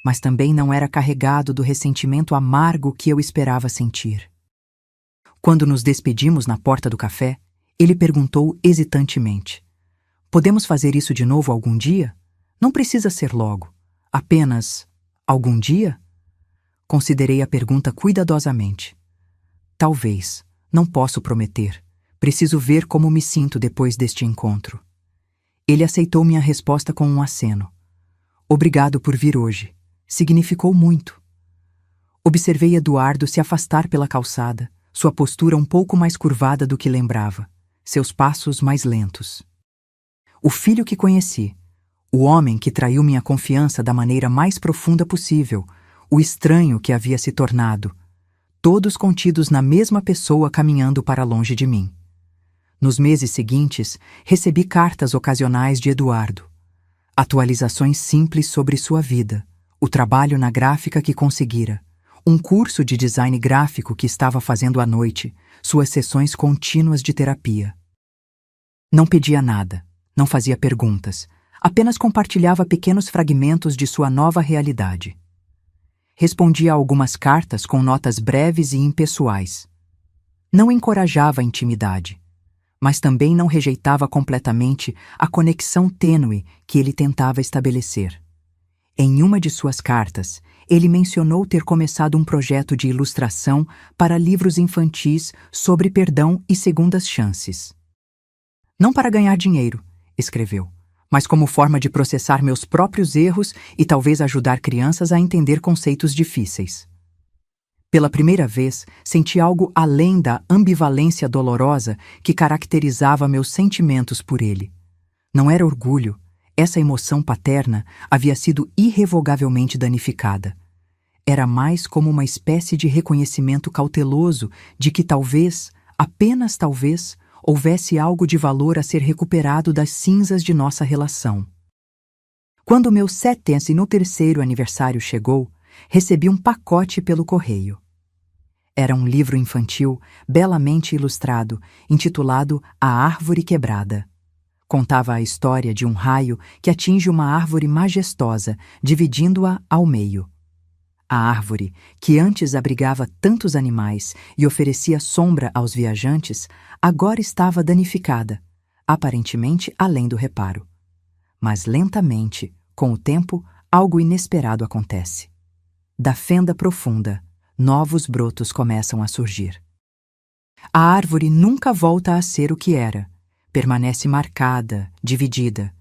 mas também não era carregado do ressentimento amargo que eu esperava sentir. Quando nos despedimos na porta do café, ele perguntou hesitantemente: podemos fazer isso de novo algum dia? Não precisa ser logo. Apenas algum dia? Considerei a pergunta cuidadosamente. Talvez. Não posso prometer. Preciso ver como me sinto depois deste encontro. Ele aceitou minha resposta com um aceno. Obrigado por vir hoje. Significou muito. Observei Eduardo se afastar pela calçada, sua postura um pouco mais curvada do que lembrava, seus passos mais lentos. o filho que conheci, o homem que traiu minha confiança da maneira mais profunda possível, o estranho que havia se tornado, todos contidos na mesma pessoa caminhando para longe de mim. Nos meses seguintes, recebi cartas ocasionais de Eduardo, atualizações simples sobre sua vida, o trabalho na gráfica que conseguira, um curso de design gráfico que estava fazendo à noite, suas sessões contínuas de terapia. Não pedia nada, não fazia perguntas, apenas compartilhava pequenos fragmentos de sua nova realidade. Respondia a algumas cartas com notas breves e impessoais. Não encorajava a intimidade, mas também não rejeitava completamente a conexão tênue que ele tentava estabelecer. Em uma de suas cartas, ele mencionou ter começado um projeto de ilustração para livros infantis sobre perdão e segundas chances. Não para ganhar dinheiro, escreveu, mas como forma de processar meus próprios erros e talvez ajudar crianças a entender conceitos difíceis. Pela primeira vez, senti algo além da ambivalência dolorosa que caracterizava meus sentimentos por ele. Não era orgulho, essa emoção paterna havia sido irrevogavelmente danificada. Era mais como uma espécie de reconhecimento cauteloso de que talvez, apenas talvez, houvesse algo de valor a ser recuperado das cinzas de nossa relação. Quando meu 73º aniversário chegou, recebi um pacote pelo correio. Era um livro infantil belamente ilustrado, intitulado A Árvore Quebrada. Contava a história de um raio que atinge uma árvore majestosa, dividindo-a ao meio. A árvore, que antes abrigava tantos animais e oferecia sombra aos viajantes, agora estava danificada, aparentemente além do reparo. Mas lentamente, com o tempo, algo inesperado acontece. Da fenda profunda, novos brotos começam a surgir. A árvore nunca volta a ser o que era, permanece marcada, dividida,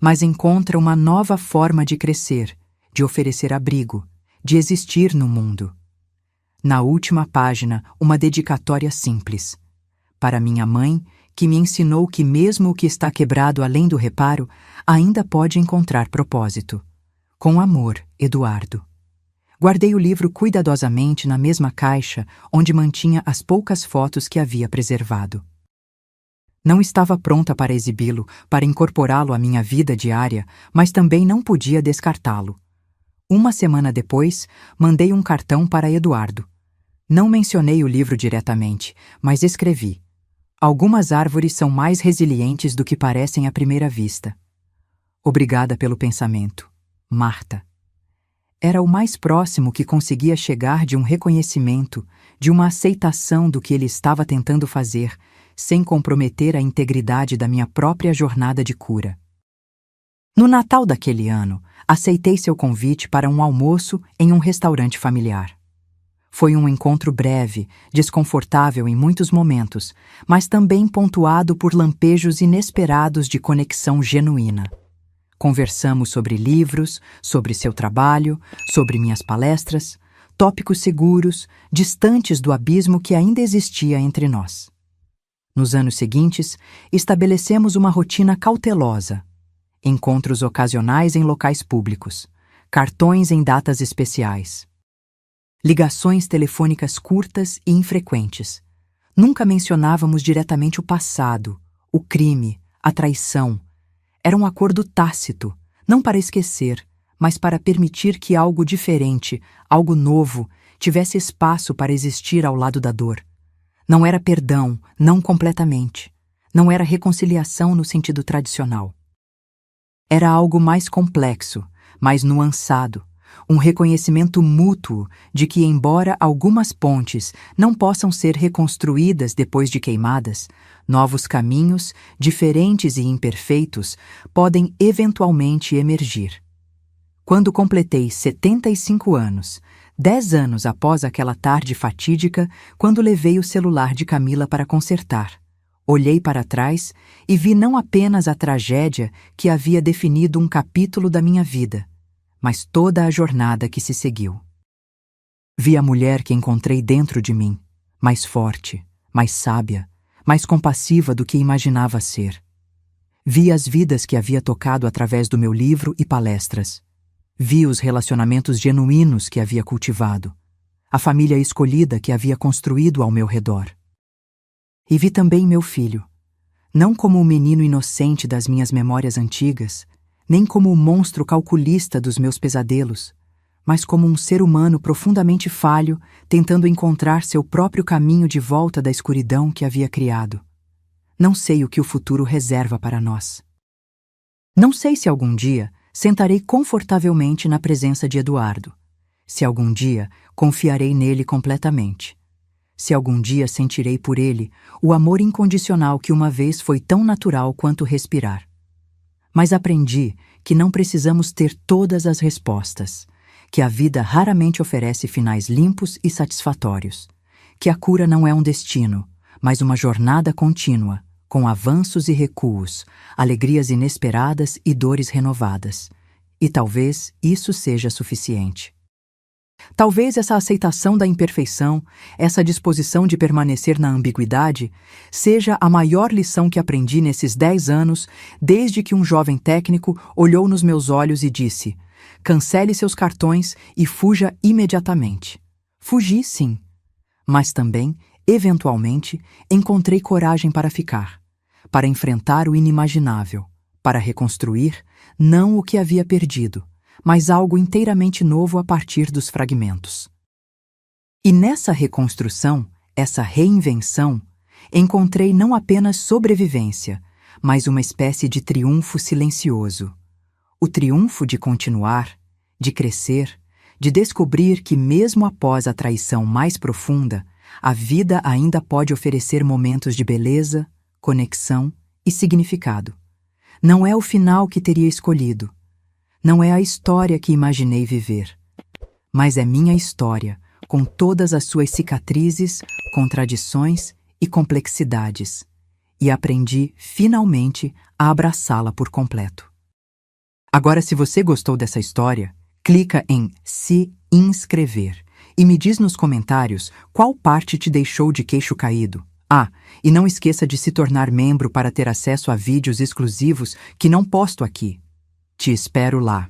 mas encontra uma nova forma de crescer, de oferecer abrigo, de existir no mundo. Na última página, uma dedicatória simples. Para minha mãe, que me ensinou que mesmo o que está quebrado além do reparo, ainda pode encontrar propósito. Com amor, Eduardo. Guardei o livro cuidadosamente na mesma caixa onde mantinha as poucas fotos que havia preservado. Não estava pronta para exibi-lo, para incorporá-lo à minha vida diária, mas também não podia descartá-lo. Uma semana depois, mandei um cartão para Eduardo. Não mencionei o livro diretamente, mas escrevi: algumas árvores são mais resilientes do que parecem à primeira vista. Obrigada pelo pensamento. Marta. Era o mais próximo que conseguia chegar de um reconhecimento, de uma aceitação do que ele estava tentando fazer, sem comprometer a integridade da minha própria jornada de cura. No Natal daquele ano, aceitei seu convite para um almoço em um restaurante familiar. Foi um encontro breve, desconfortável em muitos momentos, mas também pontuado por lampejos inesperados de conexão genuína. Conversamos sobre livros, sobre seu trabalho, sobre minhas palestras, tópicos seguros, distantes do abismo que ainda existia entre nós. Nos anos seguintes, estabelecemos uma rotina cautelosa. Encontros ocasionais em locais públicos, cartões em datas especiais. Ligações telefônicas curtas e infrequentes. Nunca mencionávamos diretamente o passado, o crime, a traição. Era um acordo tácito, não para esquecer, mas para permitir que algo diferente, algo novo, tivesse espaço para existir ao lado da dor. Não era perdão, não completamente. Não era reconciliação no sentido tradicional. Era algo mais complexo, mais nuançado, um reconhecimento mútuo de que, embora algumas pontes não possam ser reconstruídas depois de queimadas, novos caminhos, diferentes e imperfeitos, podem eventualmente emergir. Quando completei 75 anos, 10 anos após aquela tarde fatídica, quando levei o celular de Camila para consertar, olhei para trás e vi não apenas a tragédia que havia definido um capítulo da minha vida, mas toda a jornada que se seguiu. Vi a mulher que encontrei dentro de mim, mais forte, mais sábia, mais compassiva do que imaginava ser. Vi as vidas que havia tocado através do meu livro e palestras. Vi os relacionamentos genuínos que havia cultivado, a família escolhida que havia construído ao meu redor. E vi também meu filho, não como o menino inocente das minhas memórias antigas, nem como o monstro calculista dos meus pesadelos, mas como um ser humano profundamente falho, tentando encontrar seu próprio caminho de volta da escuridão que havia criado. Não sei o que o futuro reserva para nós. Não sei se algum dia sentarei confortavelmente na presença de Eduardo, se algum dia confiarei nele completamente, se algum dia sentirei por ele o amor incondicional que uma vez foi tão natural quanto respirar. Mas aprendi que não precisamos ter todas as respostas, que a vida raramente oferece finais limpos e satisfatórios, que a cura não é um destino, mas uma jornada contínua, com avanços e recuos, alegrias inesperadas e dores renovadas. E talvez isso seja suficiente. Talvez essa aceitação da imperfeição, essa disposição de permanecer na ambiguidade, seja a maior lição que aprendi nesses 10 anos, desde que um jovem técnico olhou nos meus olhos e disse: cancele seus cartões e fuja imediatamente. Fugi, sim. Mas também, eventualmente, encontrei coragem para ficar, para enfrentar o inimaginável, para reconstruir, não o que havia perdido, mas algo inteiramente novo a partir dos fragmentos. E nessa reconstrução, essa reinvenção, encontrei não apenas sobrevivência, mas uma espécie de triunfo silencioso. O triunfo de continuar, de crescer, de descobrir que mesmo após a traição mais profunda, a vida ainda pode oferecer momentos de beleza, conexão e significado. Não é o final que teria escolhido. Não é a história que imaginei viver, mas é minha história, com todas as suas cicatrizes, contradições e complexidades. E aprendi, finalmente, a abraçá-la por completo. Agora, se você gostou dessa história, clica em se inscrever e me diz nos comentários qual parte te deixou de queixo caído. E não esqueça de se tornar membro para ter acesso a vídeos exclusivos que não posto aqui. Te espero lá.